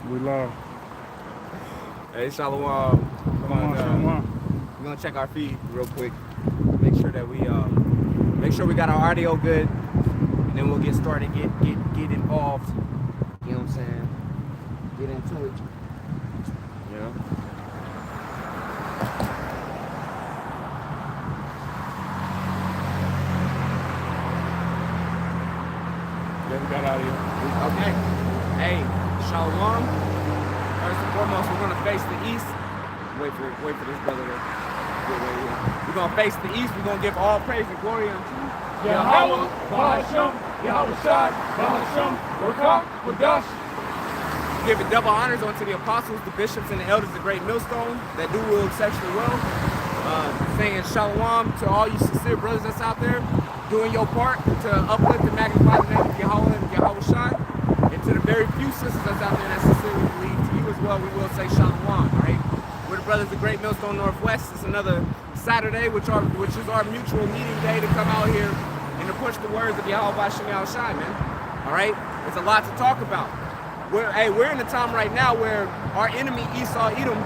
We love. Hey, Shalom. Come on, We're gonna check our feed real quick. Make sure that we got our audio good, and then we'll get started. Get involved. You know what I'm saying? Get into it. You know. Yeah, we got audio. Okay. Hey, Shalom. First and foremost, we're gonna face the east. Wait for this brother to get way here. We're gonna face the east. We're gonna give all praise and glory unto Yahweh, Bahasham, Yahweh Shai, Bahasham, Rakam, Wadash. Giving double honors unto the apostles, the bishops, and the elders of the great millstone that do rule exceptionally well. Saying shalom to all you sincere brothers that's out there, doing your part to uplift and magnify the name of Yahweh and Yahweh Shai. And to the very few sisters that's out there that sincerely believe, to you as well, we will say shalom, all right? We're the brothers of Great Millstone Northwest. It's another Saturday, which is our mutual meeting day to come out here and to push the words of Yahweh Bashem Yahweh Shai, man. All right? There's a lot to talk about. We're in a time right now where our enemy Esau Edom,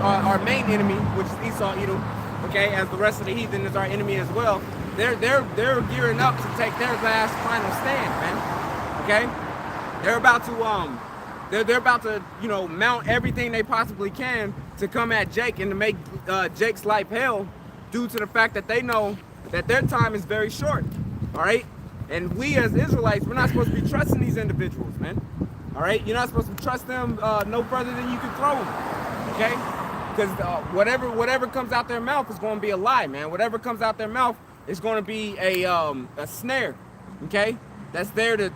our main enemy, which is Esau Edom, okay, as the rest of the heathen is our enemy as well. They're gearing up to take their last final stand, man. Okay, they're about to mount everything they possibly can to come at Jake and to make Jake's life hell, due to the fact that they know that their time is very short. All right, and we as Israelites, we're not supposed to be trusting these individuals, man. All right, you're not supposed to trust them no further than you can throw them, okay? Because whatever comes out their mouth is going to be a lie, man. Whatever comes out their mouth is going to be a snare, okay? That's there to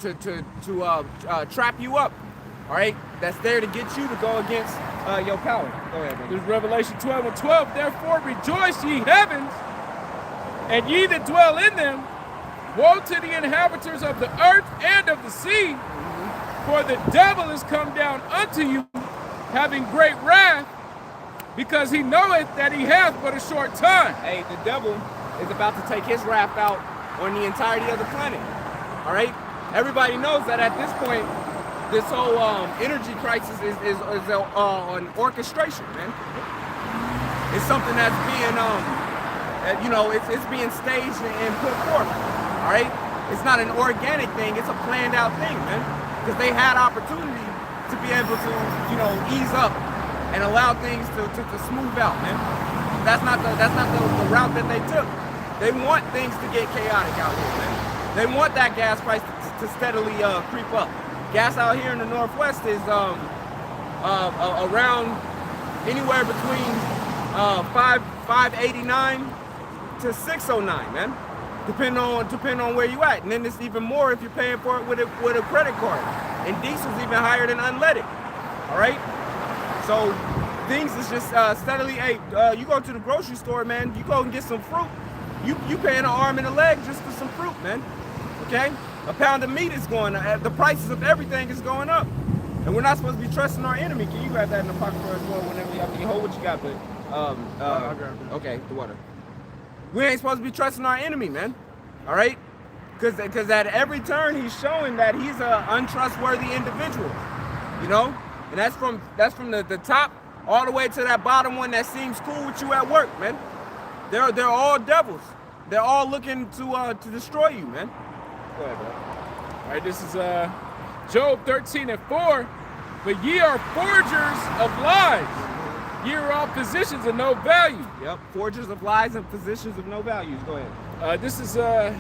trap you up, all right? That's there to get you to go against your power. Go ahead, man. This is Revelation 12:12. Therefore rejoice, ye heavens, and ye that dwell in them. Woe to the inhabitants of the earth and of the sea. For the devil is come down unto you, having great wrath, because he knoweth that he hath but a short time. Hey, the devil is about to take his wrath out on the entirety of the planet. All right? Everybody knows that at this point, this whole energy crisis is an orchestration, man. It's something that's being, it's being staged and put forth. All right? It's not an organic thing. It's a planned out thing, man. Because they had opportunity to be able to, ease up and allow things to smooth out, man. That's not the route that they took. They want things to get chaotic out here, man. They want that gas price to steadily creep up. Gas out here in the Northwest is around anywhere between 589 to 609, man. Depending on where you at, and then it's even more if you're paying for it with a credit card. And diesel's even higher than unleaded. All right, so things is just steadily. Hey, you go to the grocery store, man. You go and get some fruit. You paying an arm and a leg just for some fruit, man. Okay, a pound of meat is going up. The prices of everything is going up, and we're not supposed to be trusting our enemy. Can you grab that in the pocket for us, well, whenever you hold what you got, but I'll grab it. Okay, the water. We ain't supposed to be trusting our enemy, man. All right? Because at every turn, he's showing that he's an untrustworthy individual. You know? And that's from the top all the way to that bottom one that seems cool with you at work, man. They're all devils. They're all looking to destroy you, man. Go ahead, bro. All right, this is Job 13:4. But ye are forgers of lies. Ye are all physicians of no value. Yep, forgers of lies and physicians of no values. Go ahead. This is Yes,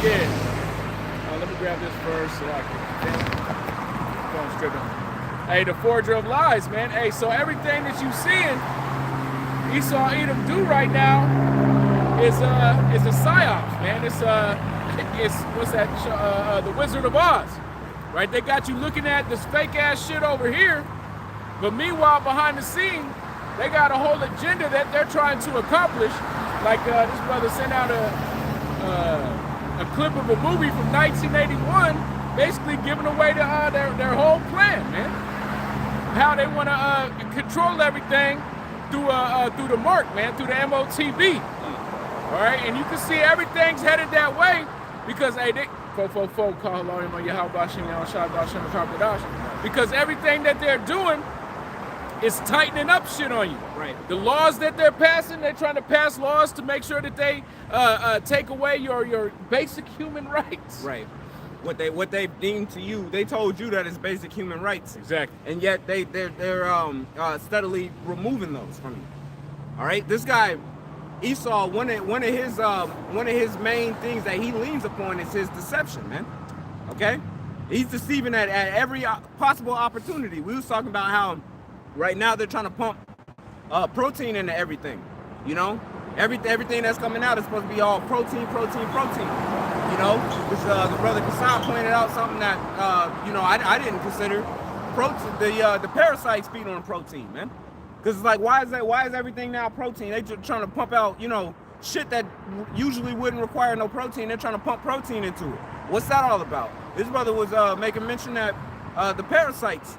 yeah. Let me grab this verse so I can go on straight on. Hey, the forger of lies, man. Hey, so everything that you seeing Esau Edom do right now is a psyops, man. It's what's that? The Wizard of Oz. Right, they got you looking at this fake ass shit over here, but meanwhile behind the scene, they got a whole agenda that they're trying to accomplish. Like this brother sent out a clip of a movie from 1981, basically giving away their whole plan, man. How they want to control everything through the mark, man, through the MOTB. All right, and you can see everything's headed that way because hey, 444 call on him on Yahweh Shem Yahweh Bashem Karpadash. Because everything that they're doing is tightening up shit on you. Right. The laws that they're passing, they're trying to pass laws to make sure that they take away your basic human rights. Right. What they deemed to you, they told you that it's basic human rights. Exactly. And yet they're steadily removing those from you. All right. This guy Esau, one of his main things that he leans upon is his deception, man. Okay. He's deceiving at every possible opportunity. We was talking about how right now they're trying to pump protein into everything. You know, everything that's coming out is supposed to be all protein. You know, which the brother Kassan pointed out something that you know I didn't consider. Protein, the parasites feed on protein, man. Because it's like, why is everything now protein? They just trying to pump out, you know, shit that usually wouldn't require no protein. They're trying to pump protein into it. What's that all about? This brother was making mention that the parasites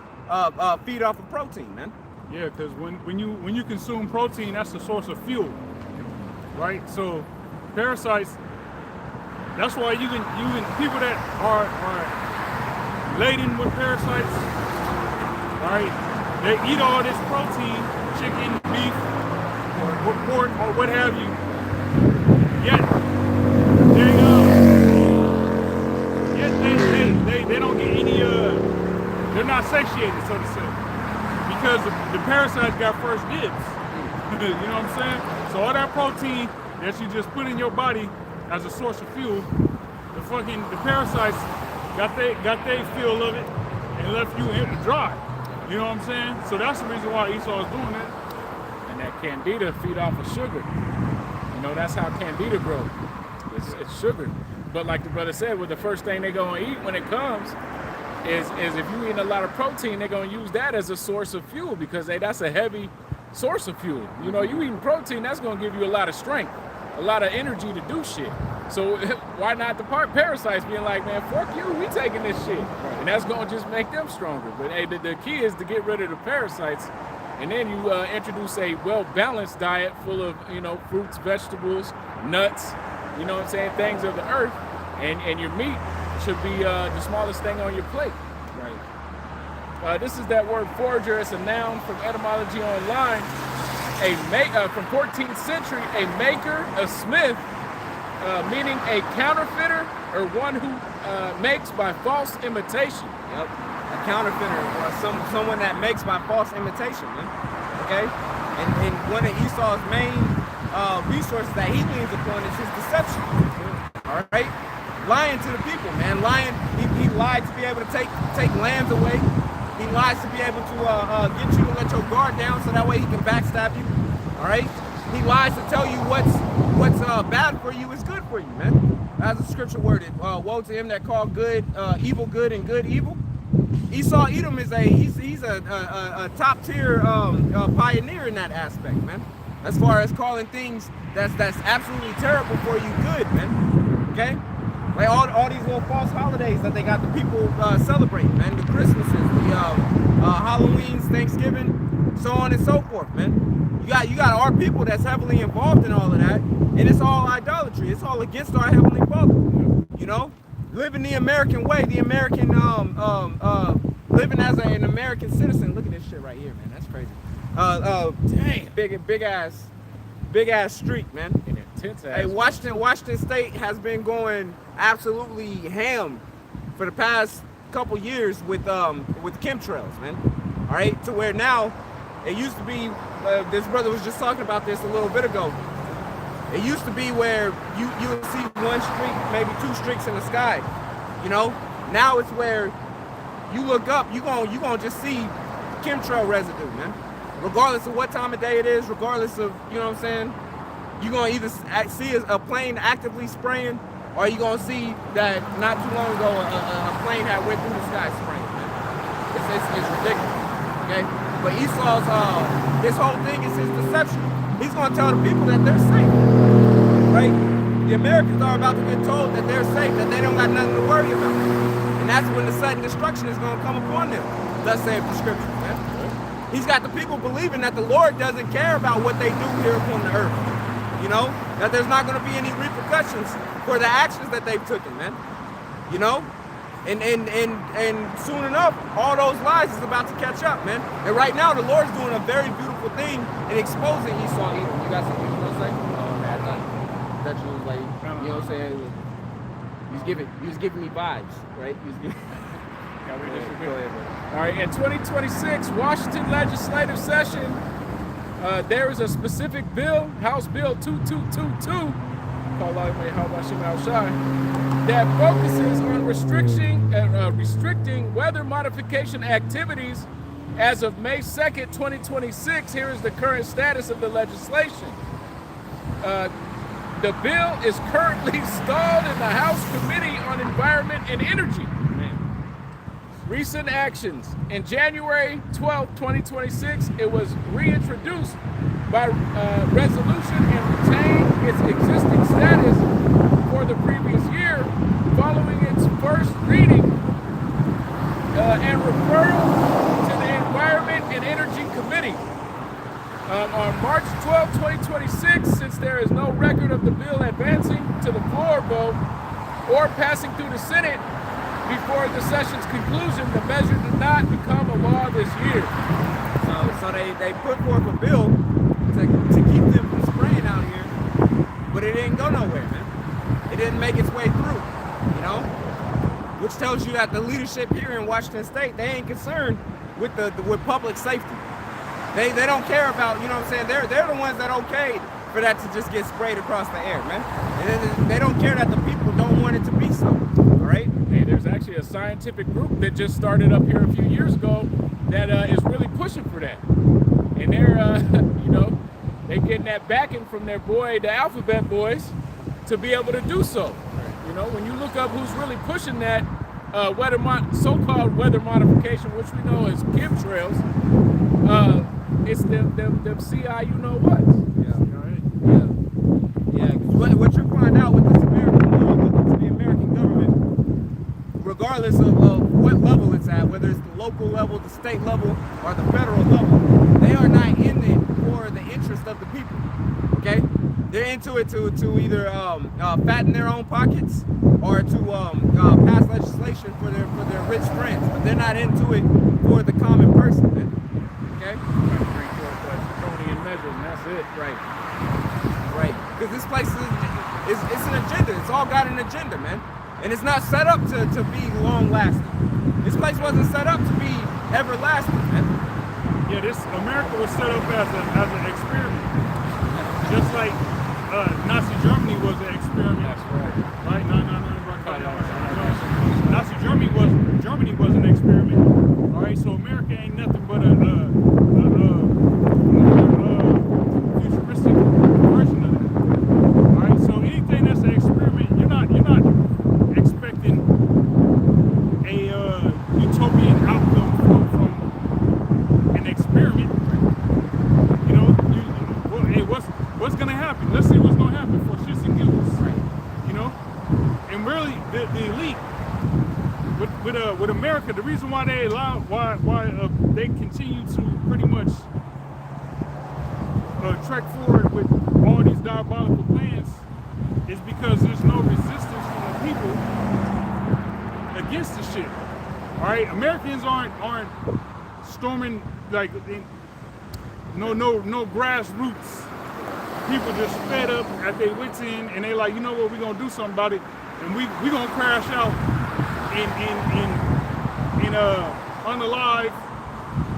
feed off of protein, man. Yeah, because when you consume protein, that's the source of fuel, right? So parasites. That's why you can people that are laden with parasites, right? They eat all this protein, chicken, beef, or pork, or what have you. Yet they don't get any. They're not satiated, so to say, because the parasites got first dibs. You know what I'm saying? So all that protein that you just put in your body as a source of fuel, the parasites got they fill of it and left you empty dry. You know what I'm saying? So that's the reason why Esau is doing that. And that candida feed off of sugar. You know, that's how candida grows. It's sugar. But like the brother said, well, the first thing they're gonna eat when it comes is if you eat a lot of protein, they're gonna use that as a source of fuel because that's a heavy source of fuel. You know, you eating protein, that's gonna give you a lot of strength, a lot of energy to do shit. So why not the parasites being like, man, fuck you, we taking this shit. Right. And that's gonna just make them stronger. But hey, the key is to get rid of the parasites, and then you introduce a well-balanced diet full of, you know, fruits, vegetables, nuts, you know what I'm saying, things of the earth, and your meat should be the smallest thing on your plate. Right. This is that word forager. It's a noun from Etymology Online. From 14th century, a maker, a smith, meaning a counterfeiter or one who makes by false imitation. Yep, a counterfeiter or someone that makes by false imitation, man. Okay, and one of Esau's main resources that he leans upon is his deception. All right, lying to the people, man. Lying. He lied to be able to take lands away. He lies to be able to get you to let your guard down so that way he can backstab you. All right. He lies to tell you what's bad for you is good for you, man. As the scripture worded, woe to him that call good evil good and good evil. Esau Edom is he's a top tier pioneer in that aspect, man. As far as calling things that's absolutely terrible for you good, man. Okay. Like all these little false holidays that they got the people celebrating, man. The Christmases, the Halloweens, Thanksgiving, so on and so forth, man. You got our people that's heavily involved in all of that, and it's all idolatry. It's all against our Heavenly Father. You know, living the American way, the American living as an American citizen. Look at this shit right here, man. That's crazy. Dang, big ass street, man. An intense ass. Hey, Washington State has been going absolutely ham for the past couple years with chemtrails, man. All right, to where now it used to be. This brother was just talking about this a little bit ago. It used to be where you would see one streak, maybe two streaks in the sky. You know, now it's where you look up, you gonna just see chemtrail residue, man. Regardless of what time of day it is, regardless of, you know what I'm saying, you're gonna either see a plane actively spraying, or you're gonna see that not too long ago a plane had went through the sky spraying, man. It's ridiculous, okay? But Esau's, his whole thing is his deception. He's gonna tell the people that they're safe, right? The Americans are about to get told that they're safe, that they don't got nothing to worry about. And that's when the sudden destruction is gonna come upon them. Thus saith the scripture, man. He's got the people believing that the Lord doesn't care about what they do here upon the earth. You know, that there's not going to be any repercussions for the actions that they've taken, man. you know? And soon enough, all those lies is about to catch up, man. And right now, the Lord's doing a very beautiful thing in exposing Esau. You got something you want to say? Oh, man, I thought that you was like, you know what I'm saying? He was giving me vibes, right? He was giving. Go ahead, all right, in 2026 Washington legislative session, there is a specific bill, House Bill 2222, that focuses on restricting weather modification activities as of May 2nd, 2026. Here is the current status of the legislation. The bill is currently stalled in the House Committee on Environment and Energy. Recent actions. In January 12, 2026, it was reintroduced by resolution and retained its existing status for the previous year following its first reading and referral to the Environment and Energy Committee. On March 12, 2026, since there is no record of the bill advancing to the floor vote or passing through the Senate before the session's conclusion, the measure did not become a law this year. So they put forth a bill to keep them from spraying out here, but it didn't go nowhere, man. It didn't make its way through, you know? Which tells you that the leadership here in Washington State, they ain't concerned with with public safety. They don't care about, you know what I'm saying? They're the ones that okayed for that to just get sprayed across the air, man. And they don't care that the people don't want it to be so, all right? Hey, there's actually a scientific group that just started up here a few years ago that is really pushing for that. And they're, you know, they're getting that backing from their boy, the Alphabet Boys, to be able to do so. You know, when you look up who's really pushing that so-called weather modification, which we know is chemtrails, it's them CI, you know what? Yeah. What you're finding out with this American law, with the American government, regardless of what level it's at, whether it's the local level, the state level, or the federal level, they are not in it for the interest of the people. Okay? They're into it to either fatten their own pockets or to pass legislation for their rich friends, but they're not into it for the common person. Man. Okay? Draconian measures, and that's it. Right. Because this place is an agenda. It's all got an agenda, man. And it's not set up to be long lasting. This place wasn't set up to be everlasting, man. Yeah, this America was set up as an experiment. Just like Nazi Germany was an experiment. That's right. Right? No. Nazi Germany was an experiment. All right, so America ain't nothing but a futuristic version of that. All right, so anything that's an experiment, you're not expecting a utopian outcome from an experiment. You know, hey, what's gonna happen? Let's see what's gonna happen for shits and giggles. You know, and really the elite. With America, the reason why they allow, why they continue to pretty much trek forward with all these diabolical plans is because there's no resistance from the people against the shit. All right, Americans aren't storming like no grassroots. People just fed up at their wits end, and they like, you know what, we're gonna do something about it, and we gonna crash out in unalive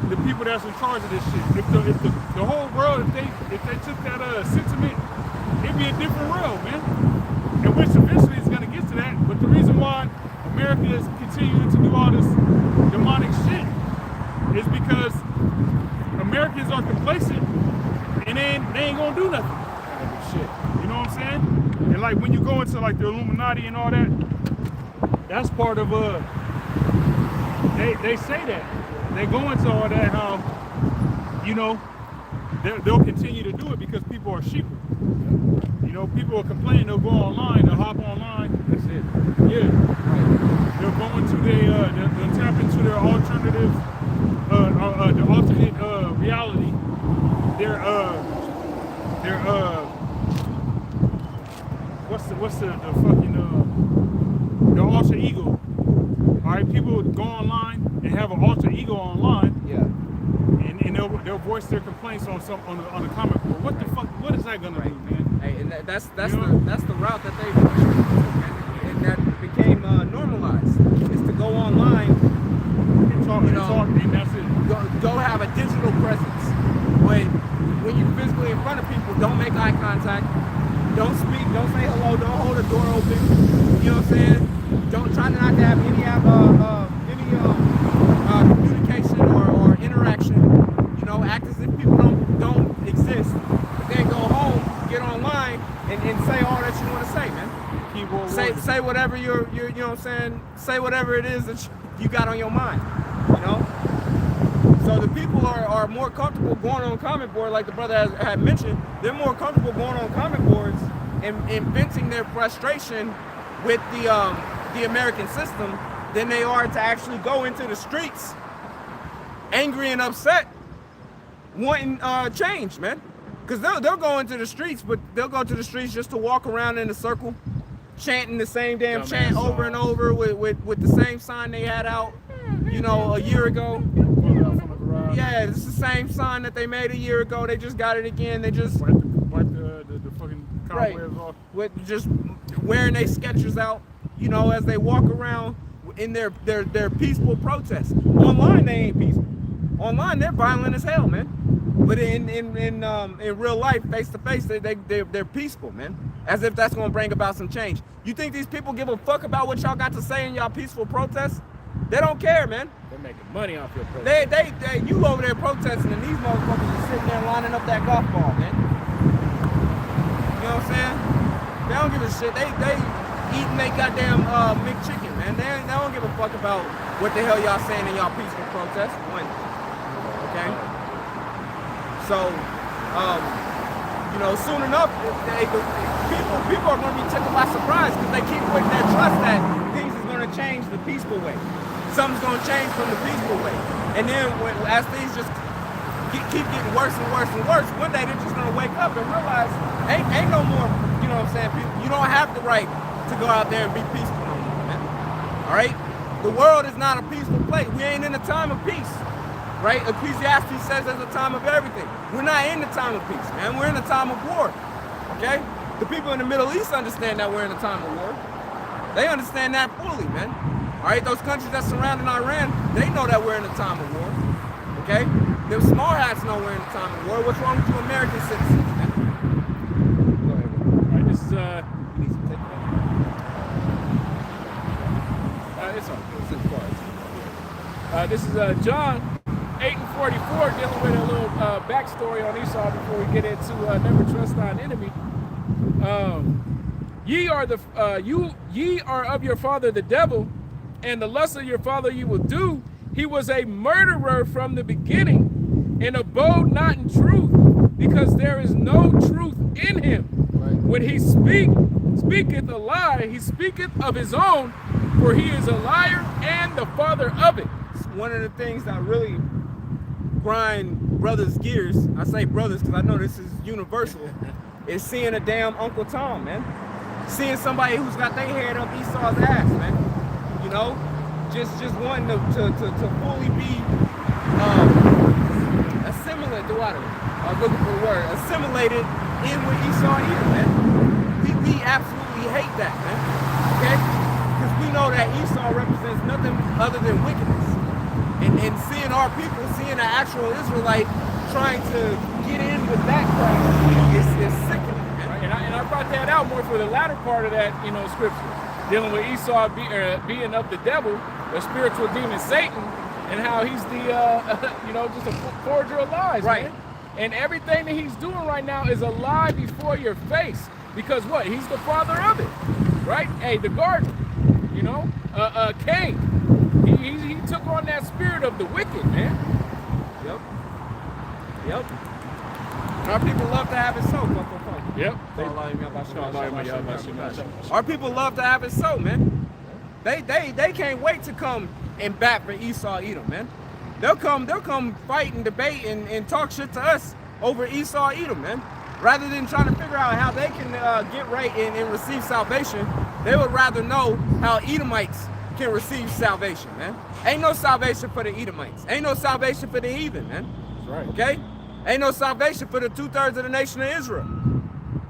the people that's in charge of this shit. If the whole world, if they took that sentiment, it'd be a different world, man. And which eventually is gonna get to that. But the reason why America is continuing to do all this demonic shit is because Americans are complacent and they ain't gonna do nothing. Shit. You know what I'm saying? And like when you go into like the Illuminati and all that, that's part of they say that. They go into all that, how, you know, they'll continue to do it because people are sheep. You know, people will complain, they'll go online, they'll hop online. That's it. Yeah. They'll go into they'll tap into their alternative, the alternate reality. Their what's the fucking the alter ego. All right, people would go online and have an alter ego online, Yeah. and they'll voice their complaints on the comment board. What the fuck? What is that gonna do, man? Hey, and that's You know? that's the route that they pushed, and that became normalized. Is to go online, And talk, You and know, talk, and that's it. go have a digital presence. But when you're physically in front of people, don't make eye contact. Don't speak. Don't say hello. Don't hold the door open. You know what I'm saying? Don't try not to have any communication or interaction. You know, act as if people don't exist. But then go home, get online, and say all that you want to say, man. Keyboard warrior. Say whatever you're you know what I'm saying. Say whatever it is that you got on your mind. You know. So the people are more comfortable going on comment board, like the brother had mentioned. They're more comfortable going on comment boards and venting their frustration with the American system than they are to actually go into the streets, angry and upset, wanting change, man. Because they'll go into the streets, but they'll go to the streets just to walk around in a circle, chanting the same damn chant over and over with the same sign they had out, you know, a year ago. Yeah, it's the same sign that they made a year ago. They just got it again. They just Wipe the fucking cobwebs off. with just wearing their Skechers out, you know, as they walk around in their peaceful protests. Online they ain't peaceful. Online they're violent as hell, man. But in real life, face to face, they're peaceful, man. As if that's gonna bring about some change. You think these people give a fuck about what y'all got to say in y'all peaceful protests? They don't care, man. They're making money off your protest. You over there protesting, and these motherfuckers are sitting there lining up that golf ball, man. You know what I'm saying? They don't give a shit. They eating they goddamn McChicken, man. They don't give a fuck about what the hell y'all saying in y'all peaceful protest. Okay? So, you know, soon enough, people are going to be taken by surprise because they keep putting their trust that things is going to change the peaceful way. Something's going to change from the peaceful way. And then as things just keep getting worse and worse and worse, one day they're just going to wake up and realize ain't no more, you know what I'm saying, people, you don't have the right to go out there and be peaceful no more, man. All right? The world is not a peaceful place. We ain't in a time of peace. Right? Ecclesiastes says there's a time of everything. We're not in the time of peace, man. We're in a time of war. Okay? The people in the Middle East understand that we're in a time of war. They understand that fully, man. All right? Those countries that surrounding Iran, they know that we're in a time of war. Okay? Them small hats know we're in a time of war. What's wrong with you American citizens, man? Go ahead. All right, this is You need some takeaway. it's on. It's in cars. This is John 8 and 44, dealing with a little backstory on Esau before we get into never trust thine enemy. Ye are of your father the devil, and the lust of your father you will do. He was a murderer from the beginning, and abode not in truth, because there is no truth in him. Right. When he speaketh a lie, he speaketh of his own, for he is a liar and the father of it. One of the things that really grind brothers' gears, I say brothers because I know this is universal, is seeing a damn Uncle Tom, man. Seeing somebody who's got their head up Esau's ass, man. You know, just wanting to fully be assimilated. I was looking for the word. Assimilated in with Esau here, man. We absolutely hate that, man. Okay, because we know that Esau represents nothing other than wickedness. And seeing our people, seeing an actual Israelite trying to get in with that crowd is sickening. Right, and I brought that out more for the latter part of that, you know, scripture, dealing with Esau being of the devil, the spiritual demon Satan, and how he's the, you know, just a forger of lies, Right. man. And everything that he's doing right now is a lie before your face, because what? He's the father of it, right? Hey, the garden, you know, Cain. He took on that spirit of the wicked, man. Yep. Our people love to have it so. Yep. Our people love to have it so, man. They can't wait to come and bat for Esau Edom, man. They'll come fight and debate and talk shit to us over Esau Edom, man. Rather than trying to figure out how they can get right and receive salvation, They would rather know how Edomites can receive salvation, man. Ain't no salvation for the Edomites. Ain't no salvation for the heathen, man. That's right. Okay? Ain't no salvation for the 2/3 of the nation of Israel.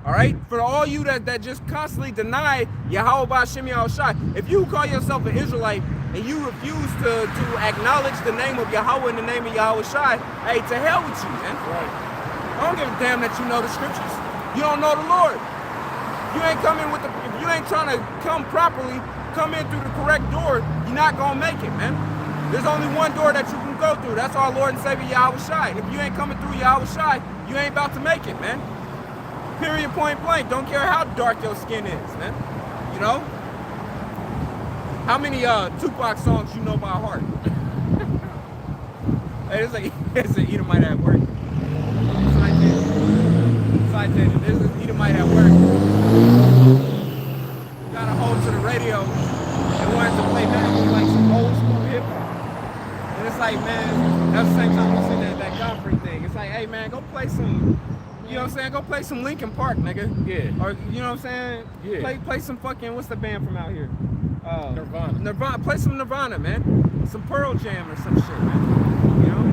All right? For all you that just constantly deny Yahweh Ba'Shem Yahushai, if you call yourself an Israelite and you refuse to acknowledge the name of Yahweh in the name of Yahushai, hey, to hell with you, man. Right. I don't give a damn that you know the scriptures. You don't know the Lord. You ain't coming with if you ain't trying to come properly, come in through the correct door, you're not gonna make it, man. There's only one door that you can go through. That's our Lord and Savior Yahushai. And if you ain't coming through Yahushai, you ain't about to make it, man. Period, point blank. Don't care how dark your skin is, man. You know? How many Tupac songs you know by heart? Hey, it's an Edomite at work. Citation. This is Edomite at work. Got a hold to the radio and wanted to play back like some old school hip hop. And it's like, man, that's the same time we see that Godfrey thing. It's like, hey, man, go play some. You know what I'm saying? Go play some Linkin Park, nigga. Yeah. Or you know what I'm saying? Yeah. Play some fucking, what's the band from out here? Nirvana. Nirvana. Play some Nirvana, man. Some Pearl Jam or some shit, man. You know?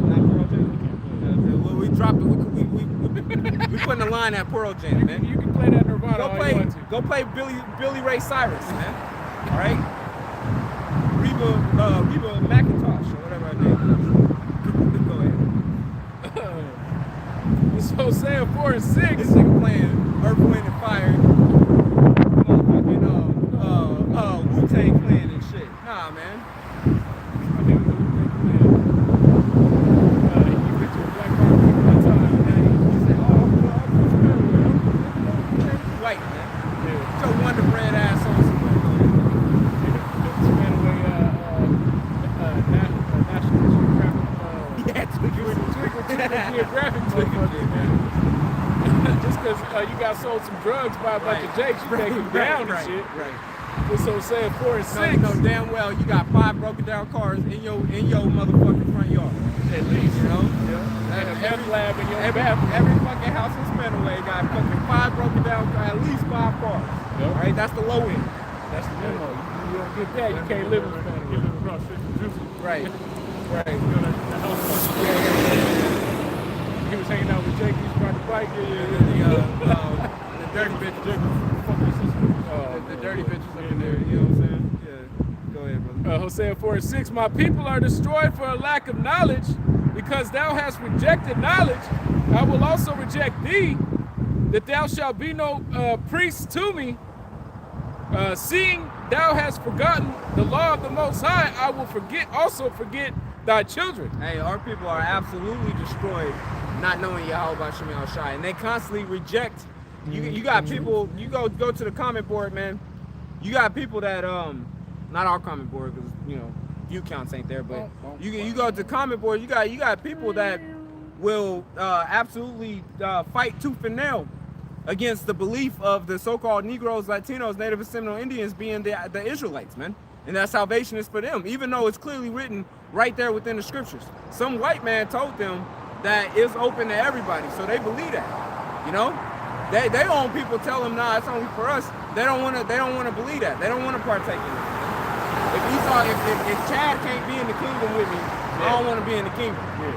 Not Pearl Jam. Well, we dropped it. We putting a line at Pearl Jam, man. You can play that Nirvana all you want to. Go play Billy Ray Cyrus, man. All right? Reba McIntosh or whatever her name is. Go ahead. So saying 4 and 6. This nigga playing Earth, Wind, and Fire. Motherfucking Wu-Tang Clan and shit. Nah, man. I think we playing. He went to a black market one time and he said, oh, I'm White, man. yeah. Get your Wonder Bread ass on somewhere. National Geographic Geographic, man. Just because you got sold some drugs by a bunch of jakes, you take him down and shit. Right. That's what I'm saying, 4 and 6. You know damn well you got 5 broken down cars in your motherfucking front yard. At least, You know? Yeah. And a meth lab in your bathroom. Every fucking house in Spanaway got fucking 5 broken down, at least 5 cars. Yep. Right? That's the low end. That's the memo. You don't get that, you can't live in You Spanish. live across 6th Juicy. Right. Right. You know that house. He was hanging out with Jake, he was riding the bike. The dirty bitch. The dirty bitches up in there, you know what I'm saying? Yeah. Go ahead, brother. Hosea 4 and 6, my people are destroyed for a lack of knowledge, because thou hast rejected knowledge. I will also reject thee, that thou shalt be no priest to me. Seeing thou hast forgotten the law of the Most High, I will also forget thy children. Hey, our people are absolutely destroyed not knowing Yahweh Ba'Shem Yahushai, and they constantly reject. You got people, you go to the comment board, man. You got people that not our comment board because you know view counts ain't there, but you go to the comment board, you got people that will absolutely fight tooth and nail against the belief of the so-called Negroes, Latinos, Native and Seminole Indians being the Israelites, man. And that salvation is for them, even though it's clearly written right there within the scriptures. Some white man told them that it's open to everybody, so they believe that. You know? They own people tell them, nah, it's only for us. They don't wanna believe that. They don't wanna partake in it. If Chad can't be in the kingdom with me, I don't wanna be in the kingdom. Yeah.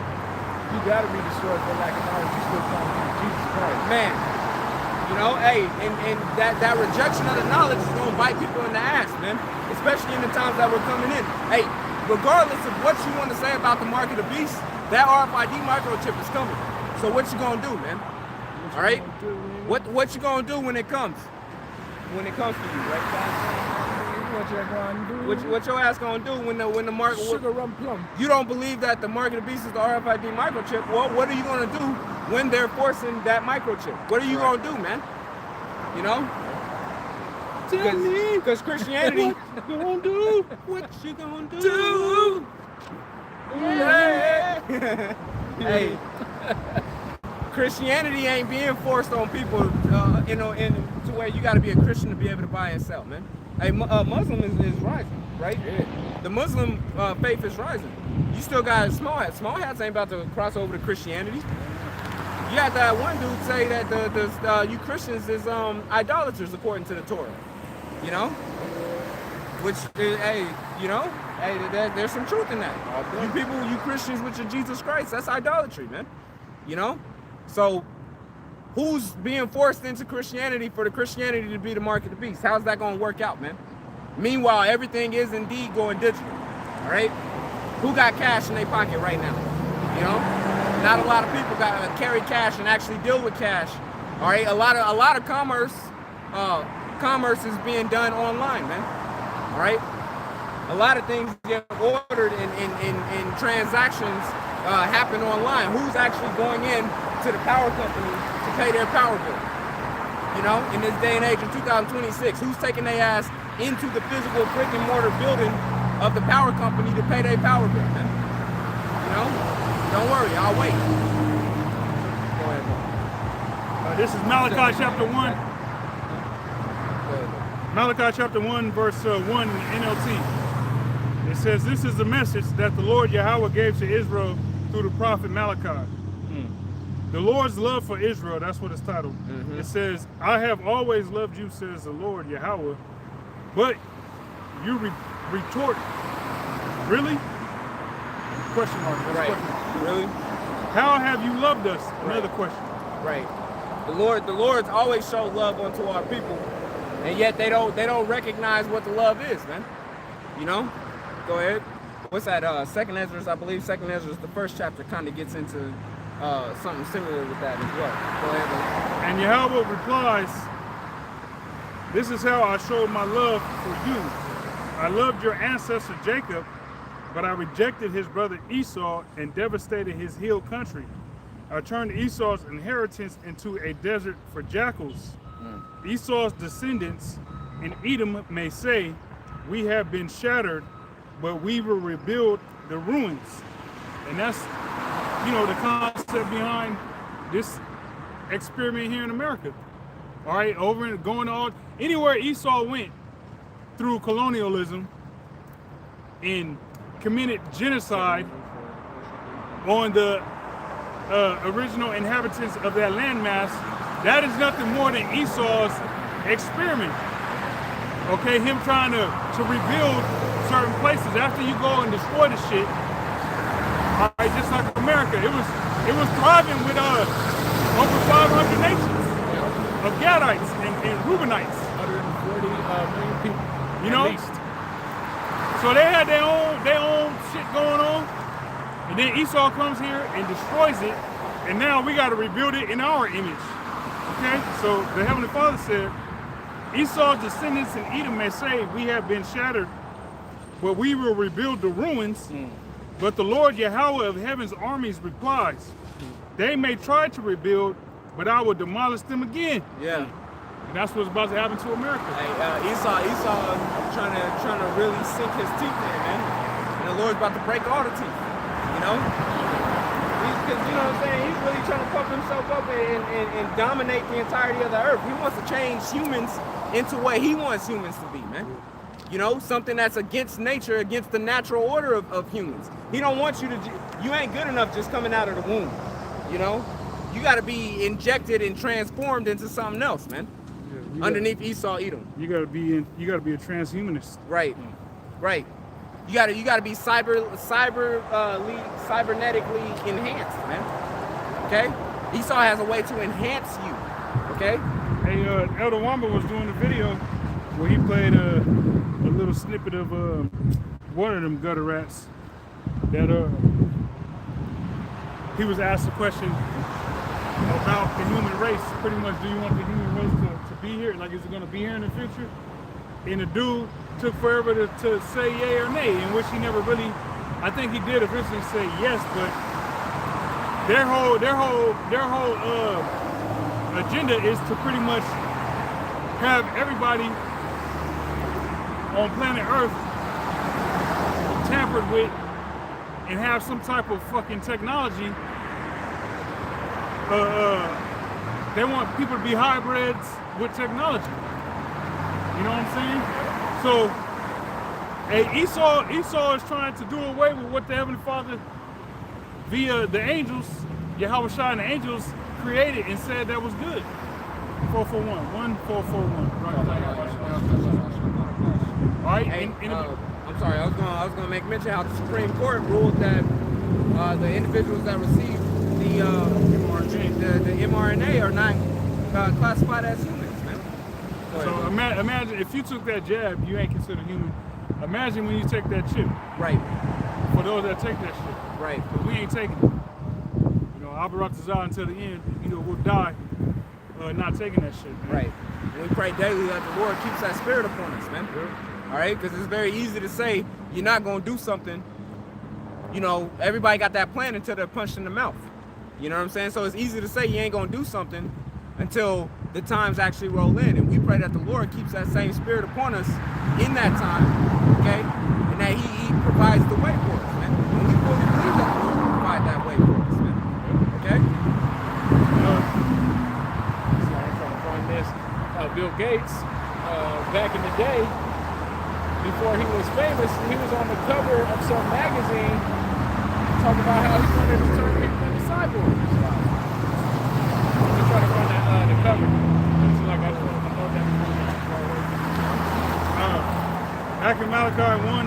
You gotta be destroyed for lack of knowledge. You still calling him Jesus Christ. Man. You know, hey, and that rejection of the knowledge is gonna bite people in the ass, man. Especially in the times that we're coming in. Hey, regardless of what you want to say about the mark of the beast, that RFID microchip is coming. So what you gonna do, man? All right? What you gonna do when it comes? When it comes to you, right? What you gonna do? What your ass gonna do when the mark? Sugar rum plum. You don't believe that the mark of the beast is the RFID microchip? Well, what are you gonna do when they're forcing that microchip? What are you gonna do, man? You know? Tell me. Because Christianity. What you gonna do? What you gonna do? Yeah. Hey. Christianity ain't being forced on people, you know, to where you got to be a Christian to be able to buy and sell, man. Hey, Muslim is rising, right? Yeah. The Muslim faith is rising. You still got small hats. Small hats ain't about to cross over to Christianity. You had that one dude say that you Christians is idolaters according to the Torah. You know, which hey, you know, hey, there's some truth in that. You people, you Christians with your Jesus Christ, that's idolatry, man. You know, so who's being forced into Christianity for the Christianity to be the mark of the beast? How's that going to work out, man? Meanwhile, everything is indeed going digital. All right, who got cash in their pocket right now? You know, not a lot of people got to carry cash and actually deal with cash. All right, a lot of commerce is being done online, man. All right, a lot of things get ordered in transactions happen online. Who's actually going in to the power company to pay their power bill? You know, in this day and age in 2026, who's taking their ass into the physical brick and mortar building of the power company to pay their power bill, man? You know, don't worry, I'll wait. Go ahead. This is Malachi chapter 1. Malachi chapter 1, verse 1 NLT. It says, this is the message that the Lord Yahweh gave to Israel through the prophet Malachi. The Lord's love for Israel, that's what it's titled. It says, I have always loved you, says the Lord Yahweh. But you retort, really? Question mark. Right. Question mark. Really? How have you loved us? Another question. Right. The Lord's always showed love unto our people, and yet they don't recognize what the love is, man. You know? Go ahead. What's that? Second Ezra, I believe. Second Ezra, the first chapter, kind of gets into something similar with that as well. Go ahead, man. And Yahweh replies, this is how I showed my love for you. I loved your ancestor Jacob, but I rejected his brother Esau and devastated his hill country. I turned Esau's inheritance into a desert for jackals. Esau's descendants in Edom may say, we have been shattered, but we will rebuild the ruins. And that's, you know, the concept behind this experiment here in America. All right, over and going on anywhere Esau went through colonialism and committed genocide on the original inhabitants of that landmass, that is nothing more than Esau's experiment. Okay, him trying to rebuild certain places after you go and destroy the shit. All right, just like America, it was thriving with over 500 nations of Gadites and Reubenites. 140 million people. You know, at least. So they had their own shit going on, and then Esau comes here and destroys it, and now we got to rebuild it in our image. Okay, so the Heavenly Father said, Esau's descendants in Edom may say, we have been shattered, but we will rebuild the ruins. But the Lord Yahweh of heaven's armies replies, they may try to rebuild, but I will demolish them again. Yeah. And that's what's about to happen to America. Hey, Esau trying to really sink his teeth in, man. And the Lord's about to break all the teeth. You know? Because, you know what I'm saying? He's really trying to puff himself up and dominate the entirety of the earth. He wants to change humans into what he wants humans to be, man. You know, something that's against nature, against the natural order of humans. He don't want you to, you ain't good enough just coming out of the womb, you know? You got to be injected and transformed into something else, man. Yeah, underneath Esau, Edom. You gotta be a transhumanist. Right, right. You gotta be cybernetically enhanced, man. Okay? Esau has a way to enhance you. Okay? Hey, Elder Wamba was doing a video where he played a little snippet of one of them gutter rats that he was asked a question about the human race. Pretty much, do you want the human race to be here? Like, is it going to be here in the future? And the dude took forever to say yay or nay, in which he never really, I think he did eventually say yes, but their whole agenda is to pretty much have everybody on planet Earth tampered with and have some type of fucking technology. They want people to be hybrids with technology. You know what I'm saying? So, hey, Esau is trying to do away with what the Heavenly Father, via the angels, Yahweh Shai and the angels, created and said that was good. 441, 1441. Right. All right. Hey, I'm sorry. I was gonna make mention how the Supreme Court ruled that the individuals that received the mRNA are not classified as humans, man. So imagine if you took that jab, you ain't considered human. Imagine when you take that chip. Right. For those that take that shit. Right. But we ain't taking it. You know, Abaratazah until the end, you know, we'll die not taking that shit, man. Right. And we pray daily that the Lord keeps that spirit upon us, man. Sure. All right? Because it's very easy to say you're not going to do something. You know, everybody got that plan until they're punched in the mouth. You know what I'm saying? So it's easy to say you ain't going to do something until the times actually roll in. And we pray that the Lord keeps that same spirit upon us in that time, okay? And that he provides the way for us, man. And we fully believe that the Lord will provide that way for us, man. Okay? So I'm trying to find this. Bill Gates, back in the day, before he was famous, he was on the cover of some magazine talking about how he wanted to turn people into cyborgs. I'm just trying to find that, the cover. It's like I just wanted to know that. Back in Malachi 1,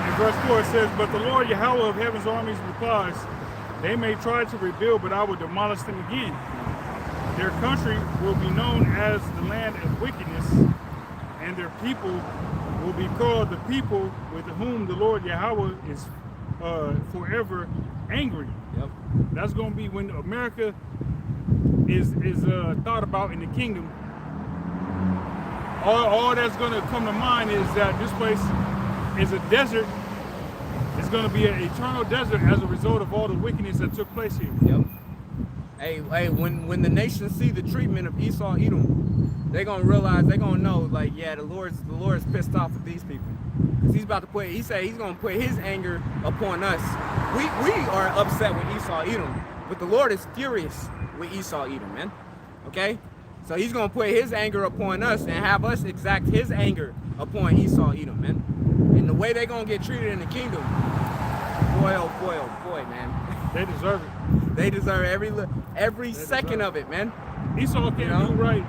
in verse 4, it says, "But the Lord Yahweh of heaven's armies replies, they may try to rebuild, but I will demolish them again. Their country will be known as the land of wickedness, and their people will be called the people with whom the Lord Yahweh is forever angry." Yep. That's going to be when America is thought about in the kingdom. All that's going to come to mind is that this place is a desert. It's going to be an eternal desert as a result of all the wickedness that took place here. Yep. Hey, when the nations see the treatment of Esau, Edom, they're gonna realize, they're gonna know, like, yeah, the Lord's pissed off with these people. Cause he's about to he said he's gonna put his anger upon us. We are upset with Esau, Edom, but the Lord is furious with Esau, Edom, man. Okay? So he's gonna put his anger upon us and have us exact his anger upon Esau, Edom, man. And the way they're gonna get treated in the kingdom, boy, oh boy, man. They deserve it. They deserve every second of it, man. Esau can't do right.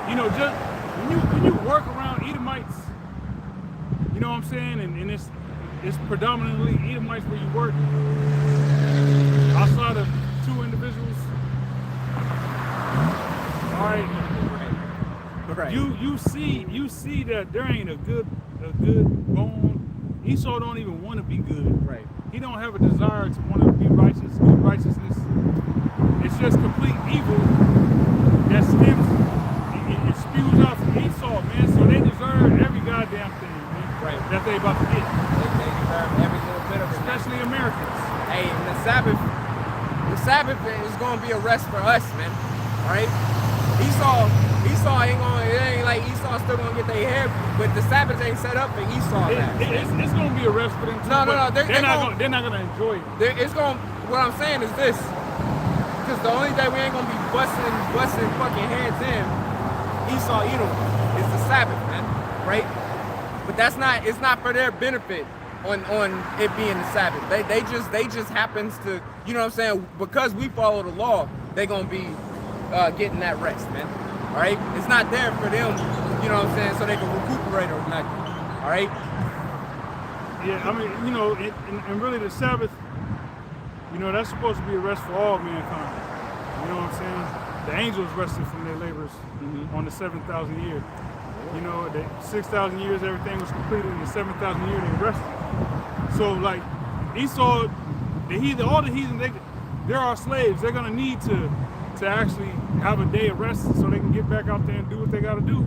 You know, just when you work around Edomites, you know what I'm saying, and it's predominantly Edomites where you work. Outside of two individuals. All right. Right. You see that there ain't a good bone. Esau don't even want to be good. Right. He don't have a desire to want to be righteous, do righteousness. It's just complete evil that stems, it spews out from Esau, man. So they deserve every goddamn thing, man, Right. that they about to get. They deserve every little bit of it. Especially Americans. Hey, and the Sabbath is gonna be a rest for us, man. All right. Esau ain't gonna. It ain't like Esau still gonna get their hair, but the Sabbath ain't set up for Esau. It's gonna be a rest for them too. No. They're not gonna enjoy it. It's gonna. What I'm saying is this, because the only day we ain't gonna be busting fucking heads in Esau, Edom, is the Sabbath, man. Right? But that's not. It's not for their benefit on it being the Sabbath. They just happens to. You know what I'm saying? Because we follow the law, they gonna be getting that rest, man. All right? It's not there for them, you know what I'm saying, so they can recuperate or nothing. All right? Yeah, I mean, you know, and really the Sabbath, you know, that's supposed to be a rest for all mankind. You know what I'm saying? The angels rested from their labors on the 7,000 year. You know, the 6,000 years, everything was completed. In the 7,000 year, they rested. So, like, Esau, all the heathen, they're our slaves. They're gonna need to actually have a day of rest so they can get back out there and do what they got to do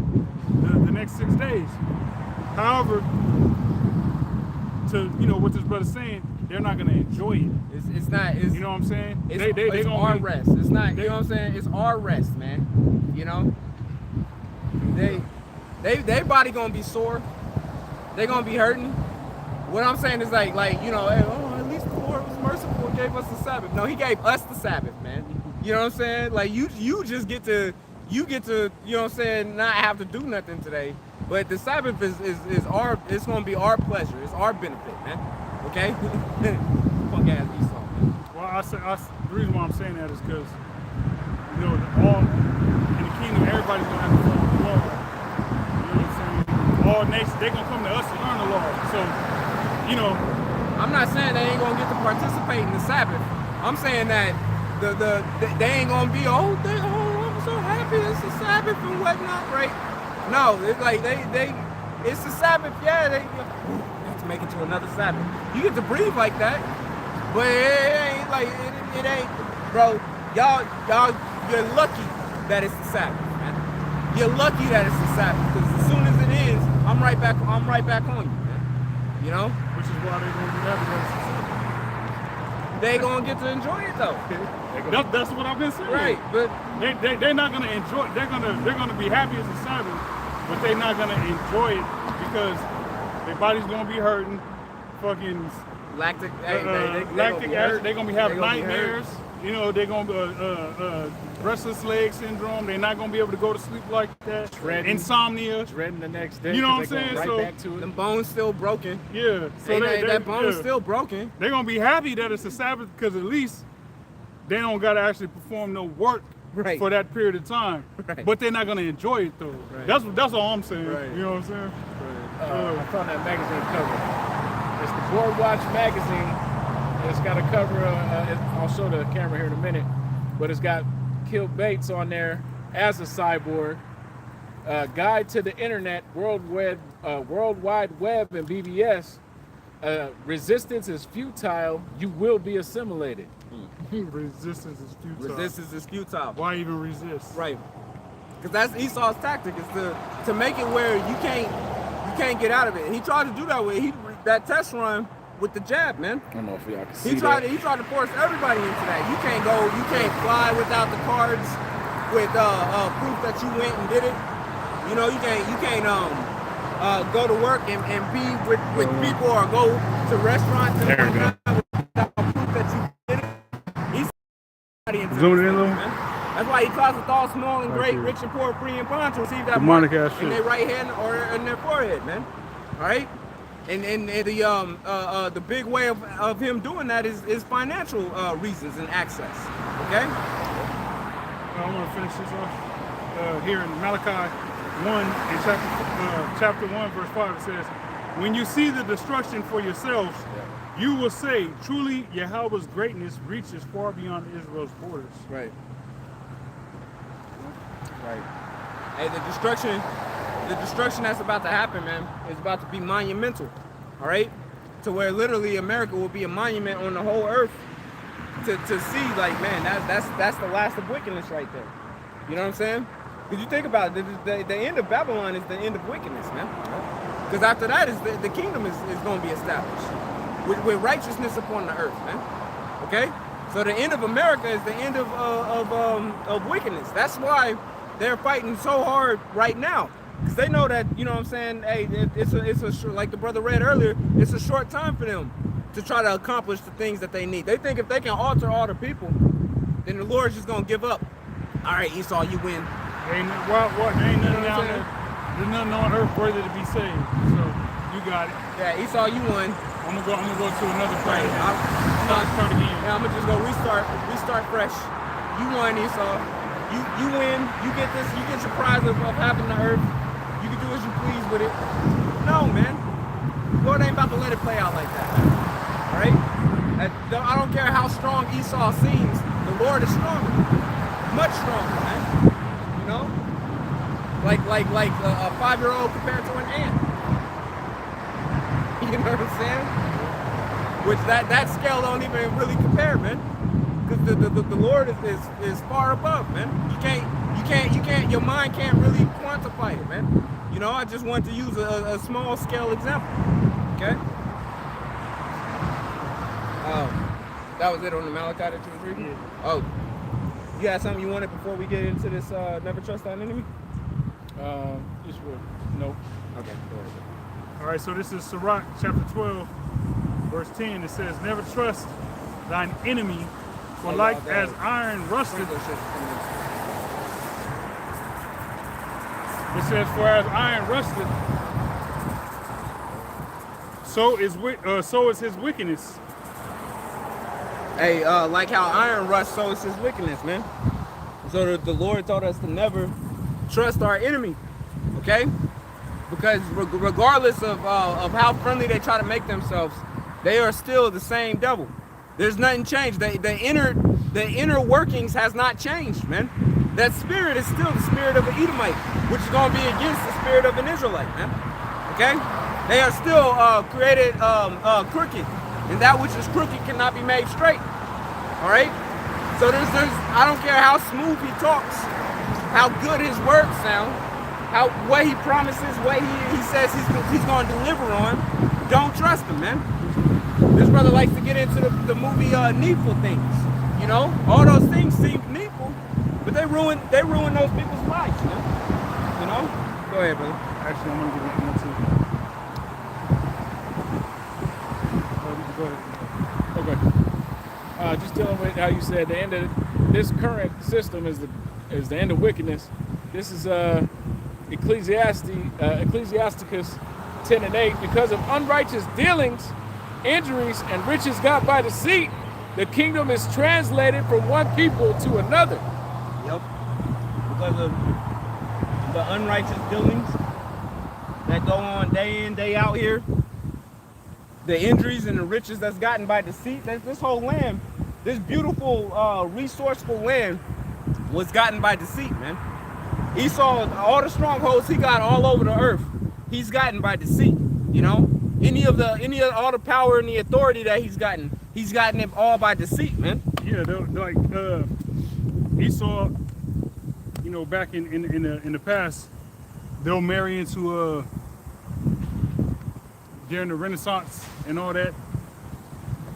the next 6 days. However, to, you know, what this brother's saying, they're not going to enjoy it. It's not. It's, you know what I'm saying? It's our rest. It's not. You know what I'm saying? It's our rest, man. You know. They body gonna be sore. They gonna be hurting. What I'm saying is like you know, hey, at least the Lord was merciful and gave us the Sabbath. No, He gave us the Sabbath, man. You know what I'm saying? Like you just get to, you know what I'm saying, not have to do nothing today. But the Sabbath is it's gonna be our pleasure. It's our benefit, man. Okay? Fuck ass Esau, man. Well, the reason why I'm saying that is because, you know, all in the kingdom, everybody's gonna have to follow the law. You know what I'm saying? all nations, they're gonna come to us to learn the law. So, you know, I'm not saying they ain't gonna get to participate in the Sabbath. I'm saying that they ain't gonna be I'm so happy it's the Sabbath and whatnot, right? No, it's like it's the Sabbath, yeah. They have to make it to another Sabbath. You get to breathe like that, but it ain't like it ain't, bro. Y'all, you're lucky that it's the Sabbath, man. You're lucky that it's the Sabbath, because as soon as it ends, I'm right back on you, man. You know? which is why they're gonna do that because They gonna get to enjoy it though. that's what I've been saying. Right, but they're not gonna enjoy. They're gonna be happy as a Sabbath, but they're not gonna enjoy it because their body's gonna be hurting. Fucking lactic acid. They're gonna be having nightmares. Hurt. You know, they're gonna be restless leg syndrome. They're not gonna be able to go to sleep like that. Dreading the next day. You know what I'm saying? Right So back to it. Them bones still broken. Yeah. So that bone's still broken. They're gonna be happy that it's a Sabbath because at least they don't gotta actually perform no work for that period of time. Right. But they're not gonna enjoy it though. Right. That's all I'm saying. Right. You know what I'm saying? I found that magazine cover. It's the Board Watch magazine. It's got a cover. I'll show the camera here in a minute, but it's got Kill Bates on there as a cyborg. Guide to the Internet, World Wide Web, and BBS. Resistance is futile. You will be assimilated. Resistance is futile. Resistance is futile. Why even resist? Right. Because that's Esau's tactic, is to make it where you can't get out of it. And he tried to do that with that test run with the jab, man. I don't know if y'all can see He tried to force everybody into that. You can't fly without the cards with proof that you went and did it. You know, you can't go to work and be with people or go to restaurants and whatnot without proof that you did it. He's into Zoom it in, man. That's why he calls it all small and great, rich and poor, free and bond to receive that Demonic mark ass in shit. their right hand or in their forehead, man. All right. And the big way of him doing that is financial reasons and access. Okay. I want to finish this off here in Malachi 1, in chapter 1, verse 5. It says, "When you see the destruction for yourselves, you will say, truly Yahweh's greatness reaches far beyond Israel's borders." Right. Right. Hey, the destruction that's about to happen, man, is about to be monumental. All right, to where literally America will be a monument on the whole earth to see, like, man, that's the last of wickedness right there. You know what I'm saying? Because you think about it, the end of Babylon is the end of wickedness, man. Because after that is the kingdom is going to be established with righteousness upon the earth, man. Okay, so the end of America is the end of wickedness. That's why they're fighting so hard right now, because they know that, you know what I'm saying, hey, it's a short, like the brother read earlier, it's a short time for them to try to accomplish the things that they need. They think if they can alter all the people, then the Lord's just gonna give up. All right, Esau, you win. Ain't nothing down there. There's nothing on earth worthy to be saved. So you got it. Yeah, Esau, you won. I'm gonna go to another planet. Start again. Yeah, I'm gonna just go restart fresh. You won, Esau. You win. You get this. You get your prize of having the earth. You can do as you please with it. No, man. The Lord ain't about to let it play out like that. All right. I don't care how strong Esau seems. The Lord is stronger, much stronger, man. You know, like a 5-year-old compared to an ant. You know what I'm saying? Which that scale don't even really compare, man. Because the Lord is far above, man. You can't. Your mind can't really quantify it, man. You know, I just wanted to use a small scale example. Okay. That was it on the Malachi that you was reading? Yeah. Oh, you had something you wanted before we get into this never trust thine enemy? Just real. Nope. Okay, go ahead. All right, so this is Sirach chapter 12, verse 10. It says, "Never trust thine enemy, for like as iron rusted." It says, "For as iron rusted, so is his wickedness." Hey, like how iron rusts, so is his wickedness, man. So the Lord taught us to never trust our enemy, okay? because regardless of how friendly they try to make themselves, they are still the same devil. There's nothing changed. The inner workings has not changed, man. That spirit is still the spirit of an Edomite, which is going to be against the spirit of an Israelite, man. Okay? They are still created crooked, and that which is crooked cannot be made straight. All right? So there's I don't care how smooth he talks, how good his words sound, what he promises, what he says he's going to deliver on. Don't trust him, man. This brother likes to get into the movie needful things. You know, all those things seem needful, but they ruin those people's lives, man. You know? Go ahead, brother. Actually, I'm gonna give it one too. Go ahead. Okay. Just dealing with how you said the end of this current system is the end of wickedness. This is Ecclesiasticus 10:8. Because of unrighteous dealings, injuries, and riches got by deceit, the kingdom is translated from one people to another. Yep. Because of the unrighteous dealings that go on day in, day out here, the injuries and the riches that's gotten by deceit, this whole land, this beautiful, resourceful land was gotten by deceit, man. Esau, all the strongholds he got all over the earth, he's gotten by deceit, you know? All the power and the authority that he's gotten it all by deceit, man. Yeah, they're like Esau, you know, back in the past, they'll marry into during the Renaissance and all that,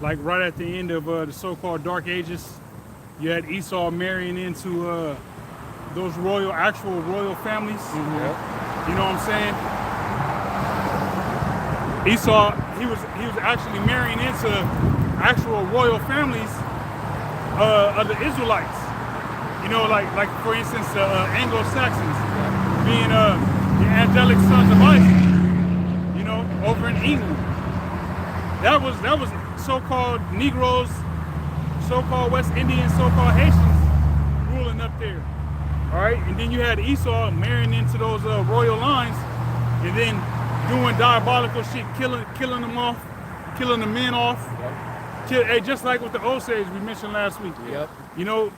like right at the end of the so-called Dark Ages, you had Esau marrying into those actual royal families. Mm-hmm. You know what I'm saying? Esau, he was actually marrying into actual royal families of the Israelites. You know, like for instance, Anglo-Saxons being the angelic sons of Isaac. You know, over in England. That was so-called Negroes, so-called West Indians, so-called Haitians ruling up there. All right, and then you had Esau marrying into those royal lines, and then doing diabolical shit, killing them off, killing the men off. Yep. Just like with the Osage we mentioned last week. Yep. You know,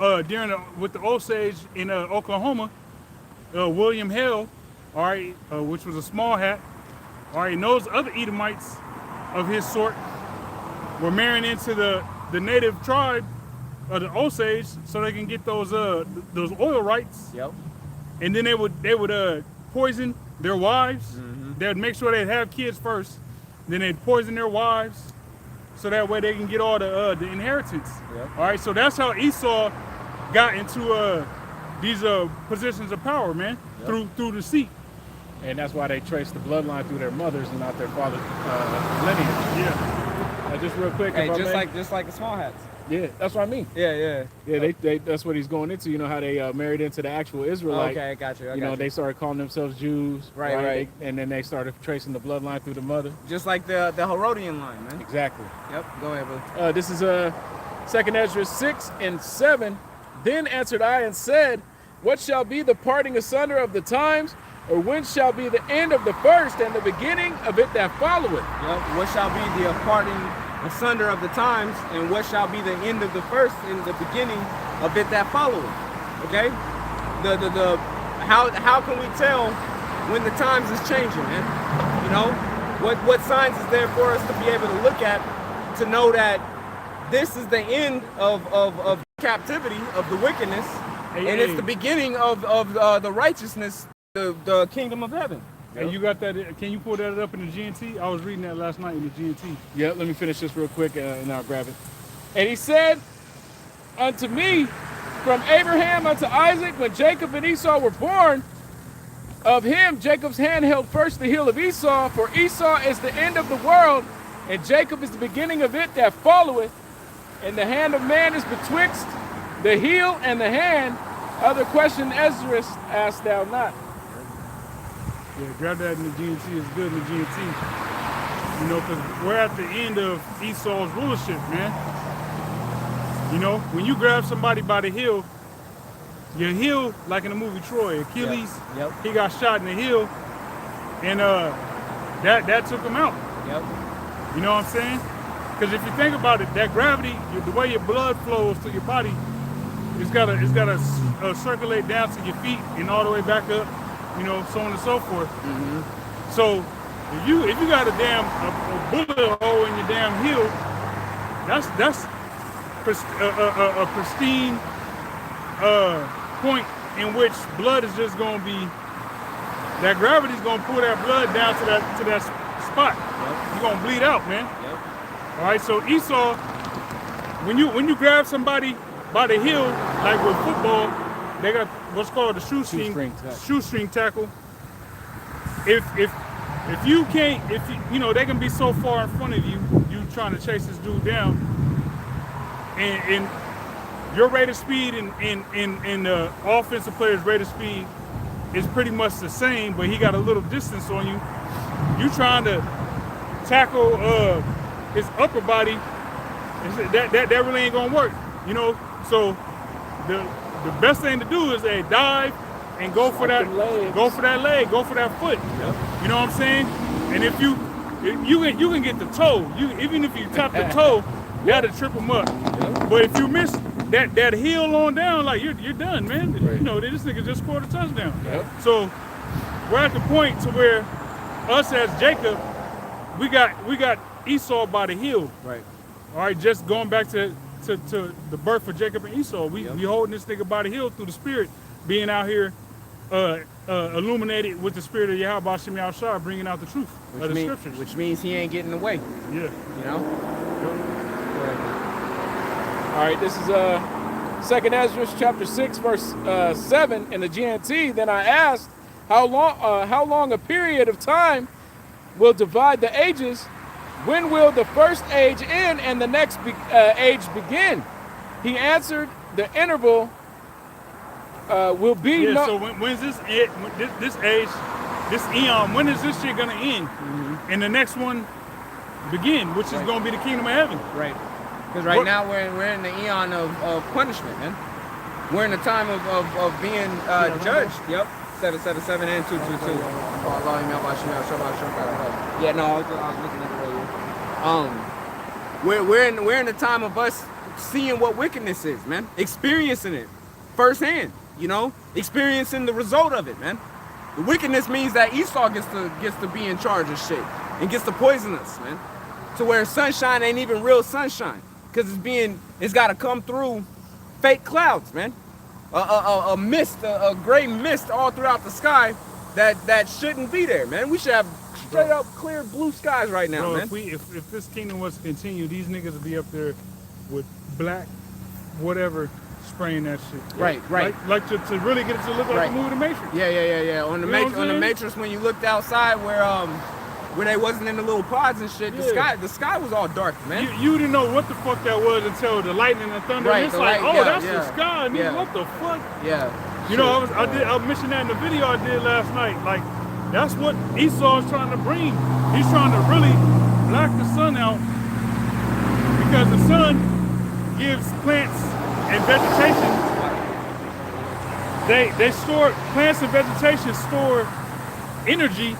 with the Osage in Oklahoma, William Hale, all right, which was a small hat, all right, and those other Edomites of his sort were marrying into the native tribe of the Osage so they can get those oil rights. Yep. And then they would poison their wives. Mm-hmm. They would make sure they'd have kids first. Then they'd poison their wives so that way they can get all the inheritance. Yep. All right, so that's how Esau got into these positions of power, man. Yep. through deceit. And that's why they trace the bloodline through their mothers and not their father's lineage. Yeah. Just real quick. Hey, just like the small hats. Yeah, that's what I mean. Yeah. They that's what he's going into. You know how they married into the actual Israelite. Okay, I got you. You know, they started calling themselves Jews. Right. And then they started tracing the bloodline through the mother. Just like the Herodian line, man. Exactly. Yep. Go ahead, brother. This is 2nd Ezra 6:7. Then answered I and said, what shall be the parting asunder of the times? Or when shall be the end of the first and the beginning of it that followeth? Yep. What shall be the parting asunder of the times, and what shall be the end of the first and the beginning of it that followeth? Okay. How can we tell when the times is changing, man? You know, what signs is there for us to be able to look at to know that this is the end of captivity, of the wickedness, and it's the beginning of the righteousness, the kingdom of heaven. And you got that? Can you pull that up in the GNT? I was reading that last night in the GNT. Yeah, let me finish this real quick and I'll grab it. And he said unto me, from Abraham unto Isaac, when Jacob and Esau were born, of him Jacob's hand held first the heel of Esau, for Esau is the end of the world, and Jacob is the beginning of it that followeth, and the hand of man is betwixt the heel and the hand. Other question Ezra asked thou not. Yeah, grab that in the GNT. It's good in the GNT. You know, because we're at the end of Esau's rulership, man. You know, when you grab somebody by the heel, your heel, like in the movie Troy, Achilles, Yep. he got shot in the heel. And that took him out. Yep. You know what I'm saying? Because if you think about it, that gravity, the way your blood flows to your body, it's gotta circulate down to your feet and all the way back up, you know, so on and so forth. Mm-hmm. So if you got a bullet hole in your damn heel, that's a pristine point in which blood is just gonna be, that gravity's gonna pull that blood down to that spot. Yep. You're gonna bleed out, man. Yep. All right, so Esau, when you grab somebody by the heel, like with football, they got what's called a shoestring tackle. If you can't, you know, they can be so far in front of you trying to chase this dude down, and your rate of speed and the offensive player's rate of speed is pretty much the same, but he got a little distance on you. You trying to tackle his upper body, that really ain't gonna work, you know. So the best thing to do is dive and go for that leg, go for that foot. Yep. You know what I'm saying? And if you can get the toe, even if you tap the toe, that'll trip him up. Yep. But if you miss that heel on down, like you're done, man. Right. You know, this nigga just scored a touchdown. Yep. So we're at the point to where us as Jacob, we got Esau by the heel. Right. All right, just going back to the birth of Jacob and Esau, we holding this nigga by the heel through the spirit, being out here illuminated with the spirit of Yahweh Shem Yahushua, bringing out the truth of the scriptures. Which means he ain't getting away. Yeah. You know? All right, this is 2nd Ezra chapter 6, verse 7 in the GNT. Then I asked, how long a period of time will divide the ages? When will the first age end and the next age begin? He answered, the interval will be Yeah, so when's this age, this eon, when is this shit gonna end? Mm-hmm. And the next one begin, which is gonna be the kingdom of heaven. Right. Because right now we're in the eon of punishment, man. We're in the time of being judged. Yep. 777 and 222. Yeah, no, I was looking at it earlier. We're in the time of us seeing what wickedness is, man. Experiencing it firsthand, you know, experiencing the result of it, man. The wickedness means that Esau gets to be in charge of shit and gets to poison us, man. To where sunshine ain't even real sunshine, because it's got to come through fake clouds, man. A mist, a gray mist all throughout the sky that shouldn't be there, man. We should have straight up clear blue skies right now, Bro, man. if this kingdom was to continue, these niggas would be up there with black whatever spraying that shit. Right. Like to really get it to look like the movie The Matrix. Yeah. On the Matrix, when you looked outside where they wasn't in the little pods and shit, the sky was all dark, man. You didn't know what the fuck that was until the lightning and thunder. Right, It's the like, light, that's yeah. the sky, nigga. Yeah. What the fuck? Yeah. You know, I mentioned that in the video I did last night. Like, that's what Esau is trying to bring. He's trying to really black the sun out, because the sun gives plants and vegetation. They store, plants and vegetation store energy,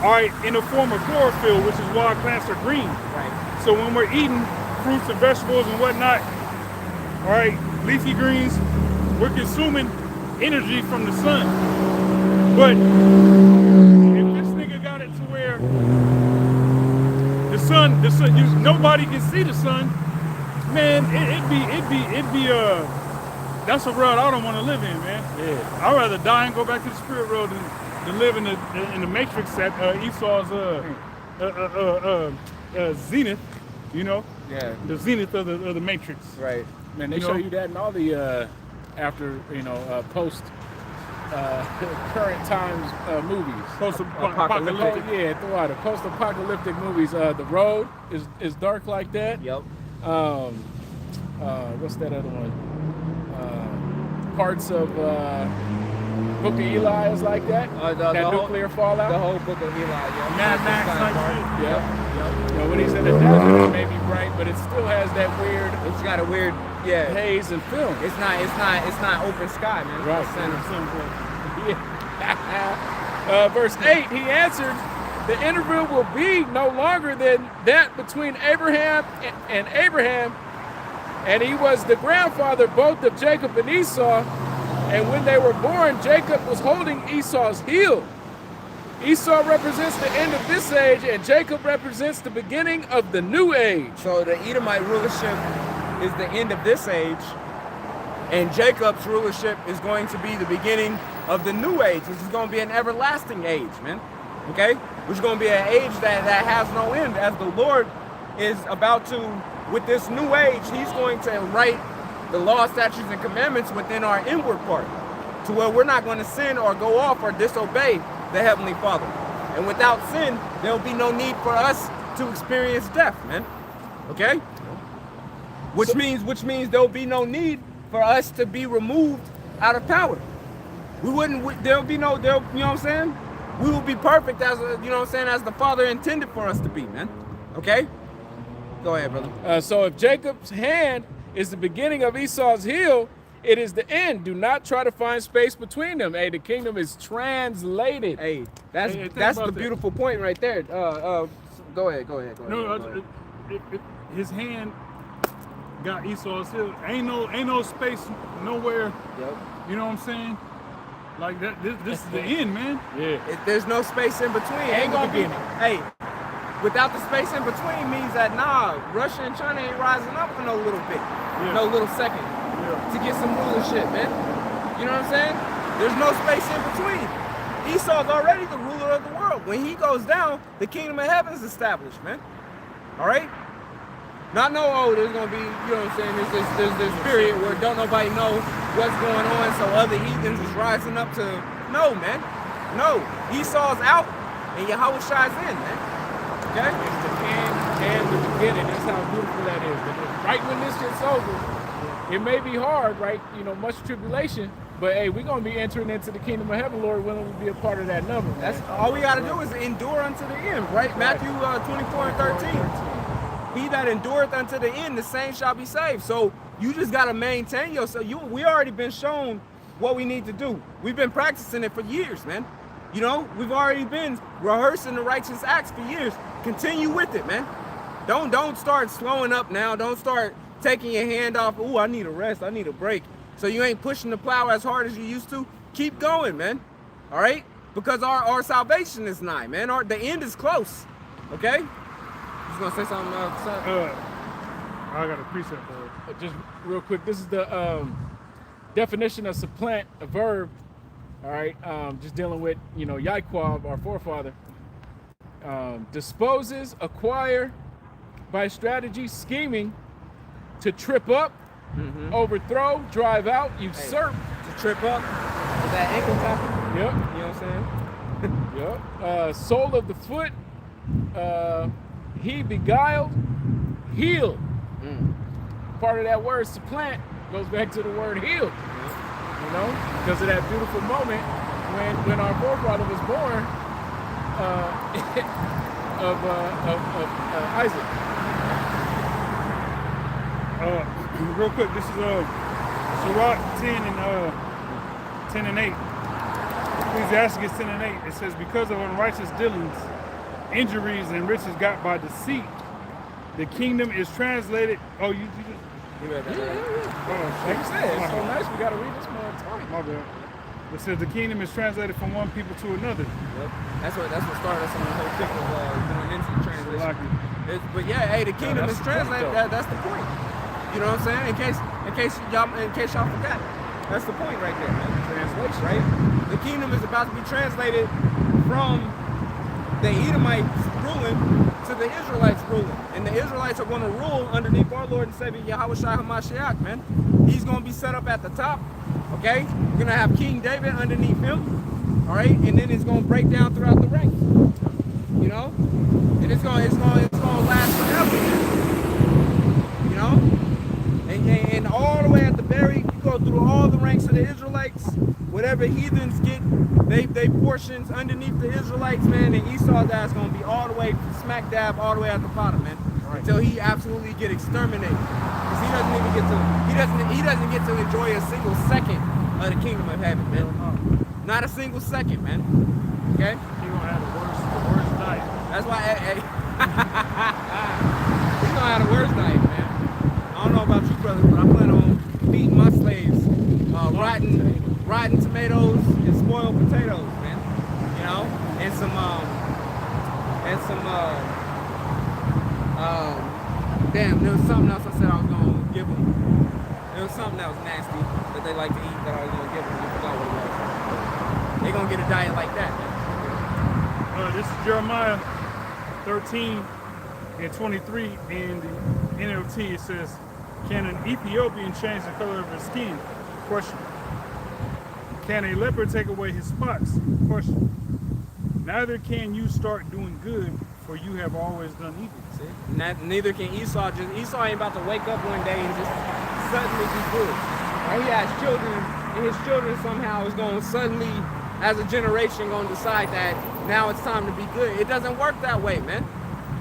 all right, in the form of chlorophyll, which is why plants are green. Right. So when we're eating fruits and vegetables and whatnot, all right, leafy greens, we're consuming energy from the sun. But if this nigga got it to where the sun, nobody can see the sun, man, it'd be that's a world I don't want to live in, man. Yeah. I'd rather die and go back to the spirit world than live in the matrix at Esau's zenith, you know? Yeah. The zenith of the matrix. Right. Man, they show you that in all the after post current times movies. Post-apocalyptic. Throughout the post-apocalyptic movies. The Road is dark like that. Yep. What's that other one? Parts of Book of Eli is like that. That nuclear fallout. The whole Book of Eli. Yeah. Mad Max like shit. Yep. You know, when he's in the desert, it may be bright, but it still has that weird. It's got a weird haze and film. It's not open sky, man. Right. It's center. Yeah. Verse 8, he answered, the interval will be no longer than that between Abraham and Abraham, and he was the grandfather both of Jacob and Esau, and when they were born, Jacob was holding Esau's heel. Esau represents the end of this age, and Jacob represents the beginning of the new age. So the Edomite rulership is the end of this age, and Jacob's rulership is going to be the beginning of the new age, which is going to be an everlasting age, man. Okay? Which is going to be an age that has no end. As the Lord is about to, with this new age, he's going to write the law, statutes, and commandments within our inward part, to where we're not going to sin or go off or disobey the Heavenly Father. And without sin, there'll be no need for us to experience death, man. Okay? Which means there'll be no need for us to be removed out of power. There'll be no, you know what I'm saying? We will be perfect as, you know what I'm saying, as the Father intended for us to be, man. Okay? Go ahead, brother. So if Jacob's hand is the beginning of Esau's heel, it is the end. Do not try to find space between them. Hey, the kingdom is translated. Hey, that's the beautiful point right there. Go ahead. No, his hand got Esau's heel. Ain't no space nowhere. Yep. You know what I'm saying? Like that. This is the end, man. Yeah. There's no space in between. Ain't gonna be. Hey, without the space in between means that Russia and China ain't rising up for no little bit, no little second to get some rulership, man. You know what I'm saying? There's no space in between. Esau's already the ruler of the world. When he goes down, the kingdom of heaven is established, man. All right? Not there's gonna be, you know what I'm saying, there's this period where don't nobody know what's going on, so other heathens is rising up to, no, man. No, Esau's out and Yahweh Shai's in, man. Okay? It's the end and the beginning. That's how beautiful that is. But right when this shit's over, it may be hard, right? You know, much tribulation, but hey, we're gonna be entering into the kingdom of heaven, Lord willing, to be a part of that number. Man. That's all we gotta do is endure unto the end, right? Matthew 24 and 13. He that endureth unto the end, the same shall be saved. So you just gotta maintain yourself. We already been shown what we need to do. We've been practicing it for years, man. You know, we've already been rehearsing the righteous acts for years. Continue with it, man. Don't start slowing up now. Don't start taking your hand off. Ooh, I need a rest. I need a break. So you ain't pushing the plow as hard as you used to. Keep going, man. All right? Because our salvation is nigh, man. The end is close. Okay? You gonna say something else? I got a precept for it. Just real quick, this is the definition of supplant, a verb. All right, just dealing with, you know, Yaquab, our forefather. Disposes, acquire, by strategy, scheming, to trip up, overthrow, drive out, usurp. Hey, to trip up with that ankle tackle. Yep. You know what I'm saying? Yep. Sole of the foot, he beguiled, healed. Part of that word supplant goes back to the word healed. You know, because of that beautiful moment when our forefather was born of Isaac. Real quick, this is Sirach 10 and 8. Ecclesiastes 10 and 8. It says, because of unrighteous dealings, injuries, and riches got by deceit, the kingdom is translated. Oh, you just. You read that? Like you said, it's so nice. We got to read this more time. My bad. It says the kingdom is translated from one people to another. Yep. That's what started us on the whole thing of going into the translation. But yeah, hey, the kingdom is translated. That's the point. You know what I'm saying? In case y'all forgot, that's the point right there, man. Translation, right? The kingdom is about to be translated from the Edomites ruling to the Israelites ruling. And the Israelites are going to rule underneath our Lord and Savior Yahweh Shai HaMashiach, man. He's going to be set up at the top, okay? We're going to have King David underneath him, all right? And then it's going to break down throughout the ranks, you know? And it's going to last forever, you know? And all the way at the very, you go through all the ranks of the Israelites, whatever heathens get, they portions underneath the Israelites, man, and Esau's ass gonna be all the way smack dab all the way at the bottom, man, until he absolutely get exterminated. Because he doesn't get to enjoy a single second of the kingdom of heaven, man. Not a single second, man. Okay? He gonna have the worst night. That's why, hey, he's gonna have the worst night, man. I don't know about you brothers, but I plan on feeding my slaves rotten tomatoes and spoiled potatoes, man. You know, and some damn, there was something else I said I was gonna give them. There was something that was nasty that they like to eat that I was gonna give them. I forgot what it was. They gonna get a diet like that, man. This is Jeremiah 13 and 23 in the NLT. It says, "Can an Ethiopian change the color of his skin?" Question. "Can a leopard take away his spots?" Question. "Neither can you start doing good, for you have always done evil." See? Neither can Esau. Esau ain't about to wake up one day and just suddenly be good. Right? He has children, and his children somehow is going to suddenly, as a generation, going to decide that now it's time to be good. It doesn't work that way, man.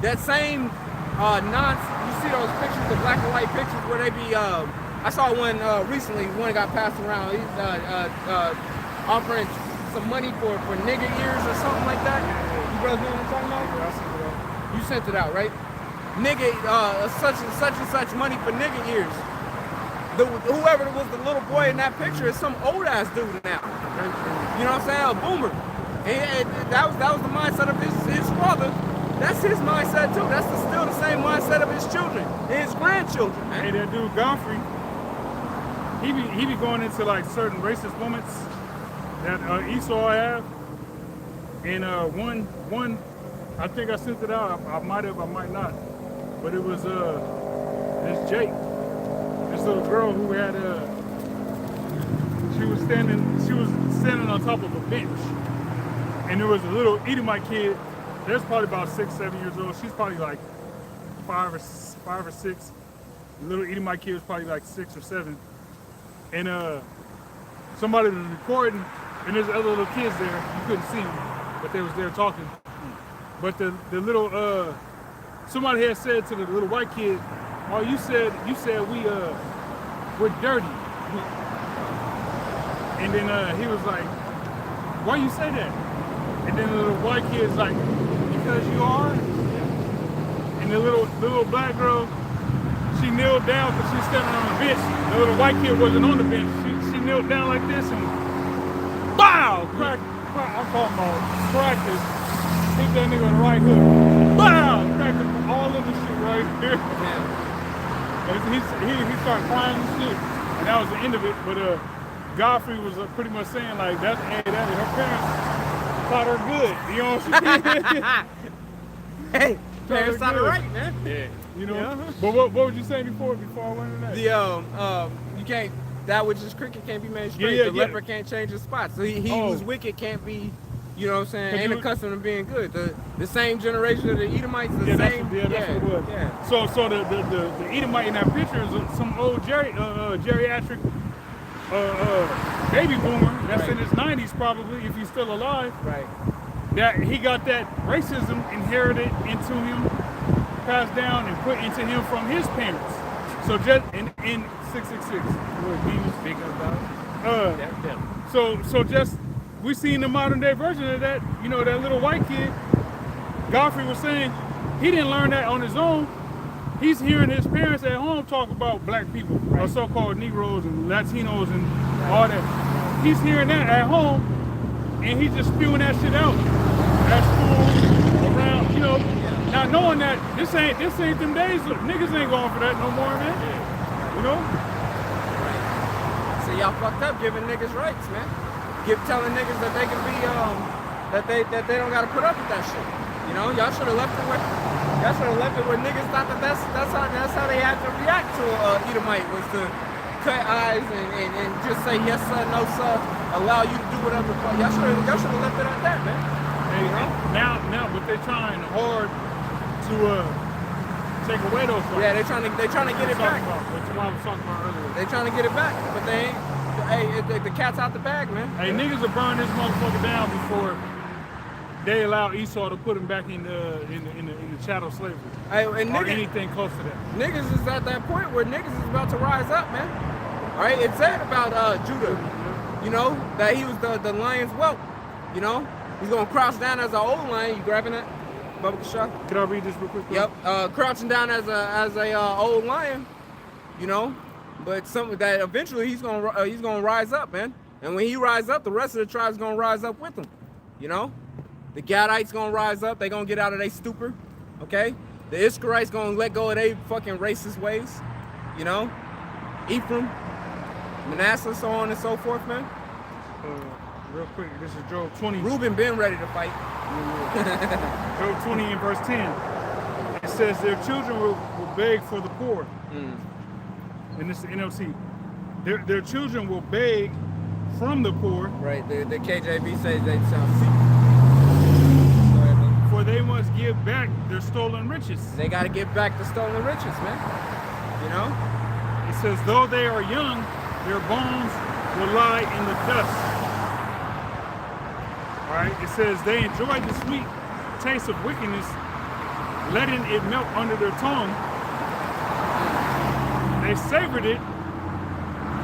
That same nonsense. You see those pictures, the black and white pictures where they be. I saw one recently. One got passed around. He's offering some money for nigger ears or something like that. You brothers know what I'm talking about? Yeah, I see that. You sent it out, right? Nigga, such and such money for nigga ears. Whoever was the little boy in that picture is some old ass dude now. You know what I'm saying? A boomer. And that was the mindset of his father. That's his mindset too. That's still the same mindset of his children and his grandchildren, man. Hey, that dude Godfrey, he be going into like certain racist moments that Esau have. And one, I think I sent it out. I might have, I might not. But it was this Jake, this little girl who had she was standing on top of a bench, and there was a little Edomite kid. That's probably about 6, 7 years old. She's probably like 5 or 6. The little Edomite kid was probably like 6 or 7. And somebody was recording, and there's other little kids there. You couldn't see them, but they was there talking. But the little somebody had said to the little white kid, "Oh, you said we're dirty." And then he was like, "Why you say that?" And then the little white kid's like, "Because you are." And the little black girl, she kneeled down because she's standing on the bench. The little white kid wasn't on the bench. She knelt down like this and bow! I'm talking about practice. Hit that nigga on the right hook. Bow! Cracked him all in the shit right here. And he started crying and shit. And that was the end of it. But Godfrey was pretty much saying like, her parents taught her good. You know what I'm saying? Hey, parents taught her right, man. Yeah. You know? Yeah. But what would you say before I went into that? You can't, that which is crooked can't be made straight. The leopard can't change his spots. So he who's wicked can't be, you know what I'm saying, ain't accustomed to being good. The same generation of the Edomites, the same. That's what it was. Yeah. So the Edomite in that picture is some old geriatric baby boomer that's in his 90s probably, if he's still alive. Right. That he got that racism inherited into him, passed down and put into him from his parents. So just in 666, what he was speaking about. So just we seen the modern day version of that. You know, that little white kid. Godfrey was saying he didn't learn that on his own. He's hearing his parents at home talk about black people, or so-called Negroes and Latinos and all that. He's hearing that at home, and he's just spewing that shit out at school, around, you know, not knowing that this ain't them days. Look, niggas ain't going for that no more, man. You know? So y'all fucked up giving niggas rights, man. Telling niggas that they can be, that they don't gotta put up with that shit. You know, y'all should have left it where niggas thought that's how they had to react to Edomite, was to cut eyes and just say yes sir, no sir, allow you to do whatever. Y'all should have left it at that, man. Hey, you know? Now, but they're trying hard to take away those rights. Yeah, they're trying to get it back. That's what I was talking about earlier. They're trying to get it back, but they ain't. Hey, the cat's out the bag, man. Hey, niggas will burn this motherfucker down before they allow Esau to put him back in the chattel slavery. Hey, and or anything close to that. Niggas is at that point where niggas is about to rise up, man. All right, it said about Judah, you know, that he was the lion's whelp, you know, He's gonna crouch down as an old lion. You grabbing that, Bubba Shah? Can I read this real quick? Yep. Crouching down as a old lion, you know. But something that eventually he's gonna rise up, man. And when he rise up, the rest of the tribe's gonna rise up with him. You know, the Gadites gonna rise up. They gonna get out of their stupor. Okay. The Ishkarites gonna let go of their fucking racist ways. You know, Ephraim, Manasseh, so on and so forth, man. Real quick, this is Job 20. Reuben been ready to fight. Job 20 and verse 10. It says their children will beg for the poor. And this is NLT. Their children will beg from the poor. Right, the KJV says they shall seek. For they must give back their stolen riches. They got to give back the stolen riches, man. You know? It says, though they are young, their bones will lie in the dust. All right, it says they enjoy the sweet taste of wickedness, letting it melt under their tongue. They savored it,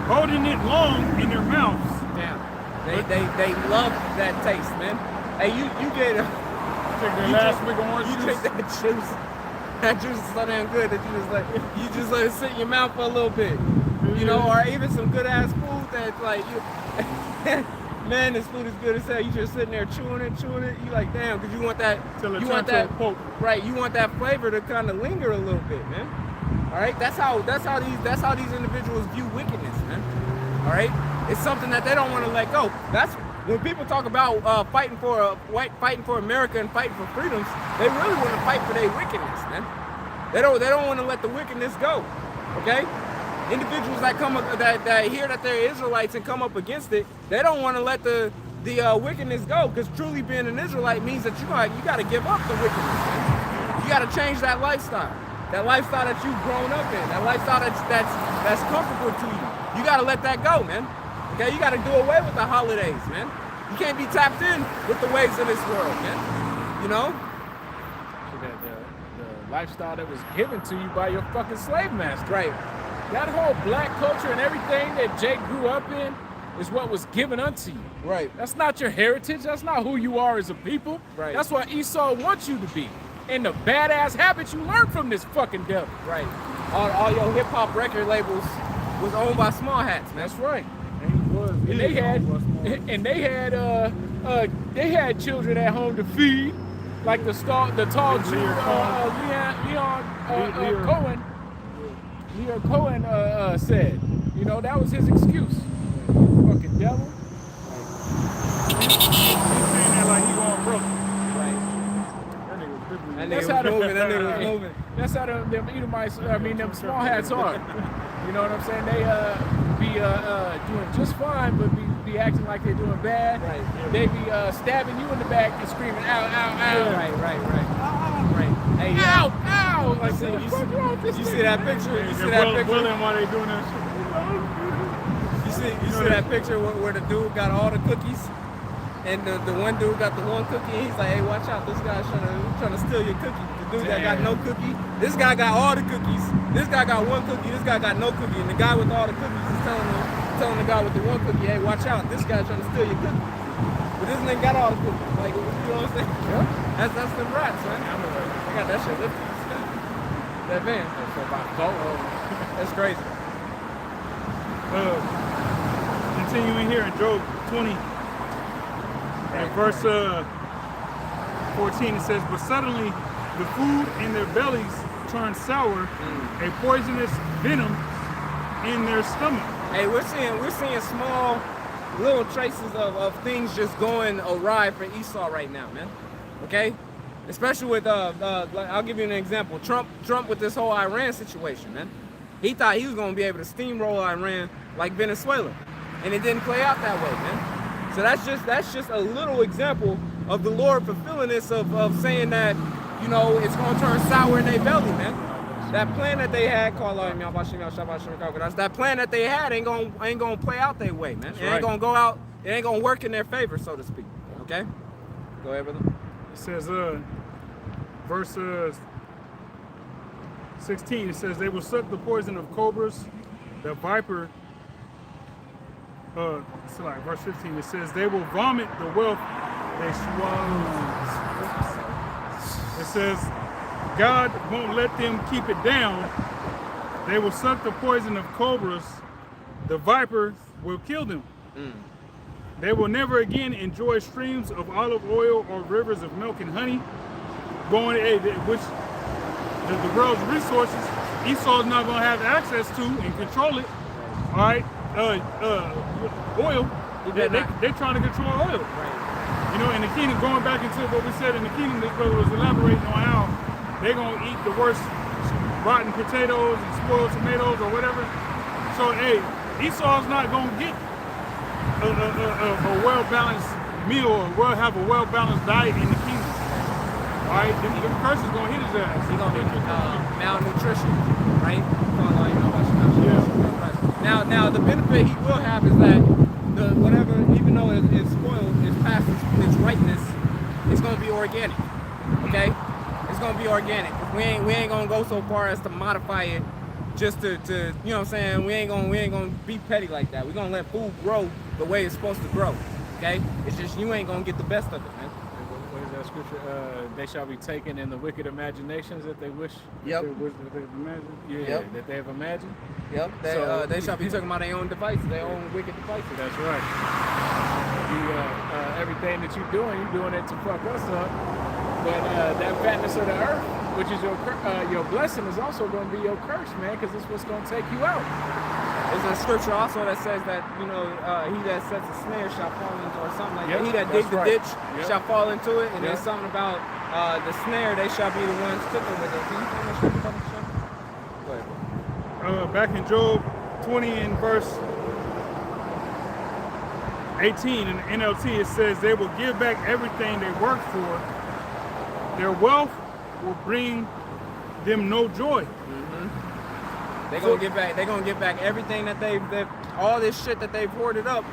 holding it long in their mouths. Damn. They love that taste, man. Hey, you get Take their last big orange you juice. drink that juice. That juice is so damn good that you just let it sit in your mouth for a little bit. You know, or even some good ass food that's like you man, this food is good as hell. You just sitting there chewing it. You like, damn, because you want that you want that right, you want that flavor to kind of linger a little bit, man. All right, that's how these individuals view wickedness, man. All right, it's something that they don't want to let go. That's when people talk about fighting for America and fighting for freedoms. They really want to fight for their wickedness, man. They don't want to let the wickedness go. Okay, individuals that that hear that they're Israelites and come up against it, they don't want to let the wickedness go, because truly being an Israelite means that you got to give up the wickedness, man. You got to change that lifestyle. That lifestyle that you've grown up in, that lifestyle that's comfortable to you. You gotta let that go, man. Okay, you gotta do away with the holidays, man. You can't be tapped in with the ways of this world, man. You know? The lifestyle that was given to you by your fucking slave master. Right. That whole black culture and everything that Jake grew up in is what was given unto you. Right. That's not your heritage. That's not who you are as a people. Right. That's what Esau wants you to be. And the badass habits you learned from this fucking devil. Right. All your hip hop record labels was owned by small hats, man. That's right. And They had children at home to feed, like the tall Jew Leon Cohen said. You know, that was his excuse. Fucking devil. he's saying that like he going broke. That nigga was moving. That's how them Edomites, them small hats are. You know what I'm saying? They be doing just fine, but be acting like they're doing bad. Right. They be stabbing you in the back and screaming, ow, ow, ow. Right. Hey, Ow, ow. Like, you see that picture? You see that picture? Willing while they doing that shit. You see that picture where the dude got all the cookies, and the one dude got the one cookie, and he's like, hey, watch out, this guy's trying to steal your cookie. The dude that got no cookie, this guy got all the cookies. This guy got one cookie, this guy got no cookie, and the guy with all the cookies is telling the guy with the one cookie, hey, watch out, this guy's trying to steal your cookie. But this nigga got all the cookies. Like, you know what I'm saying? Yeah. That's them rats, man. I got that shit lifted. That van. That's crazy. Continuing here in Job 20, at verse 14, it says, but suddenly the food in their bellies turned sour, a poisonous venom in their stomach. Hey, we're seeing small little traces of things just going awry for Esau right now, man. Okay? Especially with I'll give you an example. Trump with this whole Iran situation, man. He thought he was gonna be able to steamroll Iran like Venezuela. And it didn't play out that way, man. So that's just a little example of the Lord fulfilling this of saying that, you know, it's gonna turn sour in their belly, man. That plan that they had, that plan that they had ain't gonna play out their way, man. It ain't gonna go out, it ain't gonna work in their favor, so to speak. Okay? Go ahead, brother. It says, verse 16, it says, they will suck the poison of cobras, the viper. Verse 15, it says, they will vomit the wealth they swallow. It says, God won't let them keep it down. They will suck the poison of cobras. The vipers will kill them. They will never again enjoy streams of olive oil or rivers of milk and honey. Which the world's resources, Esau's not going to have access to and control it. All right, oil. They're trying to control oil. Right. You know, in the kingdom, going back into what we said in the kingdom, this brother was elaborating on how they're going to eat the worst rotten potatoes and spoiled tomatoes or whatever. So, hey, Esau's not going to get a well-balanced meal or have a well-balanced diet in the kingdom. All right, them curses going to hit his ass. He's going to get malnutrition, right? Yeah. Now, the benefit he will have is that whatever, even though it's spoiled, it's past its ripeness, it's going to be organic. Okay, it's going to be organic. We ain't going to go so far as to modify it just to you know what I'm saying. We ain't gonna be petty like that. We're gonna let food grow the way it's supposed to grow. Okay, it's just you ain't gonna get the best of it, man. What is that scripture? They shall be taken in the wicked imaginations that they wish. Yep. That they've imagined. Yeah, Yep. that they have imagined. Yep. They shall be talking about their own devices, their own wicked devices. That's right. Everything that you're doing it to fuck us up. But that fatness of the earth, which is your blessing, is also going to be your curse, man, because it's what's going to take you out. There's a scripture also that says that, you know, he that sets a snare shall fall into, or something like that. He that digs the ditch shall fall into it, and there's something about the snare, they shall be the ones cooking with it. Can you find that scripture about the show? Go ahead. Back in Job 20 and verse 18 in the NLT, it says they will give back everything they worked for. Their wealth will bring them no joy. They're gonna get back. They're gonna get back everything that they've all this shit that they've hoarded up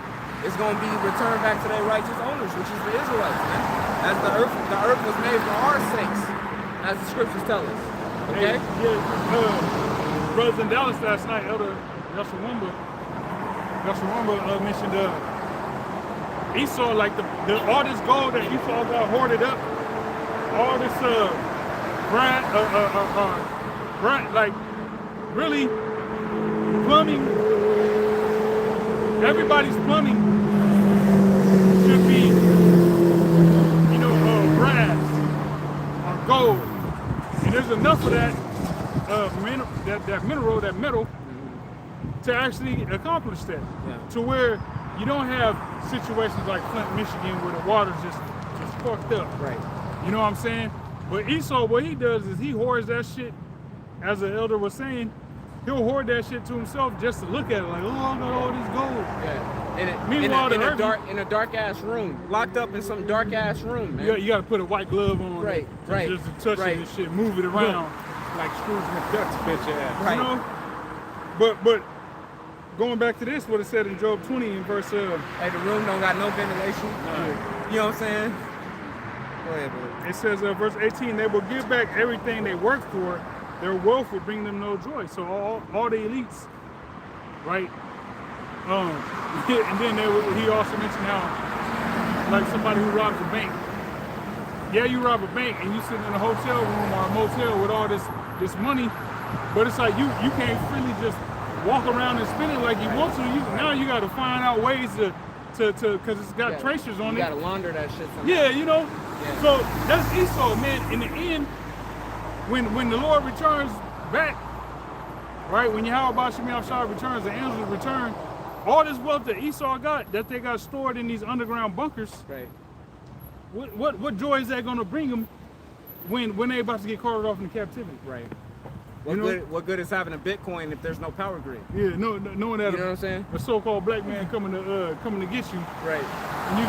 is gonna be returned back to their righteous owners, which is the Israelites, man. As the earth was made for our sakes, as the scriptures tell us. Okay. Hey, brothers in Dallas last night, Elder Yashawamba mentioned Esau, like all this gold that Esau got hoarded up, all this like really plumbing. Everybody's plumbing should be, you know, brass or gold, and there's enough of that metal to actually accomplish that. Yeah. To where you don't have situations like Flint, Michigan, where the water's just fucked up. Right. You know what I'm saying? But Esau, what he does is he hoards that shit, as the elder was saying, he'll hoard that shit to himself just to look at it, like, oh, I got all this gold. Yeah. Meanwhile, in a dark ass room, locked up in some dark ass room, man. You got to put a white glove on, Right. just to touch it and shit, move it around, Like Scrooge McDuck's bitch ass. Right. you know. But going back to this, what it said in Job 20 in verse. Hey, the room don't got no ventilation. You know what I'm saying? Go ahead, bro. It says verse 18, they will give back everything they worked for. Their wealth will bring them no joy. So all the elites, right? And then he also mentioned how, like somebody who robs a bank. Yeah, you rob a bank and you sit in a hotel room or a motel with all this money, but it's like you can't freely just walk around and spend it like you want to. Now you got to find out ways to because it's got tracers on it. You got to launder that shit somehow. Yeah, you know. Yeah. So that's Esau, man. In the end, when the Lord returns back, right? When Yahweh Shemiah Shah returns, the angels return. All this wealth that Esau got, that they got stored in these underground bunkers. Right. What joy is that going to bring them when they about to get carted off into captivity? Right. What good is having a Bitcoin if there's no power grid? Yeah, knowing that you know what I'm saying? a so-called black man coming to get you. Right. And you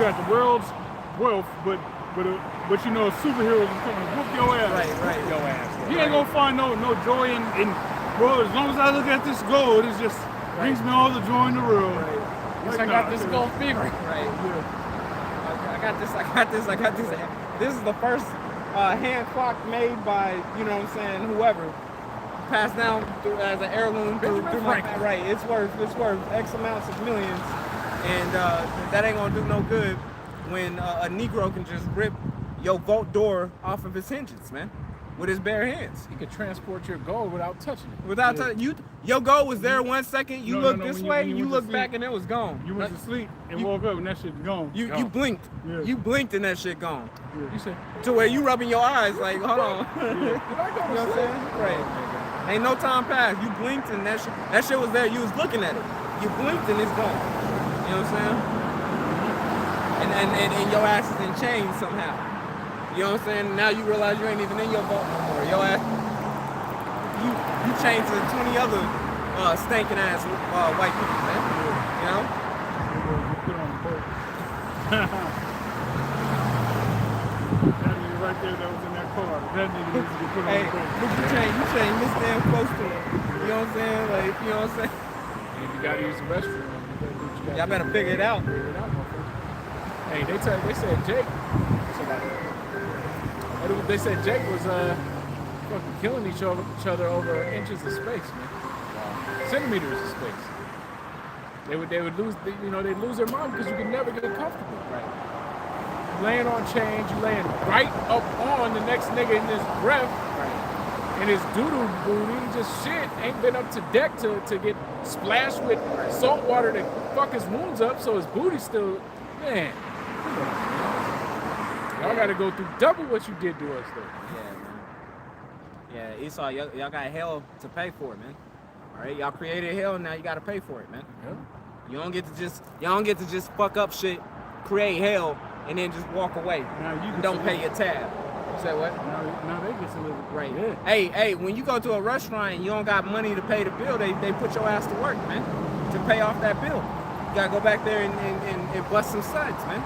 got the world's wealth, but you know superheroes is coming to whoop your ass. Right. Your ass. You ain't gonna find no joy in well, as long as I look at this gold, it just brings me all the joy in the world. Right. I got this gold fever. Right. Yeah. I got this. This is the first hand clock made by, you know what I'm saying, whoever. Passed down as an heirloom through my family. Right. It's worth X amounts of millions. And that ain't gonna do no good when a Negro can just rip your vault door off of his hinges, man, with his bare hands. You can transport your gold without touching it. Without touching you, your goal was there 1 second. You look this way, when you went look to back, sleep, and it was gone. You went to sleep and woke up and that shit gone. You Gone. blinked. Yeah. You blinked and that shit gone. You said, To where you rubbing your eyes like, hold on. did I go You know to what I'm sleep? saying? Right. Ain't no time passed. You blinked and that shit was there. You was looking at it. You blinked and it's gone. You know what I'm saying? And your ass is in chains somehow. You know what I'm saying? Now you realize you ain't even in your boat no more. Your ass, you chained to 20 other stinking ass white people, man. You know? You put on the boat. That nigga right there that was in that car. That nigga needs to get put on Hey, the boat. look, you chained this damn close to him. You know what I'm saying? Like, you know what I'm saying? And if you gotta use the restroom, you better do what you gotta Y'all do. better figure it out. Figure it out, motherfucker. Hey, they said Jake. They said Jake was fucking killing each other over inches of space, man. Centimeters of space. They would lose, they'd lose their mind because you could never get comfortable. Right. Laying on change, you laying right up on the next nigga in his breath. Right. And his doodle booty, just shit, ain't been up to deck to get splashed with salt water to fuck his wounds up, so his booty's still, man. Come on. Y'all gotta go through double what you did to us, though. Yeah, man. Yeah, Esau, y'all got hell to pay for it, man. All right, y'all created hell, now you gotta pay for it, man. Yeah. Y'all don't get to just fuck up shit, create hell, and then just walk away. Now you And get don't to pay live. your tab. You say what? Now they get to live. Right. Yeah. Hey, when you go to a restaurant and you don't got money to pay the bill, they put your ass to work, man, to pay off that bill. You gotta go back there and bust some suds, man.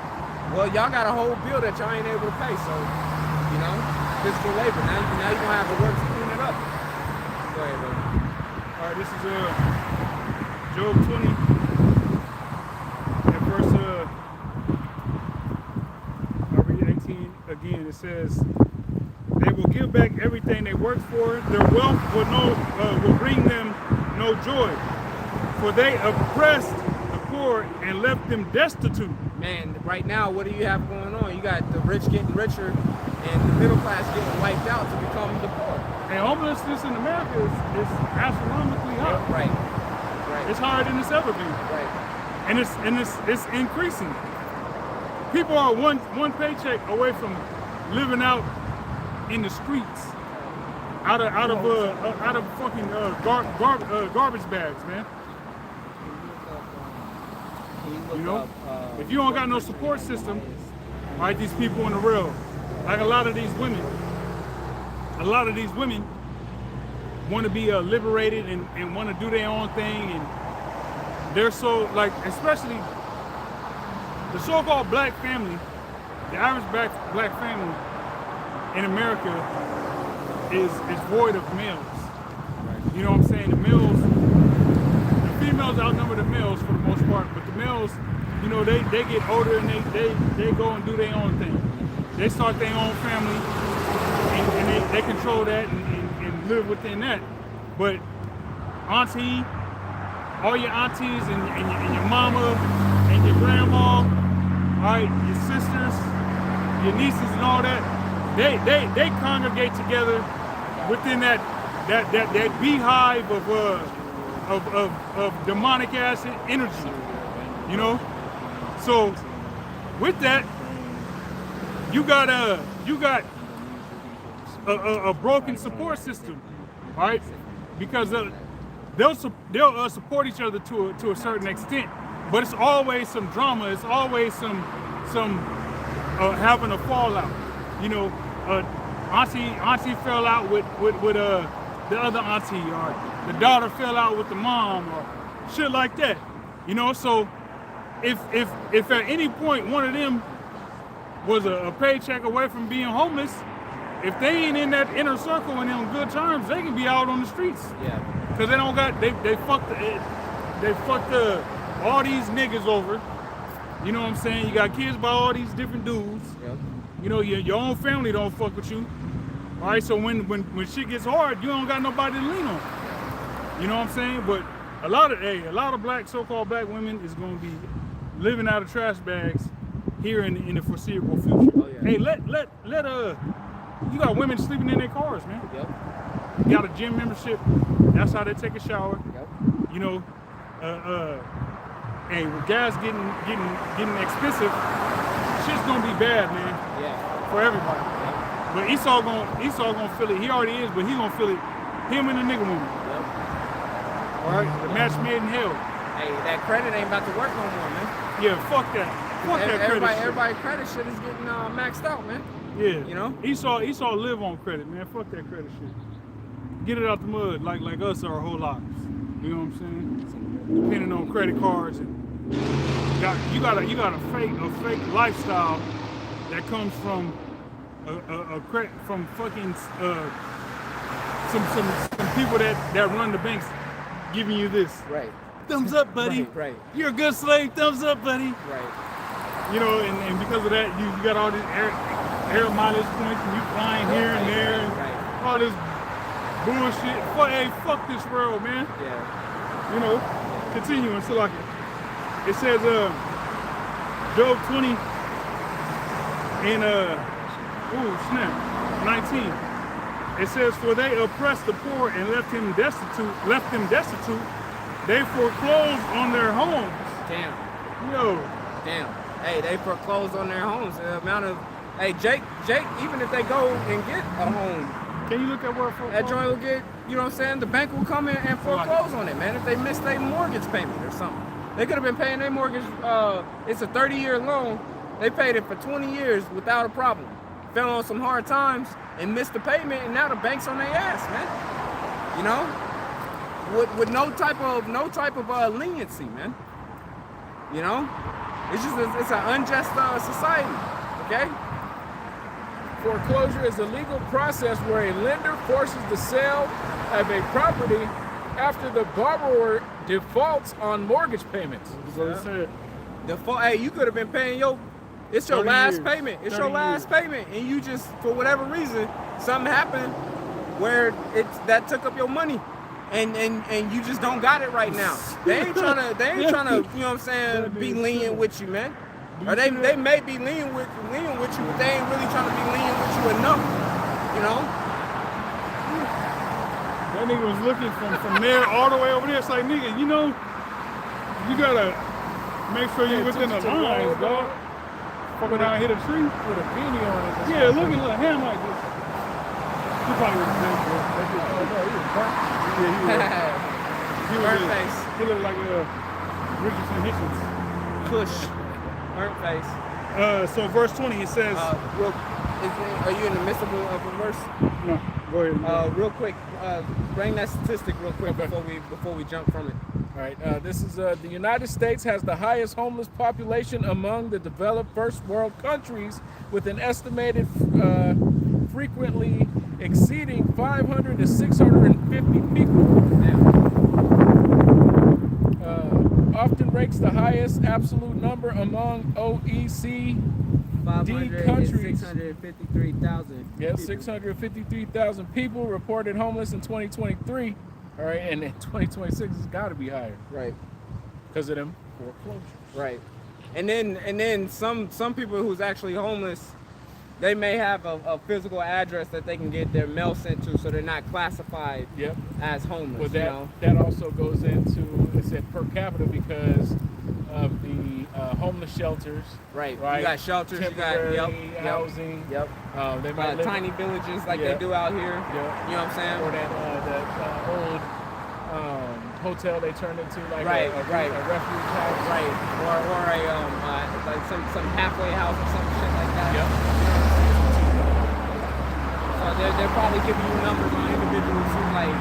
Well, y'all got a whole bill that y'all ain't able to pay, so, you know, physical labor. Now you gonna have to work to clean it up. Go ahead, bro. All right, this is Job 20, and verse I'll read 18 again. It says, "They will give back everything they worked for. Their wealth will bring them no joy, for they oppressed the poor and left them destitute." Man, right now, what do you have going on? You got the rich getting richer and the middle class getting wiped out to become the poor. And homelessness in America is astronomically high. Right. It's higher than it's ever been. Right. And it's increasing. People are one paycheck away from living out in the streets, out of fucking garbage bags, man. You know, if you don't got no support system, right? These people in the real, like a lot of these women want to be liberated and want to do their own thing, and they're so, like, especially the so-called black family, the average black family in America is void of males. You know what I'm saying? The females outnumber the males for the most part, but the males, you know, they get older and they go and do their own thing. They start their own family and they control that and live within that. But auntie, all your aunties and your mama and your grandma, all right, your sisters, your nieces and all that, they congregate together within that beehive of demonic acid energy, you know. So with that, you got a broken support system, all right? Because they'll support each other to a certain extent, but it's always some drama. It's always some having a fallout. You know, auntie fell out with the other auntie, or the daughter fell out with the mom, or shit like that. You know, so if at any point one of them was a paycheck away from being homeless, if they ain't in that inner circle and on good terms, they can be out on the streets. Yeah. Cause they don't got they fucked all these niggas over. You know what I'm saying? You got kids by all these different dudes. Yep. You know, your own family don't fuck with you. All right, so when shit gets hard, you don't got nobody to lean on. You know what I'm saying? But a lot of black, so-called black women is gonna be living out of trash bags here in the foreseeable future. Oh, yeah. Hey, let you got women sleeping in their cars, man. Yep. You got a gym membership. That's how they take a shower. Yep. You know, hey, with gas getting expensive, shit's gonna be bad, man, Yeah. for everybody. Yep. But Esau gonna feel it. He already is, but he gonna feel it. Him and the nigga movement. Yep. All right, the match made in hell. Hey, that credit ain't about to work no more, man. Yeah, fuck that. Fuck that credit shit. Everybody credit shit is getting maxed out, man. Yeah. You know? Esau live on credit, man. Fuck that credit shit. Get it out the mud like us our whole lives. You know what I'm saying? Depending on credit cards and you got a fake lifestyle that comes from from fucking some people that run the banks giving you this. Right. Thumbs up, buddy. Right. You're a good slave. Thumbs up, buddy. Right. You know, and because of that, you got all these air mileage points, and you flying here and there, and all this bullshit. Fuck this world, man. Yeah. You know, continuing. So like, it says, Job 20 and 19. It says, for they oppressed the poor and left them destitute. They foreclosed on their homes. Damn. Yo. Damn. Hey, they foreclosed on their homes. The amount of, hey, Jake, even if they go and get a home, Can you look at where foreclosed? that joint will get, you know what I'm saying? The bank will come in and foreclose on it, man. If they miss their mortgage payment or something. They could have been paying their mortgage, it's a 30-year loan. They paid it for 20 years without a problem. Fell on some hard times and missed the payment, and now the bank's on their ass, man. You know? With no type of leniency, man. You know? It's an unjust society, okay? Foreclosure is a legal process where a lender forces the sale of a property after the borrower defaults on mortgage payments. That's what it said. Hey, you could have been paying it's your 30 last years. payment. It's 30 your last years. payment, and you just, for whatever reason, something happened where that took up your money. And you just don't got it right now. They ain't trying to, you know what I'm saying, be lenient with you, man. Or they may be lenient with you, but they ain't really trying to be lenient with you enough. You know? That nigga was looking from there all the way over there. It's like, nigga, you know, you gotta make sure you're within the lines, dog. Fucking around, hit a tree. With a beanie on it. Yeah, looking like him like this. He probably was dead, bro. Yeah, he was. Burnt face. He looked like Richardson Hitchens. Push. Burnt face. So verse 20, it says. Are you in the midst of a verse? No, go ahead. Real quick, bring that statistic real quick before we jump from it. All right, this is the United States has the highest homeless population among the developed first world countries, with an estimated frequently exceeding 500 to 650 people. Often ranks the highest absolute number among OECD 500 countries. 653,000. Yeah, 653,000 people reported homeless in 2023. All right, and in 2026 it's got to be higher. Right. Because of them foreclosures. Right. And then some people who's actually homeless, they may have a physical address that they can get their mail sent to, so they're not classified as homeless. Well, you know? that also goes into, it's at per capita because of the homeless shelters. Right. You got shelters, temporary you got housing. Yep. They might live tiny villages like they do out here. Yep. You know what I'm saying? Or that old hotel they turned into like a refuge house. Right. Or like some halfway house or some shit like that. Yep. So they're probably giving you numbers on individuals who like,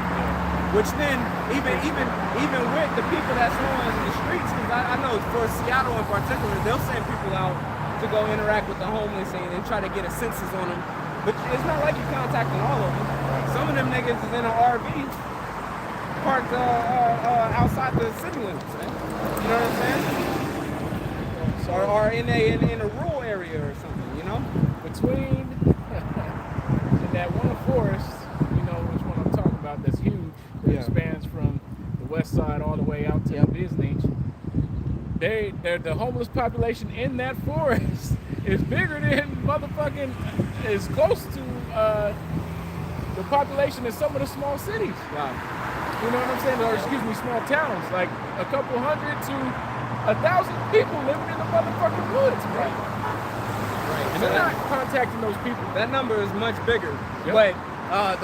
which then even with the people that's on the streets, because I know for Seattle in particular, they'll send people out to go interact with the homeless and try to get a census on them. But it's not like you're contacting all of them. Some of them niggas is in an RV parked outside the city limits, man. You know what I'm saying? Or in a rural area or something, you know? Between that one forest, you know which one I'm talking about, that's huge. It spans from the west side all the way out to Disney. the homeless population in that forest is bigger than motherfucking is close to the population in some of the small cities. Wow. You know what I'm saying? Or excuse me, small towns. Like a couple hundred to 1,000 people living in the motherfucking woods, bro. Right. And they're not contacting those people. That number is much bigger. Yep. But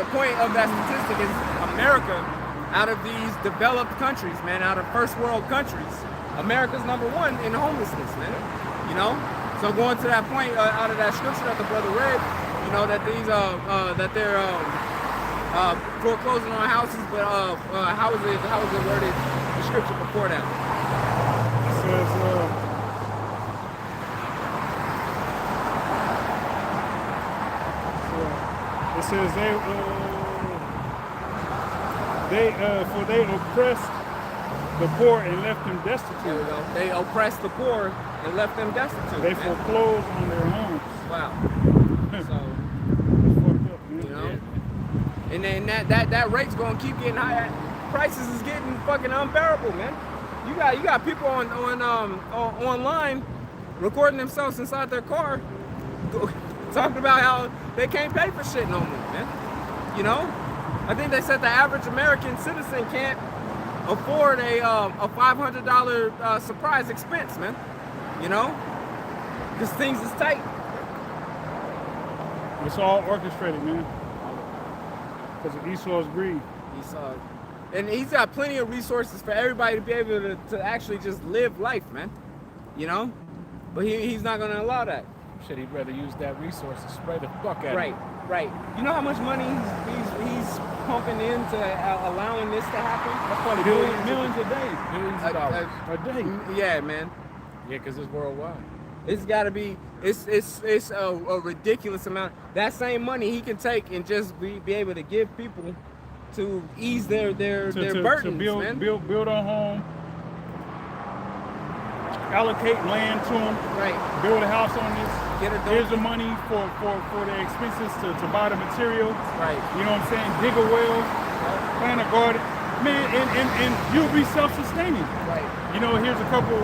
the point of that statistic is America, out of these developed countries, man, out of first world countries, America's #1 in homelessness, man. You know? So going to that point out of that scripture that the brother read, you know, that these that they're foreclosing on houses, but how is it worded the scripture before that? It says it says they oppressed the poor and left them There we destitute. go. They oppressed the poor and left them destitute. They man. foreclosed on their homes. Wow. It's So, fucked up, man. you know, and then that rate's gonna keep getting higher. Prices is getting fucking unbearable, man. You got people on online recording themselves inside their car, talking about how they can't pay for shit no more, man. You know, I think they said the average American citizen can't afford a $500 surprise expense, man. You know, because things is tight. It's all orchestrated, man. Because of Esau's greed. And he's got plenty of resources for everybody to be able to actually just live life, man. You know, but he's not gonna allow that. Shit, he'd rather use that resource to spray the fuck out Right, right. You know how much money he's pumping into allowing this to happen? That's probably Millions a day. Billions of dollars. A day. Yeah, man. Yeah, because it's worldwide. It's got to be. It's a ridiculous amount. That same money he can take and just be able to give people to ease their burdens, to build, man. build a home, allocate land to them, Right. build a house on this. Get a Here's the donkey. money for the expenses to buy the material. Right. You know what I'm saying? Dig a well, plant a garden. Man, and you'll be self-sustaining. Right. You know, here's a couple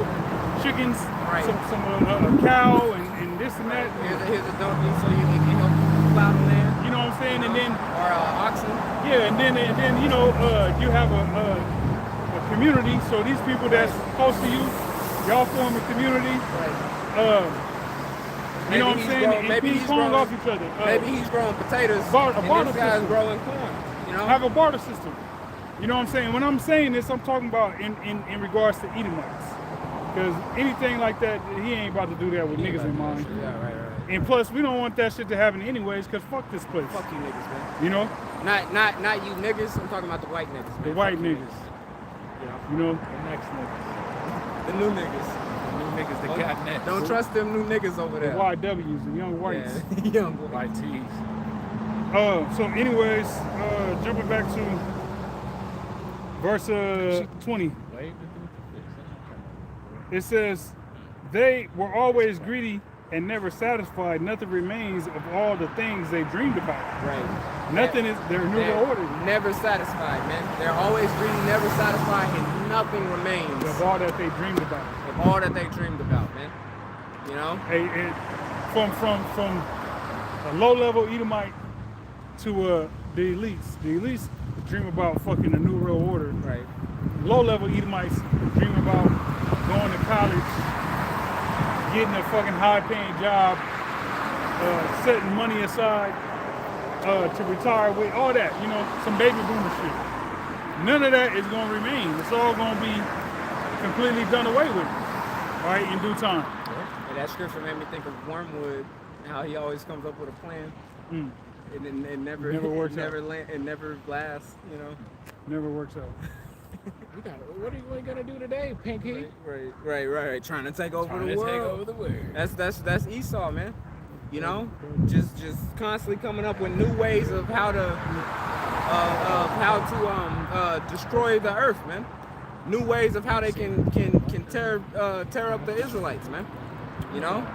chickens, Right. some a cow, and this and that. Here's a donkey so you can help plow the land. You know what I'm saying? And then Or oxen. yeah, and then you know you have a community. So these people that's close to you, y'all form a community. Right. You know what I'm Maybe he's saying? growing- And maybe ping he's pong growing- off each other. Maybe he's growing potatoes a and barter this guy's system. growing corn. You know. Have a barter system. You know what I'm saying? When I'm saying this, I'm talking about in regards to Edomites. Because anything like that, he ain't about to do that with niggas in mind. Yeah, right. And plus, we don't want that shit to happen anyways, because fuck this place. Fuck you niggas, man. You know? Not you niggas. I'm talking about the white niggas, man. The white Fuck you niggas. You know, You know? The next niggas. the new niggas. The new niggas that got next. Don't trust them new niggas over The there. YWs, the young whites. Yeah. Young boy. White tees. So anyways, jumping back to verse 20. Wait. It says, they were always greedy and never satisfied. Nothing remains of all the things they dreamed about. Right. Nothing is, they're They're never ordered never satisfied, man. They're always greedy, never satisfied, and nothing remains of all that they dreamed about. of all that they dreamed about, man. You know? From a low-level Edomite to the elites. The elites dream about fucking a new real order. Right. Low-level Edomites dream about going to college, getting a fucking high-paying job, setting money aside to retire with, all that, you know, some baby boomer shit. None of that is going to remain. It's all going to be completely done away with, right, in due time. And that scripture made me think of Wormwood, how he always comes up with a plan, and it never works never out. it never lasts, you know. Never works out. What are you gonna do today, Pinky? Right. Trying to take over Trying the to world. take over the world. That's Esau, man. You know, just constantly coming up with new ways of how to destroy the earth, man. New ways of how they can tear up the Israelites, man. You know,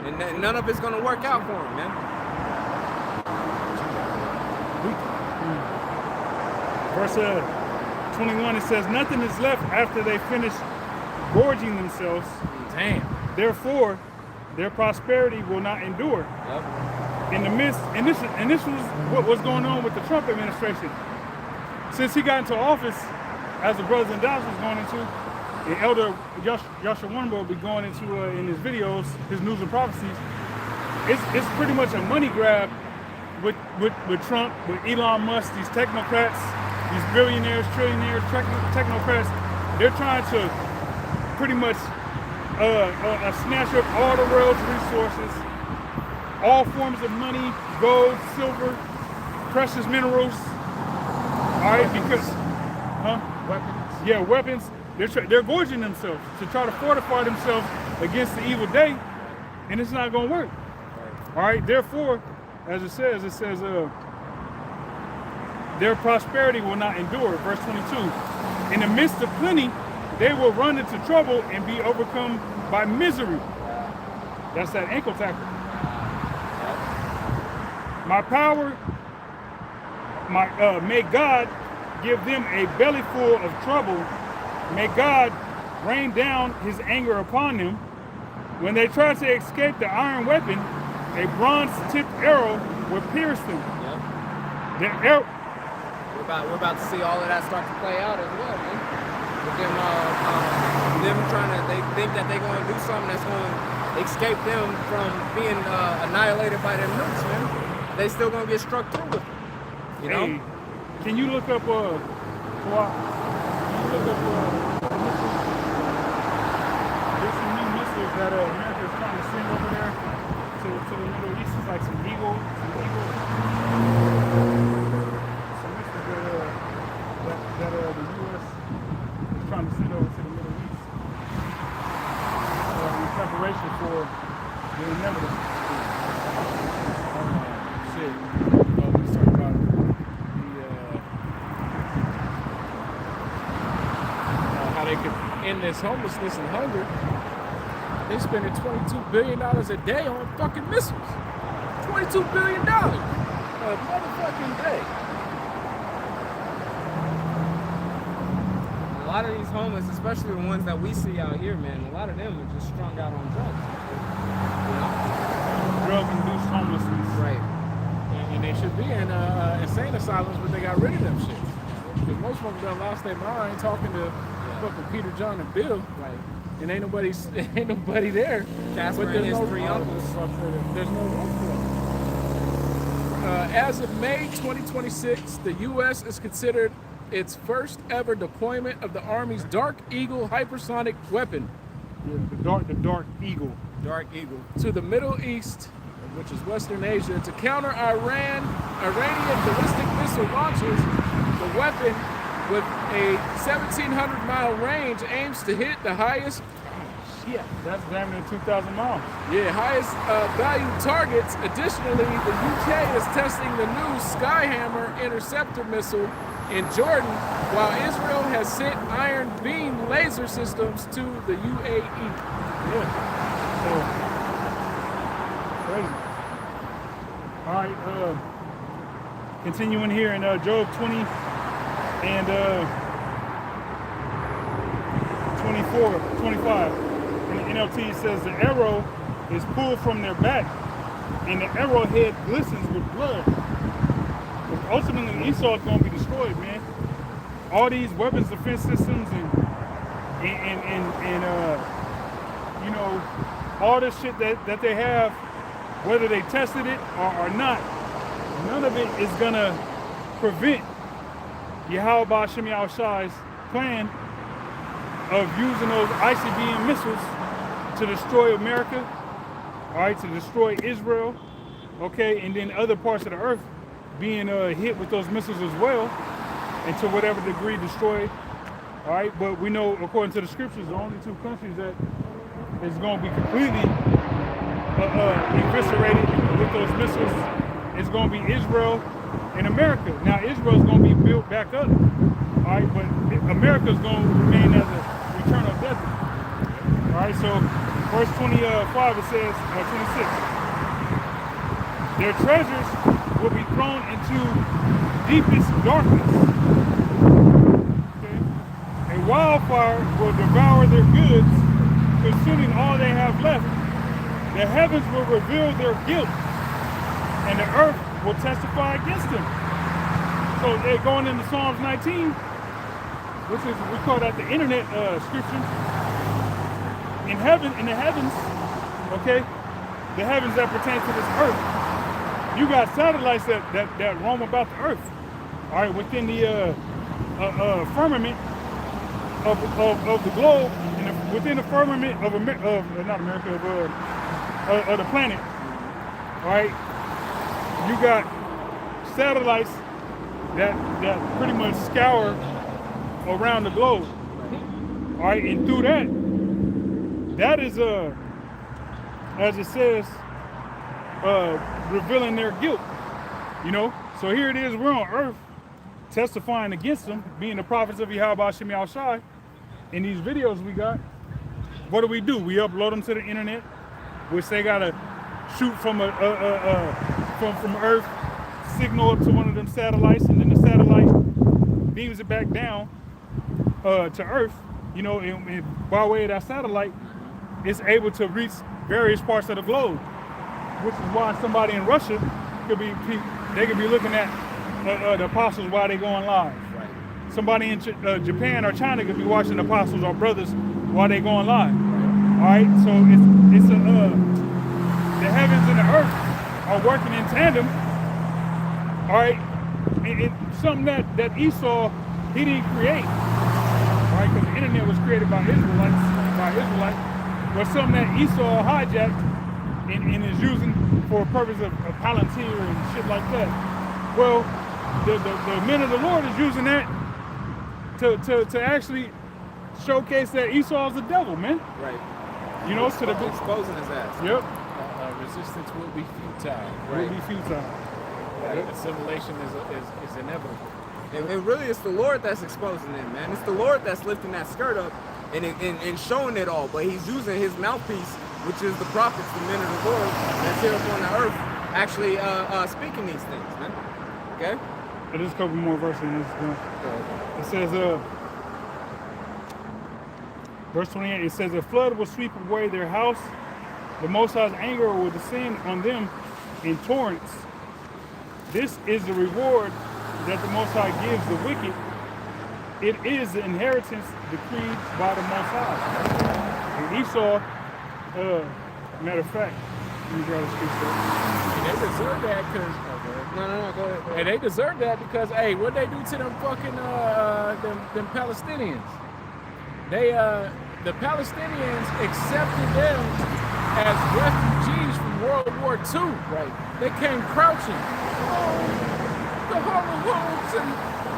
and none of it's gonna work out for them, man. Verse 21, it says, nothing is left after they finish gorging themselves. Damn. Therefore, their prosperity will not endure. Yep. In the midst, and this was what was going on with the Trump administration. Since he got into office, as the brothers and Dobbs was going into, and Elder Joshua Warren will be going into in his videos, his news and prophecies, it's pretty much a money grab with Trump, with Elon Musk, these technocrats, these billionaires, trillionaires, technocrats. They're trying to pretty much snatch up all the world's resources, all forms of money, gold, silver, precious minerals. All right, because, Weapons. Yeah, weapons. They're gorging themselves to try to fortify themselves against the evil day, and it's not going to work. All right, therefore, as it says, their prosperity will not endure. Verse 22. In the midst of plenty, they will run into trouble and be overcome by misery. That's that ankle tackle. My power, may God give them a belly full of trouble. May God rain down his anger upon them. When they try to escape the iron weapon, a bronze-tipped arrow will pierce them. Yep. The arrow. We're about to see all of that start to play out as well, man. With them trying to, they think that they're going to do something that's going to escape them from being annihilated by them nukes, man. They still going to get struck through with it. You know? Hey, can you look up missiles? There's some new missiles that America is trying to send over there to the Middle East. It's like some Eagle. Some missiles that the U.S. is trying to send over to the Middle East in preparation for the inevitable. Shit. Let's talk about how they could end this homelessness and hunger. They spending $22 billion a day on fucking missiles. $22 billion a motherfucking day. A lot of these homeless, especially the ones that we see out here, man, a lot of them are just strung out on drugs. You know? Drug-induced homelessness. Right. And they should be in insane asylums, but they got rid of them shits. Because most folks done lost their mind talking to fucking Peter, John, and Bill. Right. And ain't nobody there. Casper But and his there's no three uncles. There's no room for them. As of May 2026, the U.S. is considered its first ever deployment of the Army's Dark Eagle hypersonic weapon. Yeah, the Dark Eagle. Dark Eagle. To the Middle East, which is Western Asia, to counter Iranian ballistic missile launches. The weapon, with a 1,700-mile range, aims to hit the highest. Shit, that's damn near 2,000 miles. Yeah, highest value targets. Additionally, the UK is testing the new Skyhammer interceptor missile in Jordan, while Israel has sent Iron Beam laser systems to the UAE. Yeah. So, crazy. All right, continuing here in Job 20 and 25. In the NLT, it says the arrow is pulled from their back and the arrowhead glistens with blood. But ultimately, Esau is going to be destroyed, man. All these weapons defense systems and you know, all this shit that they have, whether they tested it or not, none of it is gonna prevent Yahweh Ba'Shem Yahushai's plan of using those ICBM missiles to destroy America, all right, to destroy Israel, okay, and then other parts of the earth being hit with those missiles as well, and to whatever degree destroyed, all right. But we know, according to the scriptures, the only two countries that is going to be completely eviscerated with those missiles is going to be Israel and America. Now, Israel is going to be built back up, all right, but America is going to remain as a eternal desert. All right, so verse 25, it says, 26, their treasures will be thrown into deepest darkness. Okay? A wild wildfire will devour their goods, consuming all they have left. The heavens will reveal their guilt, and the earth will testify against them. So they're going into Psalms 19, which is, we call that the internet scripture. In the heavens, okay, the heavens that pertain to this earth, you got satellites that roam about the earth, all right, within the firmament of the globe, and within the firmament of the planet, all right. You got satellites that pretty much scour around the globe, all right, and through that is as it says, revealing their guilt, you know. So here it is, we're on earth testifying against them, being the prophets of Yahweh Shem Shai. In these videos we got, what do? We upload them to the internet, which they gotta shoot from from Earth, signal up to one of them satellites, and then the satellite beams it back down to Earth, you know, and by way of that satellite, it's able to reach various parts of the globe, which is why somebody in Russia could be looking at the apostles while they're going live. Right. Somebody in Japan or China could be watching the apostles or brothers while they're going live. All right, so it's the heavens and the earth are working in tandem. All right, it's something that Esau, he didn't create. All right, because the internet was created by Israelites, but something that Esau hijacked and is using for a purpose of Palantir and shit like that. Well, the men of the Lord is using that to actually showcase that Esau is the devil, man. Right. You know, to the exposing his ass. Yep. Resistance will be futile. Right. Will be futile. Yep. Assimilation is inevitable. And really, it's the Lord that's exposing it, man. It's the Lord that's lifting that skirt up and showing it all. But he's using his mouthpiece, which is the prophets, the men of the Lord, that's here upon the earth, actually speaking these things, man. Okay? There's a couple more verses in this. It says, verse 28, it says, a flood will sweep away their house. The Most High's anger will descend on them in torrents. This is the reward that the Most High gives the wicked. It is the inheritance decreed by the Most High. And Esau, matter of fact, let me grab a screenshot. And they deserve that because No, go ahead. And they deserve that because, hey, what they do to them fucking them Palestinians? They the Palestinians accepted them as refugees from World War II. Right. They came crouching. Oh, the Holocaust and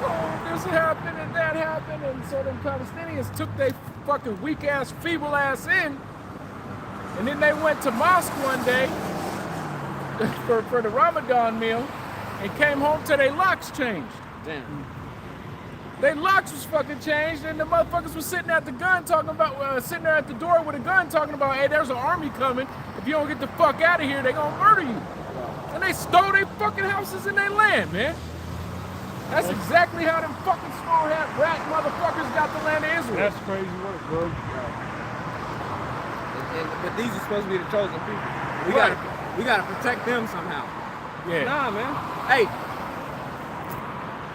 oh, this happened and that happened, and so them Palestinians took their fucking weak ass, feeble ass in, and then they went to mosque one day for the Ramadan meal, and came home till their locks changed. Damn. They locks was fucking changed, and the motherfuckers was sitting at the gun talking about, sitting there at the door with a gun talking about, hey, there's an army coming. If you don't get the fuck out of here, they gonna murder you. And they stole their fucking houses and their land, man. That's exactly how them fucking small hat rat motherfuckers got the land of Israel. That's crazy work, bro. But these are supposed to be the chosen people. We gotta protect them somehow. Yeah. Nah, man. Hey,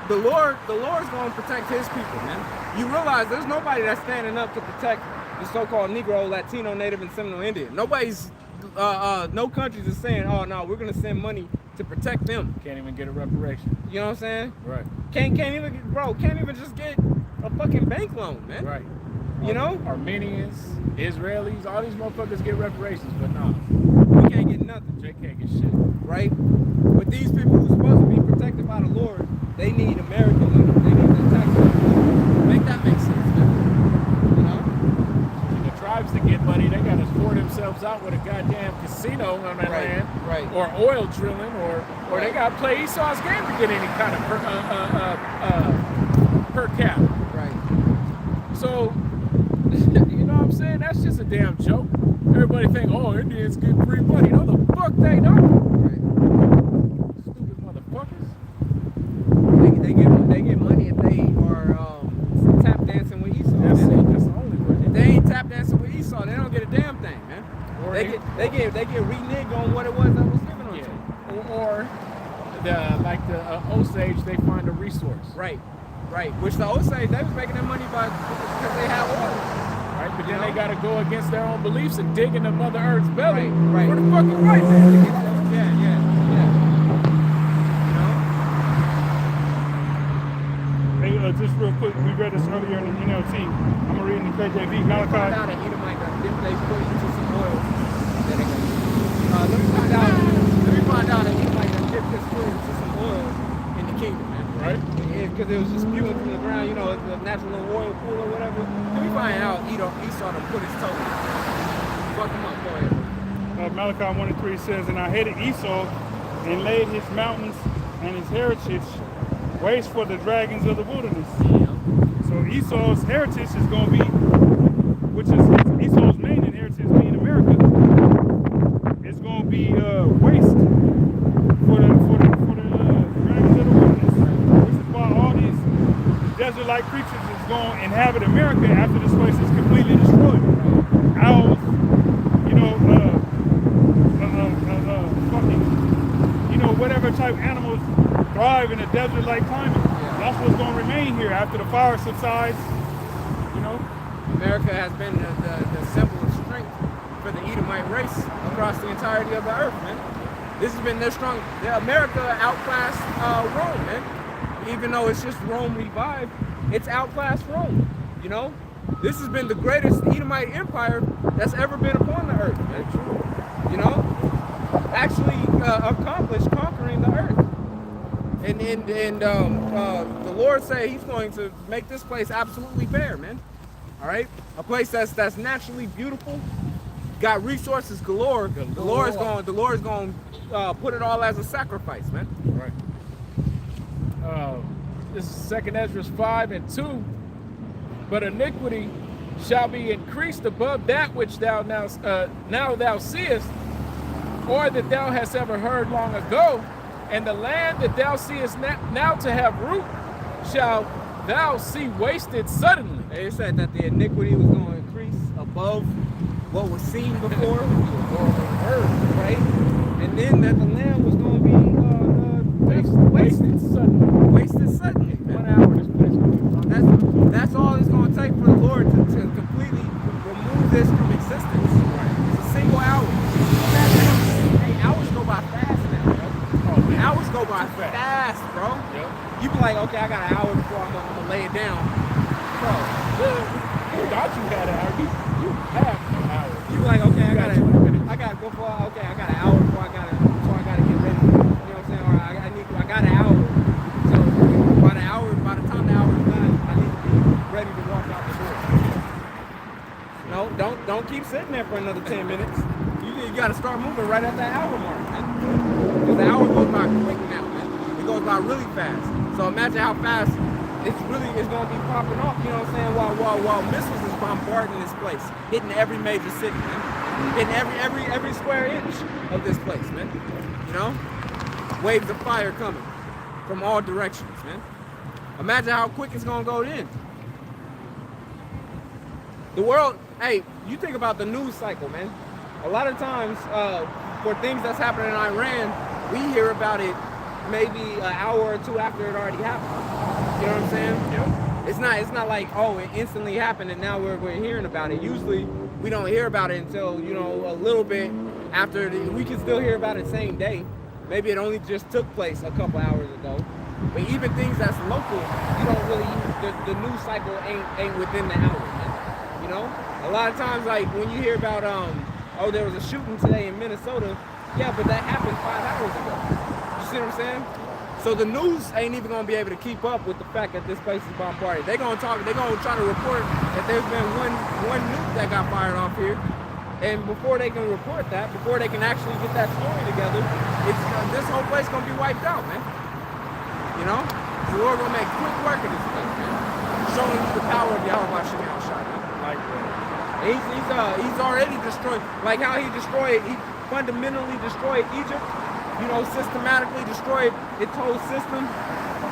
the Lord's gonna protect his people, man. You realize there's nobody that's standing up to protect the so-called Negro, Latino, Native, and Seminole Indian. Nobody's, no countries is saying, oh no, we're gonna send money to protect them. Can't even get a reparation. You know what I'm saying? Right. Can't even just get a fucking bank loan, man. Right. You know? Armenians, Israelis, all these motherfuckers get reparations, but nah, We can't get nothing. Jay can't get shit. Right? But these people who's supposed to be protected by the Lord, they need American money. They need the tax money. Make that make sense, man. You know? And the tribes that get money, they gotta pour themselves out with a goddamn casino on their land, right. or oil drilling, or they gotta play Esau's game to get any kind of per cap. Right. So, you know what I'm saying? That's just a damn joke. Everybody think, oh, Indians get free money. No, the fuck they don't. Right. Stupid motherfuckers. They get money if they are tap dancing with Esau. That's man. it. That's the only way. If they ain't tap dancing with Esau, they don't get a damn thing, man. Or They get reneged on what it was that was given on yeah. them. Or the Osage, they find a resource. Right. Which the Osage, they was making their money because they had oil. Right, but then they got to go against their own beliefs and dig into Mother Earth's belly Right. for the fucking white man to get that. Yeah. You know? Hey, just real quick, we read this earlier in the NLT. I'm gonna read in the KJV. Let me find Malachi. out that Edomite dip they put into some oil. Let me find out that Edomite dip his foot into some oil in the kingdom, man. Right? Because it was just spewing from the ground, you know, it's a natural little oil pool or whatever. Let me find out Esau to put his toe in. Fuck him up, go ahead. Malachi 1:3 says, "And I hated Esau, and laid his mountains and his heritage waste for the dragons of the wilderness." So Esau's heritage is going to be, which is Esau's main inheritance being America, is going to be waste for the dragons of the wilderness. This is why all these desert-like creatures is going to inhabit America after this place is completely destroyed. Owls, whatever type animals thrive in a desert-like climate. That's what's going to remain here after the fire subsides. America has been the symbol of strength for the Edomite race across the entirety of the earth, man. This has been their strong. America outclassed Rome, man. Even though it's just Rome revived, it's outclassed Rome. You know, this has been the greatest Edomite empire that's ever been upon the earth, man. You know, actually accomplished conquering the earth. And the Lord said He's going to make this place absolutely fair, man. All right, a place that's naturally beautiful, got resources galore. The Lord is going to put it all as a sacrifice, man. Right. This is 2 Ezra 5:2. But iniquity shall be increased above that which thou now thou seest, or that thou hast ever heard long ago, and the land that thou seest now to have root shall thou see wasted suddenly. It said that the iniquity was going to increase above what was seen before, right? And then that the land was going to be wasted suddenly. Wasted suddenly. 1 hour this place going to be. That's all it's going to take for the Lord to completely remove this from existence. Right. It's a single hour. Hey, hours go by fast now, bro. Oh, man. Hours go by fast, bro. Yep. You be like, okay, I got an hour before I'm gonna lay it down. Bro, You thought you had an hour. You have an hour. you be like, okay, I got 20 minutes. I got an hour before I gotta get ready. You know what I'm saying? Or I got an hour. So by the time the hour is done, I need to be ready to walk out the door. No, don't keep sitting there for another 10 minutes. You gotta start moving right at that hour mark, man. Because the hour goes by quick now, man. It goes by really fast. So imagine how fast it's gonna be popping off, you know what I'm saying? While missiles is bombarding this place, hitting every major city, man. Hitting every square inch of this place, man. You know? Waves of fire coming from all directions, man. Imagine how quick it's gonna go in. The world, hey, you think about the news cycle, man. A lot of times, for things that's happening in Iran, we hear about it maybe an hour or two after it already happened. You know what I'm saying? Yep. It's not like, oh, it instantly happened and now we're hearing about it. Usually we don't hear about it until, you know, a little bit after. We can still hear about it same day. Maybe it only just took place a couple hours ago. But even things that's local, you don't really, the news cycle ain't within the hour, man. You know? A lot of times, like, when you hear about, oh, there was a shooting today in Minnesota, yeah, but that happened 5 hours ago. You see what I'm saying? So the news ain't even gonna be able to keep up with the fact that this place is bombarded. They're gonna try to report that there's been one nuke that got fired off here. And before they can report that, before they can actually get that story together, this whole place gonna be wiped out, man. You know? The Lord gonna make quick work of this place, man. Showing you the power of Yahweh Shemel Shai. Like that. He's already destroyed, like how he fundamentally destroyed Egypt, you know, systematically destroyed its whole system,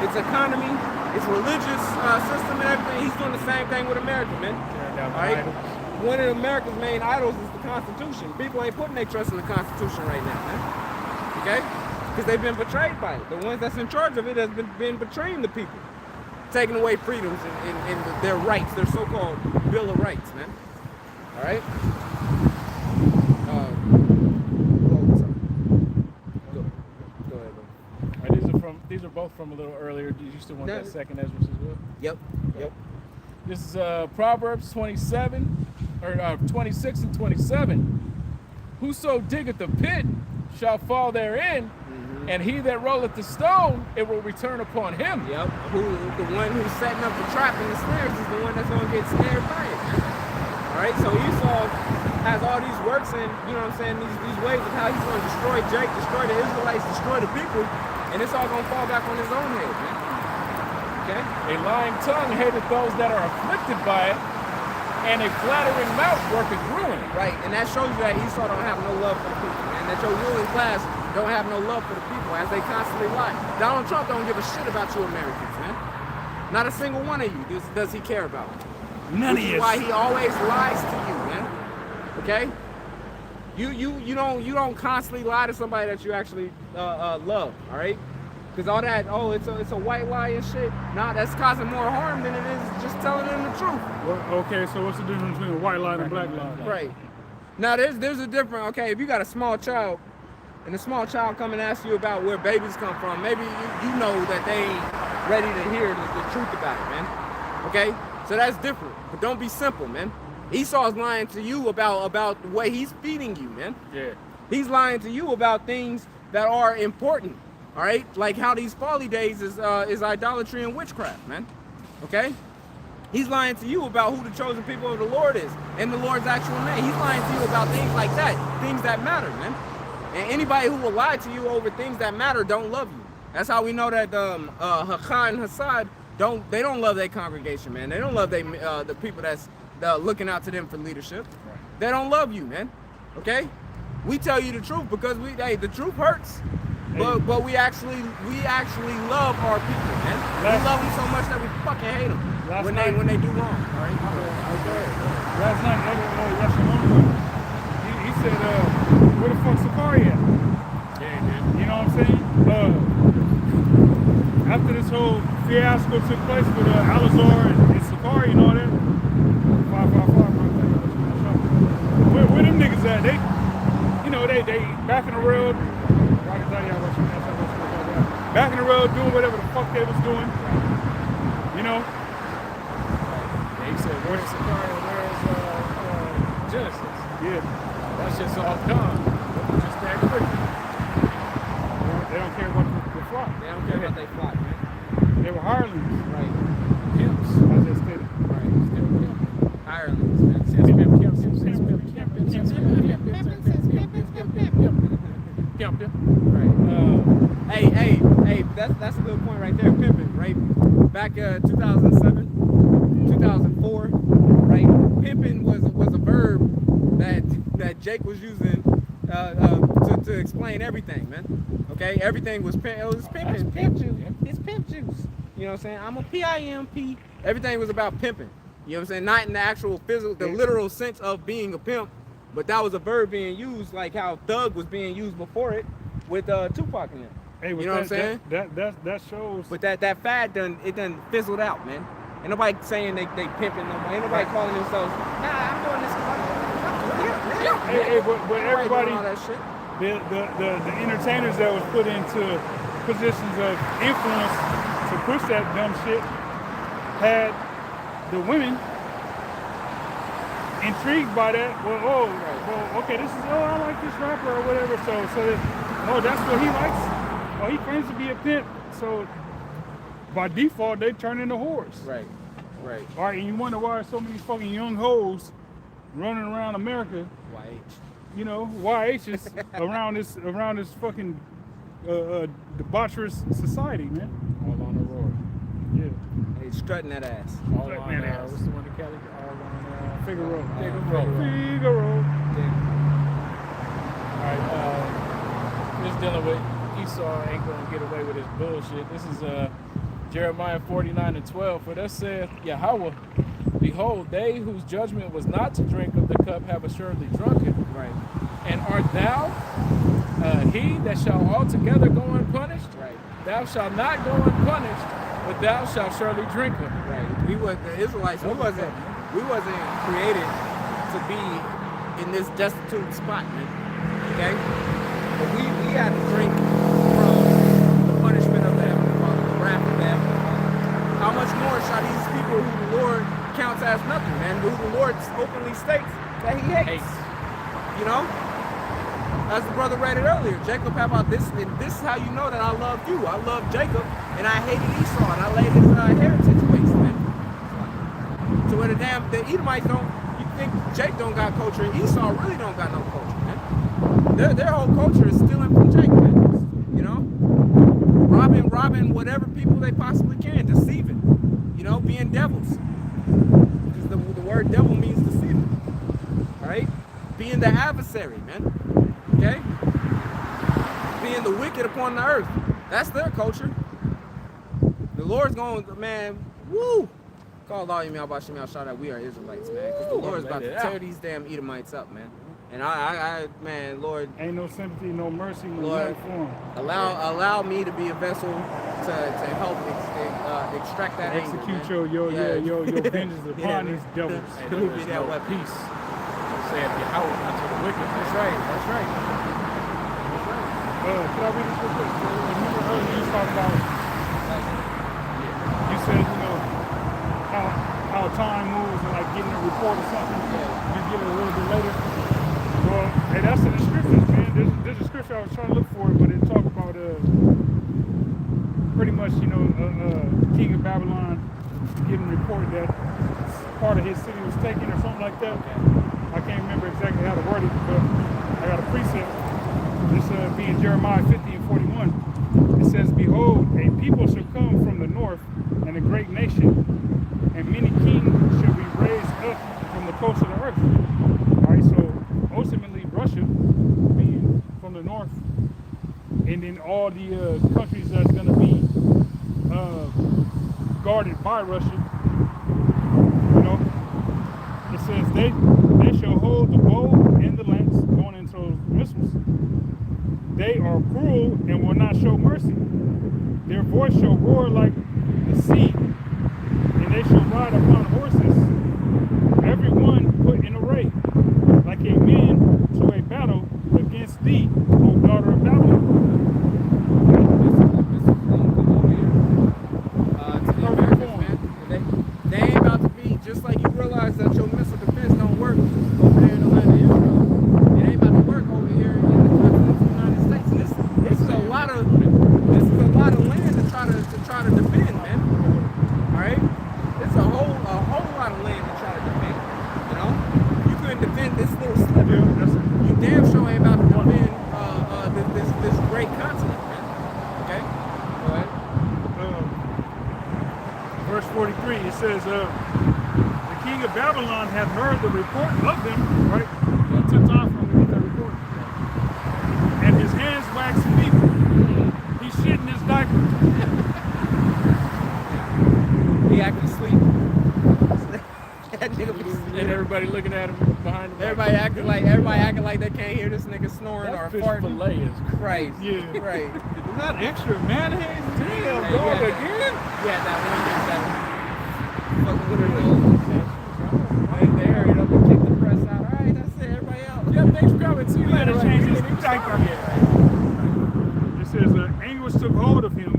its economy, its religious system and everything. He's doing the same thing with America, man. Tearing down the All right? idols. One of America's main idols is the Constitution. People ain't putting their trust in the Constitution right now, man. Okay? Because they've been betrayed by it. The ones that's in charge of it has been betraying the people. Taking away freedoms and their rights, their so-called Bill of Rights, man. All right? Go ahead, bro. These are both from a little earlier. Do you still want No. that second Ezra as well? Yep. This is Proverbs 27, or 26 and 27. Whoso diggeth the pit shall fall therein, and he that rolleth the stone, it will return upon him. Yep. The one who's setting up the trap and the snares is the one that's gonna get snared by it. All right. So Esau has all these works and these ways of how he's gonna destroy Jake, destroy the Israelites, destroy the people, and it's all gonna fall back on his own head, man. Okay. A lying tongue hateth those that are afflicted by it, and a flattering mouth worketh ruin. Right, and that shows you that Esau don't have no love for the people, man. That your ruling class don't have no love for the people as they constantly lie. Donald Trump don't give a shit about you Americans, man. Not a single one of you does he care about. None of Which you. is why he always lies to you, man. Okay? You don't constantly lie to somebody that you actually love, all right? Because all that, it's a white lie and shit. Nah, that's causing more harm than it is just telling them the truth. Well, okay, so what's the difference between a white lie and a black lie? Right. Now there's a difference. Okay, if you got a small child, and the small child come and ask you about where babies come from, maybe you know that they ain't ready to hear the truth about it, man. Okay, so that's different. But don't be simple, man. Esau's lying to you about the way he's feeding you, man. Yeah. He's lying to you about things that are important. All right, like how these folly days is idolatry and witchcraft, man. Okay, he's lying to you about who the chosen people of the Lord is and the Lord's actual name. He's lying to you about things like that, things that matter, man. And anybody who will lie to you over things that matter don't love you. That's how we know that Hakah and Hassad don't love their congregation, man. They don't love the people that's looking out to them for leadership. Right. They don't love you, man. Okay, we tell you the truth because the truth hurts. But we actually love our people, man. We love them so much that we fucking hate them when they do wrong. All right. Last night, he said, "Where the fuck's Sakari at?" Yeah, dude. You know what I'm saying? After this whole fiasco took place with Alazar and Sakari and all that, 555, where them niggas at? They back in the road. Back in the road doing whatever the fuck they was doing. You know? Yeah, he said, where's Sakari and where's Genesis? Yeah. That's just all gone. Just that quick. They don't care about the flock. They don't care about their flock, man. They were hirelings. Right. Pimps. I just stated. Right. Still pimp. Hirelings, man. Since pimp, pimp, since pimp, pimp, pimp, pimp, since pimp, pimp, pimp, pimp, pimp, pimp, pimp, pimp, pimp, pimp, pimp. Right. Hey, that's a good point right there, pimping, right? Back 2007, 2004, right? Pimping was a verb that Jake was using to explain everything, man. Okay, everything was pimping. Pimp juice. It's pimp juice. You know what I'm saying? I'm a PIMP. Everything was about pimping. You know what I'm saying? Not in the actual physical, the literal sense of being a pimp, but that was a verb being used, like how thug was being used before it, with Tupac in it. Hey, You know what I'm saying? That shows. But that fad done fizzled out, man. Ain't nobody saying they pimping no more. Ain't nobody calling themselves, nah, I'm doing this. Hey, but everybody, all that shit. the entertainers that was put into positions of influence to push that dumb shit had the women intrigued by that. Well, okay, this is, I like this rapper or whatever. So that's what he likes. Oh, he claims to be a pimp. So by default, they turn into whores. Right. All right, and you wonder why so many fucking young hoes running around America, YH. you know, YHs around this fucking debaucherous society, man. All on the road. Yeah. Hey, strutting that ass. All Strutting on, that ass. what's the one that Kelly? All on Figaro. Figaro. All right, just dealing with Esau ain't gonna get away with his bullshit. This is Jeremiah 49:12, for thus saith Yahweh, behold, they whose judgment was not to drink of the cup have assuredly drunken. Right. And art thou he that shall altogether go unpunished? Right. Thou shalt not go unpunished, but thou shalt surely drink of it. Right. The Israelites, we wasn't created to be in this destitute spot, man. Okay? But we had to drink from the punishment of the Heavenly Father, the wrath of the Heavenly Father. How much more shall these people who the Lord counts as nothing, man, who the Lord openly states that he hates? You know? As the brother read it earlier, Jacob had about this, and this is how you know that I loved you. I loved Jacob, and I hated Esau, and I laid his heritage waste, man. So when the Edomites don't, you think Jake don't got culture, and Esau really don't got no culture, man. Their whole culture is stealing from Jake, man. You know? Robbing whatever people they possibly can, deceiving. You know, being devils. Because the word devil means deceiving. Alright? Being the adversary, man. Okay? Being the wicked upon the earth. That's their culture. The Lord's going, man, woo! Call all y'all about Shemal, shout out, we are Israelites, man. Because the Lord's about to tear these damn Edomites up, man. And I, man, Lord. Ain't no sympathy, no mercy, no Lord, for him. allow me to be a vessel to help extract that Execute anger, your vengeance upon these devils. And there is no peace, saith Yahweh, unto the wicked. That's right. Could I read this real quick? Remember earlier you was talking about, you said, you know, how time moves and like getting a report or something, you get it a little bit later. Well, hey, that's in the scriptures, man. There's a scripture I was trying to look for, but it talked about pretty much, you know, the king of Babylon getting a report that part of his city was taken or something like that. I can't remember exactly how to word it, but I got a precept. This being Jeremiah 50:41. It says, behold, a people shall come from the north, and a great nation, and many kings shall be raised up from the coast of the earth. All right, so ultimately Russia being from the north, and then all the countries that's going to be guarded by Russia, you know, it says they shall hold the bow and the lance going into missiles. They are cruel and will not show mercy. Their voice shall roar like the sea, and they shall ride upon horses, every one put in array, like a man to a battle against thee, O daughter of Babylon. They ain't about to be, just like you realize that your missile defense don't work over there in the land of Israel. It ain't about to work over here in the continental United States. And this is a lot of land to try to defend, man. All right, it's a whole lot of land to try to defend. You know, you couldn't defend this little sliver. You damn sure ain't about to defend this great continent, man. Okay, go ahead. Verse 43, it says, the king of Babylon hath heard the report of them, right? It took time for him to get that report. And his hands waxed feeble. He shit in his diaper. He acting asleep. That nigga be asleep. And everybody looking at him behind him. Everybody acting like they can't hear this nigga snoring that or fish farting. fillet is Right. Yeah. Right. Is that extra mayonnaise? Damn, Hey, dog, yeah, again? Yeah, that fucking with her nose. They hurried up and kicked the press out. All right, that's it. Everybody out. Yeah, thanks for coming. See you later. Gotta change his diaper. It says, anguish took hold of him,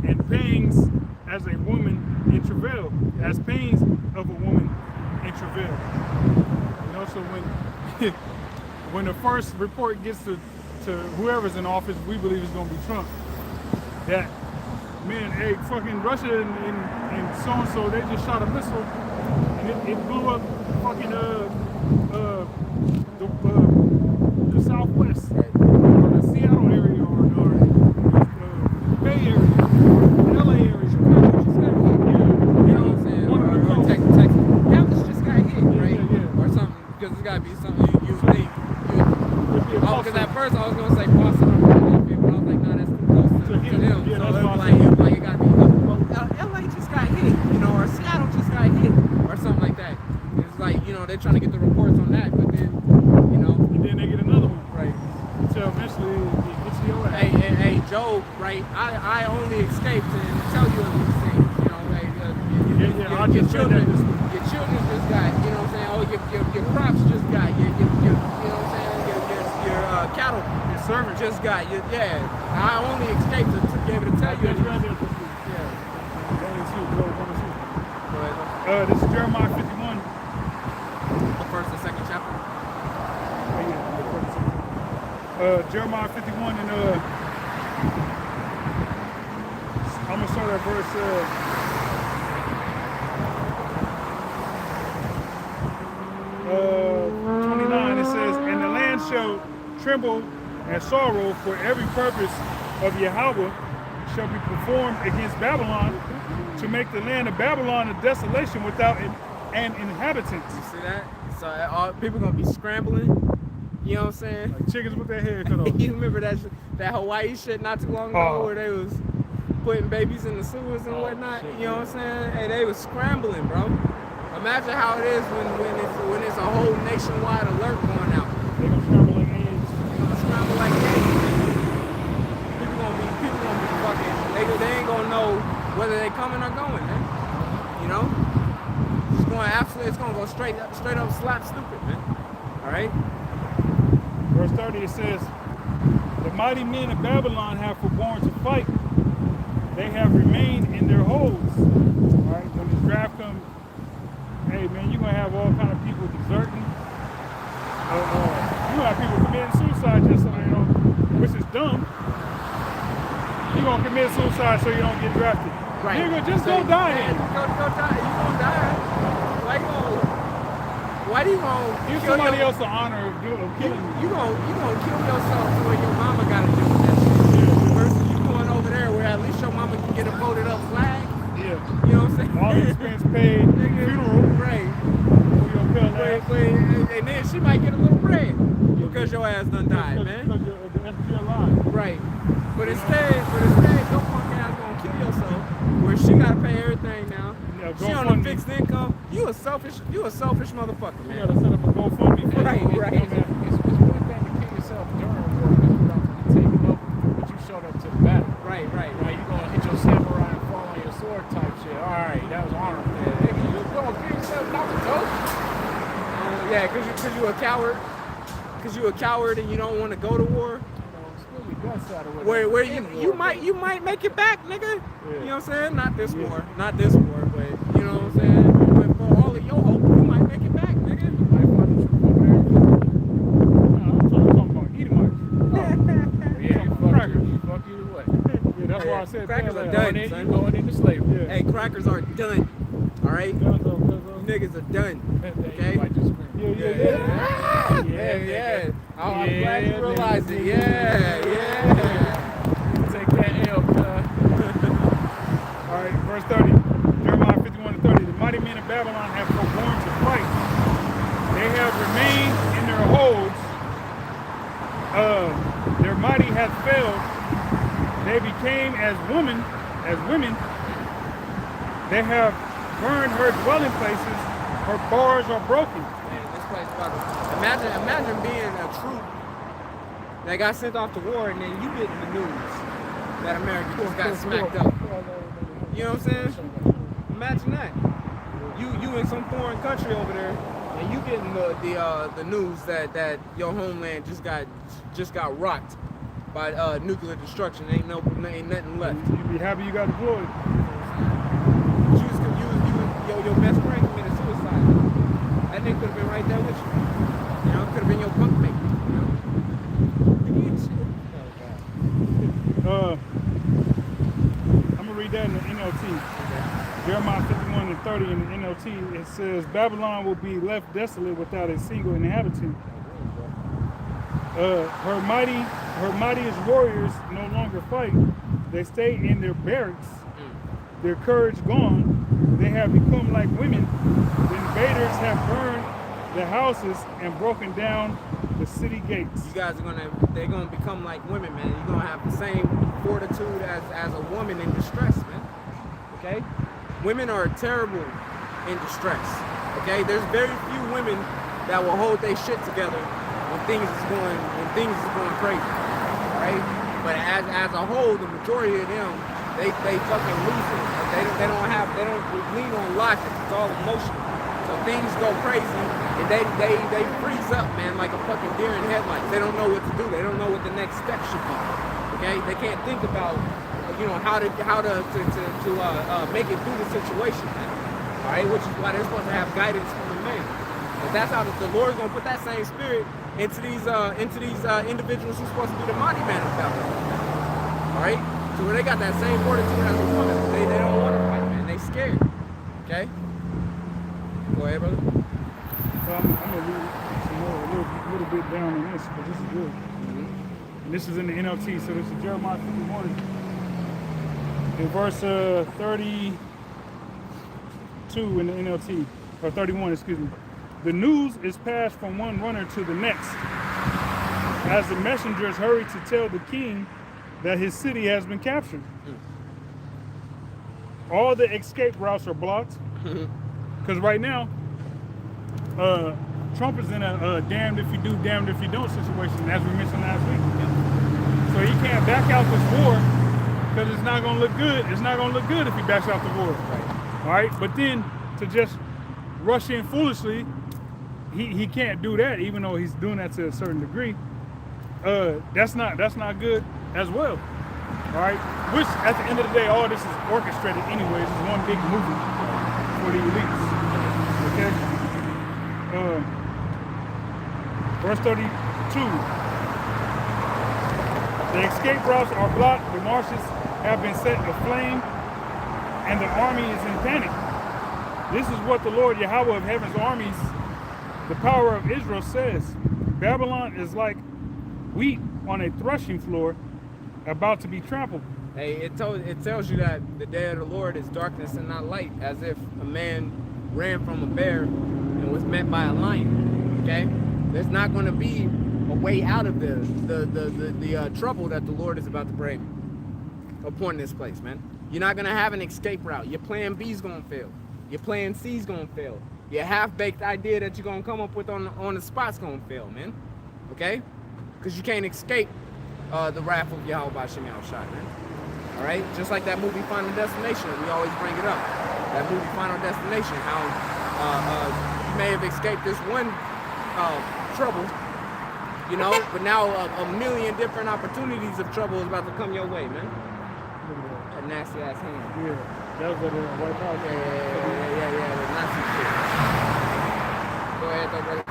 and pangs as a woman in travail, as pains of a woman in travail. You know, so when the first report gets to whoever's in office, we believe it's gonna be Trump. That man, hey, fucking Russia and so and so, they just shot a missile and it blew up fucking the Southwest, or the Seattle area, or Bay Area, LA area, Chicago just got hit. You know what I'm saying? Or Texas. Dallas just got hit, right? Yeah. Or something, because it's gotta be something you think. Oh, because at first I was gonna say Boston or Philadelphia, but I was like, nah, that's too close to them. Yeah, So that's it was Boston. like it gotta be. Well, they're trying to get the reports on that, but then, you know. And then they get another one. Right. So eventually it gets to your ass. Hey, Job, right? I only escaped to tell you of these things. You know, hey, your children just got, you know what I'm saying? Oh, your crops just got, you know what I'm saying? Your cattle, Your servant just got, yeah. I only escaped to be able to tell you. Yeah. This is Jeremiah 51. The first and second chapter. Jeremiah 51 and I'm gonna start at verse 29. It says, "And the land shall tremble and sorrow, for every purpose of Yahweh shall be performed against Babylon, to make the land of Babylon a desolation without an inhabitant." You see that? So all people gonna be scrambling. You know what I'm saying? Like chickens with their hair cut off. You remember that Hawaii shit not too long ago where they was putting babies in the sewers and whatnot? Shit, you know what I'm saying? Hey, they was scrambling, bro. Imagine how it is when it's a whole nationwide alert going out. They gonna scramble like eggs. They gonna scramble like eggs. People gonna be fucking. They ain't gonna know whether they coming or going, man. You know? It's gonna go straight up slap stupid, man. All right. Verse 30, it says, "The mighty men of Babylon have forborne to fight. They have remained in their holes." All right, when this draft comes, hey man, you're going to have all kind of people deserting. You have people committing suicide just so they don't, which is dumb. You're going to commit suicide so you don't get drafted. Right. Nigga, just go die then. Go die. You gonna die. Why do you gonna Give kill somebody else the honor of killing you. You gonna kill yourself to where your mama gotta do with that shit. Versus you going over there where at least your mama can get a voted up flag. Yeah. You know what I'm saying? All the expense paid, funeral. Right. And And then she might get a little bread because your ass done died, man. You're alive. Right. But instead, your punk ass gonna kill yourself where she gotta pay everything now. Yeah, She on a fixed income. You a selfish motherfucker, You man. gotta set up a GoFundMe for Right. It's one thing to kill yourself during war because you're about to be taken over, but you showed up to the battle. Right. Right, you're gonna hit your samurai and fall on your sword type shit. Alright, that was honorable. Nigga, you gonna kill yourself not the dope? Yeah, cause you a coward. Cause you a coward and you don't want to go to war. Spill your guts out of Where you might make it back, nigga. Yeah. You know what I'm saying? Not this war, but you know what I'm saying? But for all of your hope, you might make it back, nigga. might find the truth over there. I'm talking about Edomites. Yeah, fuck you the way. Yeah, that's why I said Crackers that. are Like, done. You son. going into slavery. Yeah. Hey, crackers are done. All right, niggas are done. Okay. Might just scream. Yeah. I'm glad you Yeah, realized it. Yeah. Take that L, cuz. All right, verse 30. Jeremiah 51 and 30. "The mighty men of Babylon have forborne to fight. They have remained in their holds. Their mighty hath failed. They became as women. They have burned her dwelling places. Her bars are broken." Man, this place fucking. Imagine being a troop that got sent off to war and then you getting the news that America just got smacked up. You know what I'm saying? Imagine that. You in some foreign country over there and you getting the news that your homeland just got rocked by nuclear destruction. Ain't nothing left. You be happy you got deployed. Your best friend committed suicide. That nigga could have been right there with you. You know, could have been your bunk mate. You know? I'm gonna read that in the NLT. Jeremiah 51 and 30 in the NLT. It says, "Babylon will be left desolate without a single inhabitant. Her mightiest warriors no longer fight. They stay in their barracks. Their courage gone. They have become like women. The invaders have burned the houses and broken down the city gates." You guys they're gonna become like women, man. You're gonna have the same fortitude as a woman in distress, man. Okay? Women are terrible in distress. Okay, there's very few women that will hold their shit together when things is going crazy, right? But as a whole, the majority of them, they fucking lose it. They don't lean on logic. It's all emotional. So things go crazy and they freeze up, man, like a fucking deer in headlights. They don't know what to do. They don't know what the next step should be. Okay, they can't think about how to make it through the situation, man. All right, which is why they're supposed to have guidance from the man. But that's how the Lord's gonna put that same spirit into these individuals who's supposed to be the mighty man of valor. All right, so when they got that same fortitude as a woman, they don't want to fight, man. They scared. Okay. Go ahead, brother. I'm gonna read some more, a little bit down on this, but this is good. And this is in the NLT, so this is Jeremiah 51. In verse 32 in the NLT, or 31, excuse me. The news is passed from one runner to the next, as the messengers hurry to tell the king that his city has been captured. All the escape routes are blocked, because right now, Trump is in a damned if you do, damned if you don't situation, as we mentioned last week. So he can't back out this war, because it's not gonna look good. It's not gonna look good if he backs out the war. Right. All right, but then to just rush in foolishly, he can't do that, even though he's doing that to a certain degree. That's not good as well. All right, which at the end of the day, all this is orchestrated anyways. It's one big movie for the elites. Okay. Verse 32. The escape routes are blocked. The marshes have been set aflame, and the army is in panic. This is what the Lord Yahweh of heaven's armies, the power of Israel, says. Babylon is like wheat on a threshing floor, about to be trampled. Hey, it tells you that the day of the Lord is darkness and not light, as if a man ran from a bear and was met by a lion. Okay, there's not going to be a way out of the trouble that the Lord is about to bring upon this place, man. You're not going to have an escape route. Your plan B is going to fail. Your plan C is going to fail. Your half-baked idea that you're going to come up with on the spot's going to fail, man. Okay? Because you can't escape the wrath of Yahweh by Shem Shai, man. All right? Just like that movie Final Destination, we always bring it up. That movie Final Destination, how you may have escaped this one trouble, you know, but now a million different opportunities of trouble is about to come your way, man. That nasty ass hand. Yeah, that was the White House. Yeah, the Nazi shit. Go ahead, though, brother.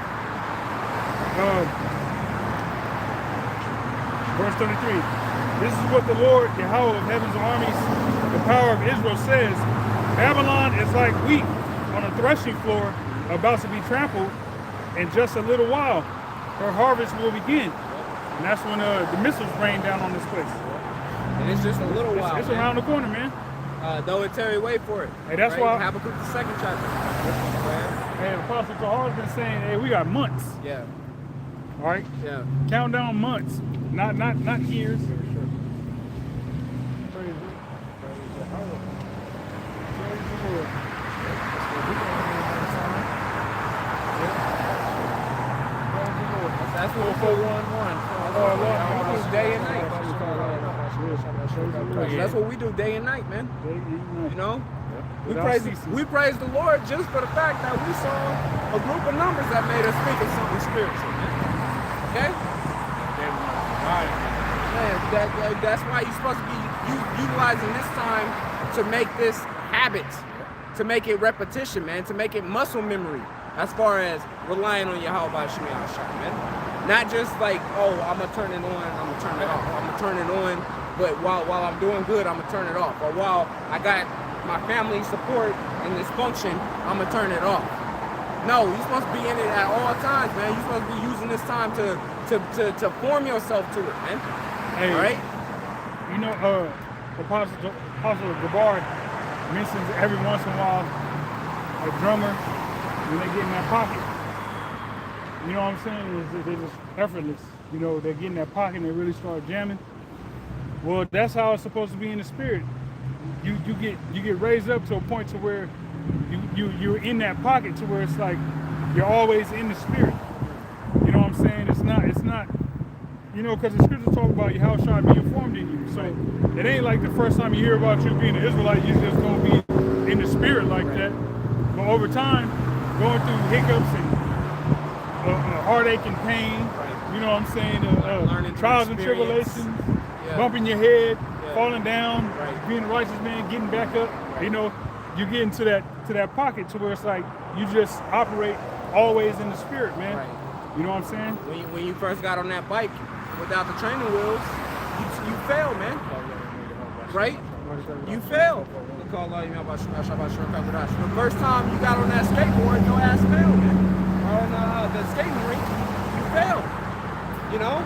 Verse 33. This is what the Lord, Yahweh of heaven's armies, the power of Israel, says. Babylon is like wheat on a threshing floor, about to be trampled. In just a little while, her harvest will begin. And that's when the missiles rain down on this place. And it's just a little while. It's around the corner, man. Though it tarry, wait for it. Hey, that's why. Habakkuk the second chapter. Hey, Apostle Tahar's been saying, hey, we got months. Yeah. All right. Yeah. Count down months, not years. That's what 411. We do day and night. That's what we do day and night, man. You know? We praise the Lord just for the fact that we saw a group of numbers that made us think of something spiritual, man. Okay? Alright. Man, that's why you're supposed to be utilizing this time to make this habit, to make it repetition, man, to make it muscle memory, as far as relying on Yahweh by Shem Shai, man. Not just like, oh, I'm gonna turn it on, I'm gonna turn it off. I'm gonna turn it on, but while I'm doing good, I'm gonna turn it off. Or while I got my family support in this function, I'm gonna turn it off. No, you're supposed to be in it at all times, man. You're supposed to be using this time to form yourself to it, man. Hey, all right? You know, Apostle Gabar mentions every once in a while a drummer, when they get in that pocket, you know what I'm saying? They're just effortless. You know, they get in that pocket and they really start jamming. Well, that's how it's supposed to be in the spirit. You get raised up to a point to where you're in that pocket to where it's like you're always in the spirit. You know what I'm saying? It's not. You know, because the scriptures talk about how shall be informed in you. So it ain't like the first time you hear about you being an Israelite, you just gonna be in the spirit like that. But over time, going through hiccups and heartache and pain, you know what I'm saying? Trials and tribulations, bumping your head, falling down, being a righteous man, getting back up. You know, you get into that pocket to where it's like you just operate always in the spirit, man. You know what I'm saying? When you first got on that bike without the training wheels, you fail, man. Right? You fail. The first time you got on that skateboard, your ass failed, man. Or on the skating rink, you failed. You know?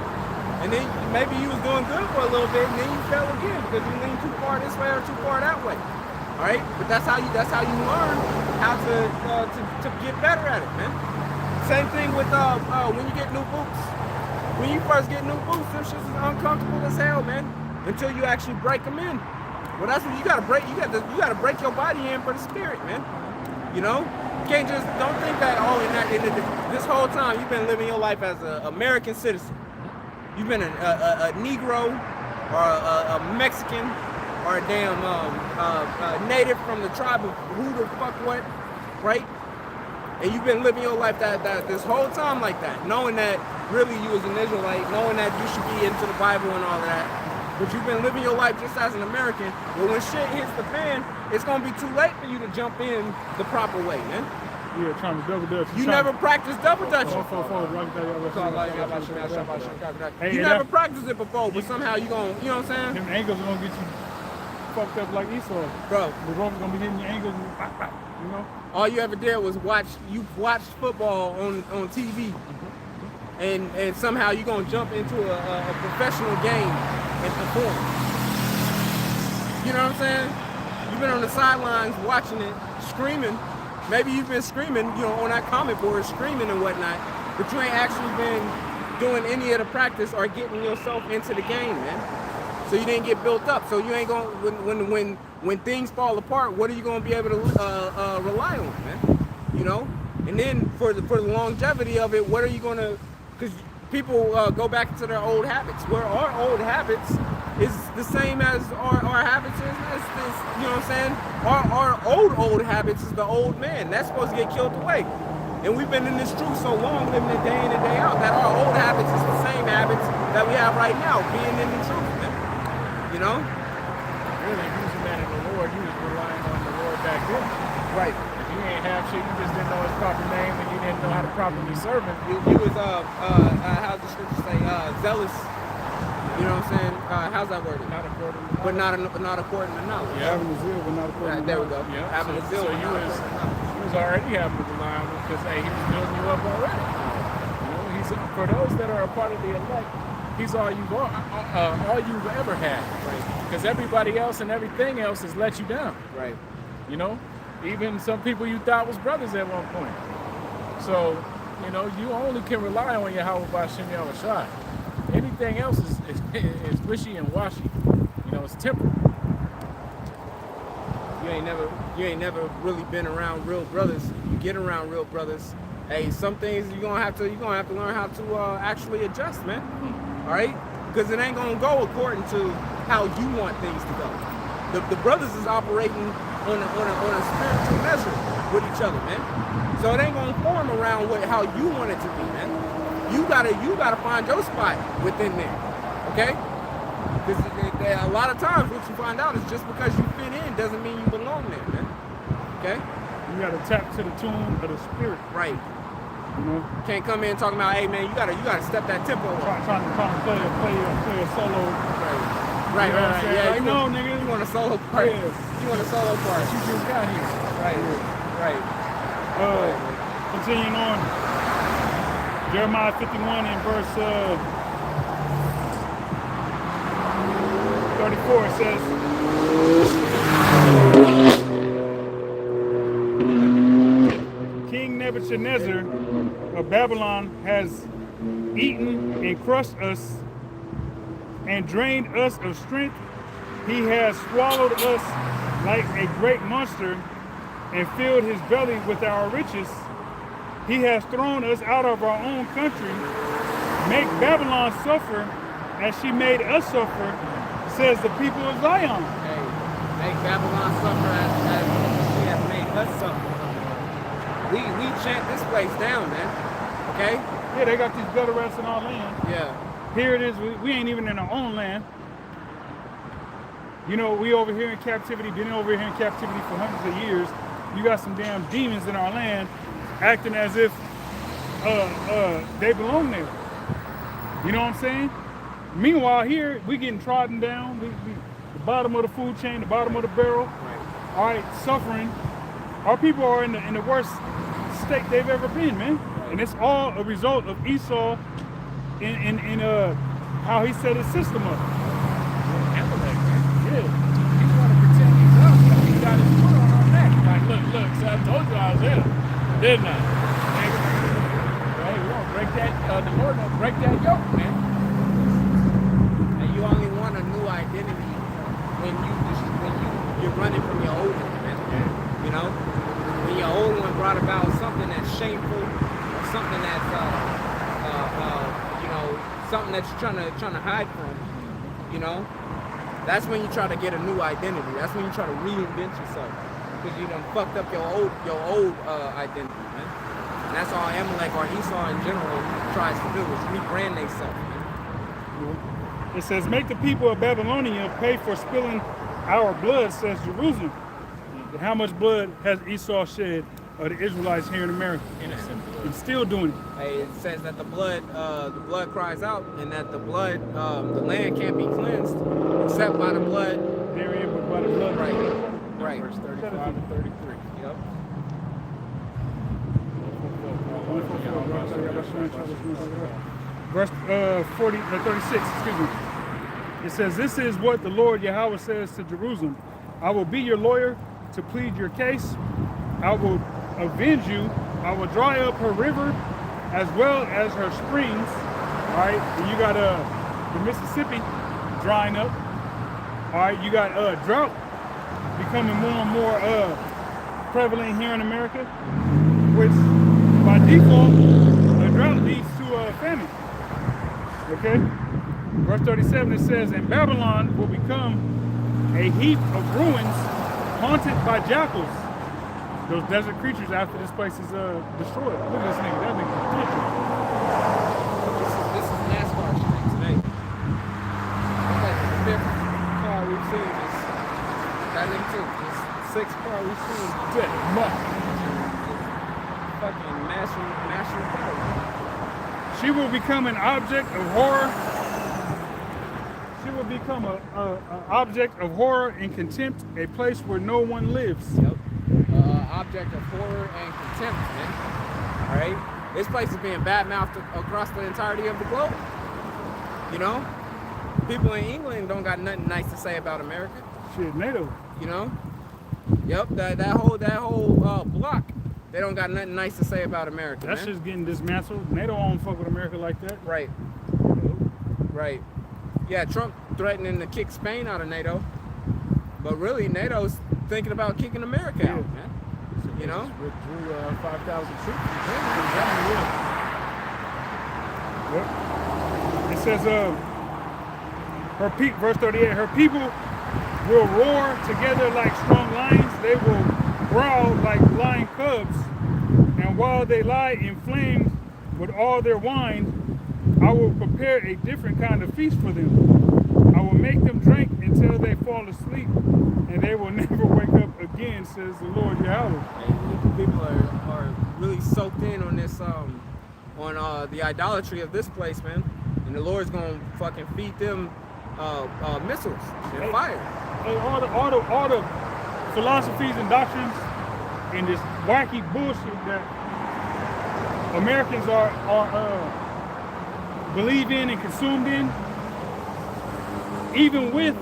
And then maybe you was doing good for a little bit, and then you fell again because you leaned too far this way or too far that way. All right? But that's how you learn how to get better at it, man. Same thing with when you get new boots. When you first get new boots, them shits is uncomfortable as hell, man. Until you actually break them in. Well, that's what you gotta break. You gotta break your body in for the spirit, man. You know, you can't just don't think that this whole time you've been living your life as an American citizen. You've been a Negro or a Mexican or a damn native from the tribe of who the fuck what, right? And you've been living your life that this whole time like that, knowing that really you was an Israelite, knowing that you should be into the Bible and all of that. But you've been living your life just as an American. But when shit hits the fan, it's gonna be too late for you to jump in the proper way, man. Yeah, trying to double dutch. You never practiced double dutching. You never practiced it before, but somehow you gonna, you know what I'm saying? Them ankles are gonna get you fucked up like Esau. Bro. The rope's gonna be hitting your ankles and you know? All you ever did was watch football on TV. And somehow you're gonna jump into a professional game and perform. You know what I'm saying? You've been on the sidelines watching it, screaming. Maybe you've been screaming, you know, on that comment board, screaming and whatnot, but you ain't actually been doing any of the practice or getting yourself into the game, man. So you didn't get built up. So you ain't gonna when things fall apart, what are you gonna be able to rely on, man? You know. And then for the longevity of it, what are you gonna? Because people go back to their old habits. Where our old habits is the same as our habits is, you know what I'm saying? Our old habits is the old man. That's supposed to get killed away. And we've been in this truth so long, living it day in and day out, that our old habits is the same habits that we have right now, being in the truth, man. You know? Really, if you was a man of the Lord, you was relying on the Lord back then. Right. If you ain't have shit, you just didn't know his proper name and you didn't know how to properly serve him. You was, how's the scripture say, zealous. You know what I'm saying? How's that worded? Not according to but not according to knowledge. Yeah. Having a zeal, but not according to there we go. Yeah. Having a zeal. So you was already having to rely on him because hey, he was building you up already. You know, he's for those that are a part of the elect, he's all you've ever had. Right. Because everybody else and everything else has let you down. Right. You know, even some people you thought was brothers at one point. So, you know, you only can rely on Yahweh B'Shem Yahushua. Anything else is wishy and washy. You know, it's temporal. You ain't never really been around real brothers. You get around real brothers. Hey, some things you're gonna have to learn how to actually adjust, man. All right, because it ain't gonna go according to how you want things to go. The brothers is operating on a spiritual measure with each other, man. So it ain't gonna form around how you want it to be, man. You gotta find your spot within there, okay? Because a lot of times what you find out is just because you fit in doesn't mean you belong there, man. Okay? You gotta tap to the tune of the spirit. Right. You know? Can't come in talking about, hey man, you gotta step that tempo up. Trying to play a solo. Right. Yeah, like, no, nigga. You want a solo part. Yes. You want a solo part. You just got here. Right. Continuing on. Jeremiah 51 and verse 34 says, King Nebuchadnezzar of Babylon has eaten and crushed us and drained us of strength. He has swallowed us like a great monster and filled his belly with our riches. He has thrown us out of our own country. Make Babylon suffer as she made us suffer, says the people of Zion. Hey, make Babylon suffer as she has made us suffer. We chant this place down, man. Okay? Yeah, they got these gutter rats in our land. Yeah. Here it is, we ain't even in our own land. You know, we over here in captivity, been over here in captivity for hundreds of years. You got some damn demons in our land acting as if they belong there. You know what I'm saying? Meanwhile, here, we getting trodden down. The bottom of the food chain, the bottom of the barrel. Right. All right, suffering. Our people are in the worst state they've ever been, man. Right. And it's all a result of Esau in how he set his system up. Amalek, man. Yeah. He want to pretend he's us, but he got his foot on our neck. Like, look, so I told you I was there, didn't I? Hey, we don't break that, the Lord don't break that yoke, man. And you only want a new identity when you're running from your old one, man. Yeah. You know? When your old one brought about something that's shameful, or something that's something that you're trying to hide from, you know? That's when you try to get a new identity. That's when you try to reinvent yourself. Because you done fucked up your old identity, man. And that's all Amalek or Esau in general tries to do, is rebrand themselves, man. It says, make the people of Babylonia pay for spilling our blood, says Jerusalem. How much blood has Esau shed of the Israelites here in America? Innocent blood. And still doing it. Hey, it says that the blood cries out, and that the land can't be cleansed except by the blood. Therein, but by the blood. Right. Verse 35 and 33. Yep. Verse 36, excuse me. It says, this is what the Lord Yahweh says to Jerusalem. I will be your lawyer to plead your case. I will avenge you. I will dry up her river as well as her springs. All right, and you got the Mississippi drying up. All right, you got drought becoming more and more prevalent here in America, which by default, a drought leads to a famine. Okay? Verse 37, it says, and Babylon will become a heap of ruins haunted by jackals. Those desert creatures after this place is destroyed. Look at this nigga, that nigga. This is NASCAR street today. That's the fifth car we've seen. That nigga too. This sixth car we've seen. That much. Fucking national power. She will become an object of horror. She will become an object of horror and contempt, a place where no one lives. Yep. Object of horror and contempt, man. All right? This place is being bad-mouthed across the entirety of the globe. You know? People in England don't got nothing nice to say about America. Shit, NATO. You know? Yep, that whole block, they don't got nothing nice to say about America, That's man. just getting dismantled. NATO don't fuck with America like that. Right. Right. Yeah, Trump threatening to kick Spain out of NATO. But really, NATO's thinking about kicking America out, man. You know? Withdrew 5,000 troops. Yep. It says, verse 38, her people will roar together like strong lions. They will growl like lion cubs. And while they lie inflamed with all their wine, I will prepare a different kind of feast for them. I will make them drink until they fall asleep, and they will never wake up again, says the Lord Yahweh. People are really soaked in on this, on the idolatry of this place, man. And the Lord's gonna fucking feed them missiles and fire. Hey, all the philosophies and doctrines and this wacky bullshit that Americans are believe in and consumed in, even with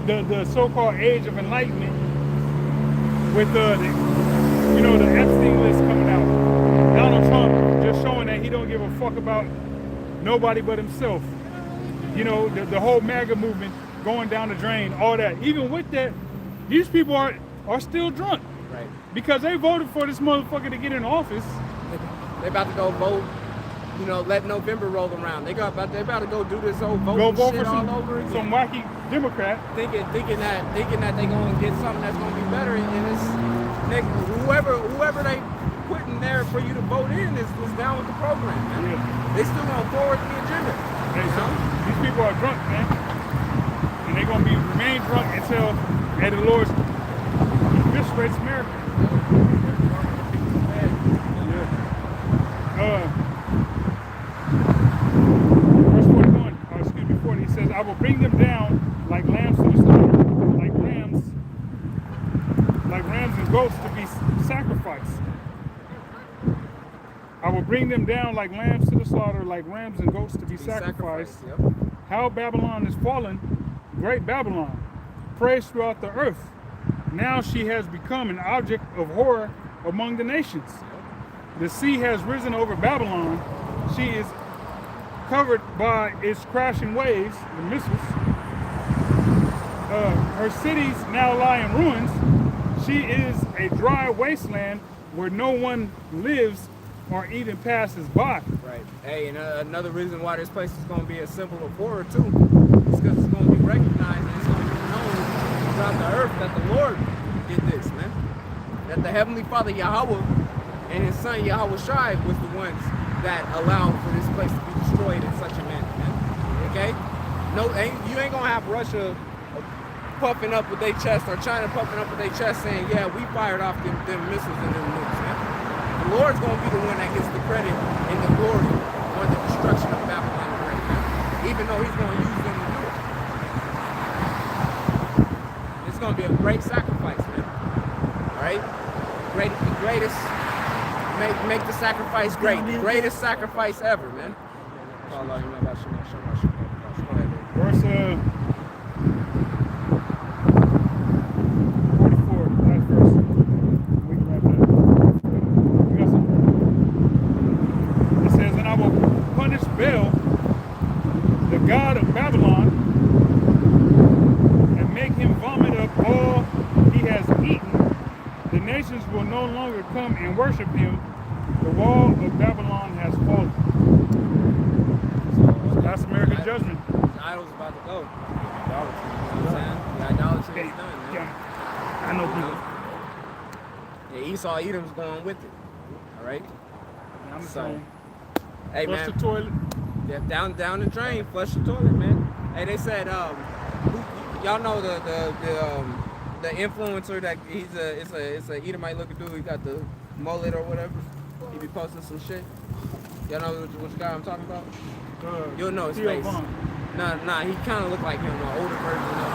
the so-called age of enlightenment, with the Epstein list coming out, Donald Trump just showing that he don't give a fuck about nobody but himself. You know, the whole MAGA movement going down the drain, all that. Even with that, these people are still drunk. Right. Because they voted for this motherfucker to get in office. They about to go vote. You know, let November roll around. They about to go do this whole Go voting vote shit for all over again. some wacky Democrat. Thinking that they gonna get something that's gonna be better, and it's whoever they put in there for you to vote in is down with the program, man. Yeah. They still gonna forward the agenda. Hey, so these people are drunk, man. And they're gonna remain drunk until the Lord eviscerates America. Verse 41, excuse me, 40, he says, I will bring them down like lambs to the slaughter, like rams and goats to be sacrificed. I will bring them down like lambs to the slaughter, like rams and goats to be sacrificed. Yep. How Babylon is fallen, great Babylon, praised throughout the earth. Now she has become an object of horror among the nations. The sea has risen over Babylon. She is covered by its crashing waves, the missiles. Her cities now lie in ruins. She is a dry wasteland where no one lives or even passes by. Right. Hey, and another reason why this place is going to be a symbol of horror too, is because it's going to be recognized and it's going to be known throughout the earth that the Lord did this, man. That the Heavenly Father Yahweh and His Son Yahweh Shai was the ones that allowed for this place to be destroyed in such a manner, man. Okay? No, you ain't gonna have Russia puffing up with their chest or China puffing up with their chest saying, yeah, we fired off them missiles and them nukes, man. The Lord's gonna be the one that gets the credit and the glory on the destruction of Babylon the Great, man. Even though He's gonna use them to do it. It's gonna be a great sacrifice, man. Alright? The greatest. Make the sacrifice great. The greatest sacrifice ever, man. Verse 44, last verse. We can wrap that up. We got some. It says, and I will punish Baal, the god of Babylon, and make him vomit up all he has eaten. The nations will no longer come and worship him. The wall of Babylon has fallen. So that's American judgment. The idol's about to go. Idolatry, you know what I'm saying? The idolatry is done, man. Yeah. I know people. Yeah, Esau Edom's going with it. All right? I'm So, saying. hey, Flush man. the toilet. Yeah, down the drain, flush the toilet, man. Hey, they said, y'all know the influencer that it's a Edomite looking dude. He got the mullet or whatever. He be posting some shit. Y'all know which guy I'm talking about? You'll know his face. Nah, he kind of look like him, an older version of him.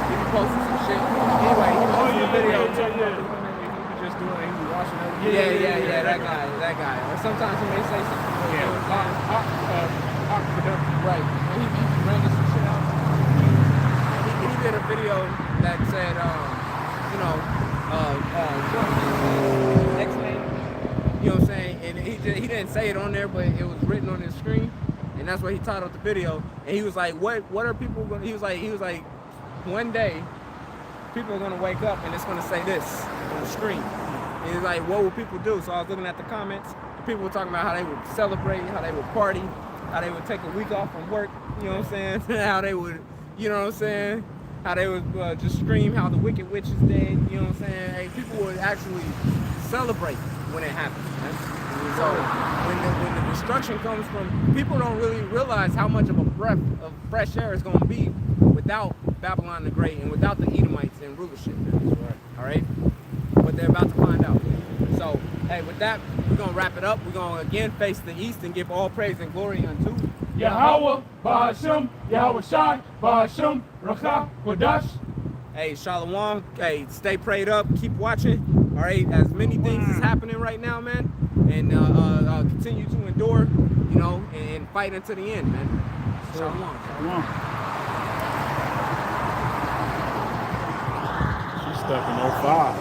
He be posting some shit. Anyway, he posted a video. Just doing it, he be watching that. Yeah, that guy. Or sometimes he may say something. Hot production. Right. And he rented some shit out. He did a video that said, X-Men. You know what I'm saying? And he didn't say it on there, but it was written on his screen, and that's what he titled the video. And he was like, "What are people going?" He was like, one day, people are gonna wake up and it's gonna say this on the screen. And he's like, "What will people do?" So I was looking at the comments. People were talking about how they would celebrate, how they would party, how they would take a week off from work. You know what I'm saying? How they would, you know what I'm saying? How they would just scream how the Wicked Witch is dead. You know what I'm saying? Hey, people would actually celebrate when it happens, man. So when the destruction comes from, people don't really realize how much of a breath of fresh air is going to be without Babylon the Great and without the Edomites in rulership. Man. Right. All right? But they're about to find out. So, hey, with that, we're going to wrap it up. We're going to again face the east and give all praise and glory unto Yahweh, Ba'ashem, Yahweh Shai, Ba'ashem, Rakah, Wadash. Hey, Shalom. Hey, stay prayed up. Keep watching. All right, as many things is happening right now, man. And continue to endure, you know, and fight until the end, man. Shalom. Shalom. She's stuck in 05.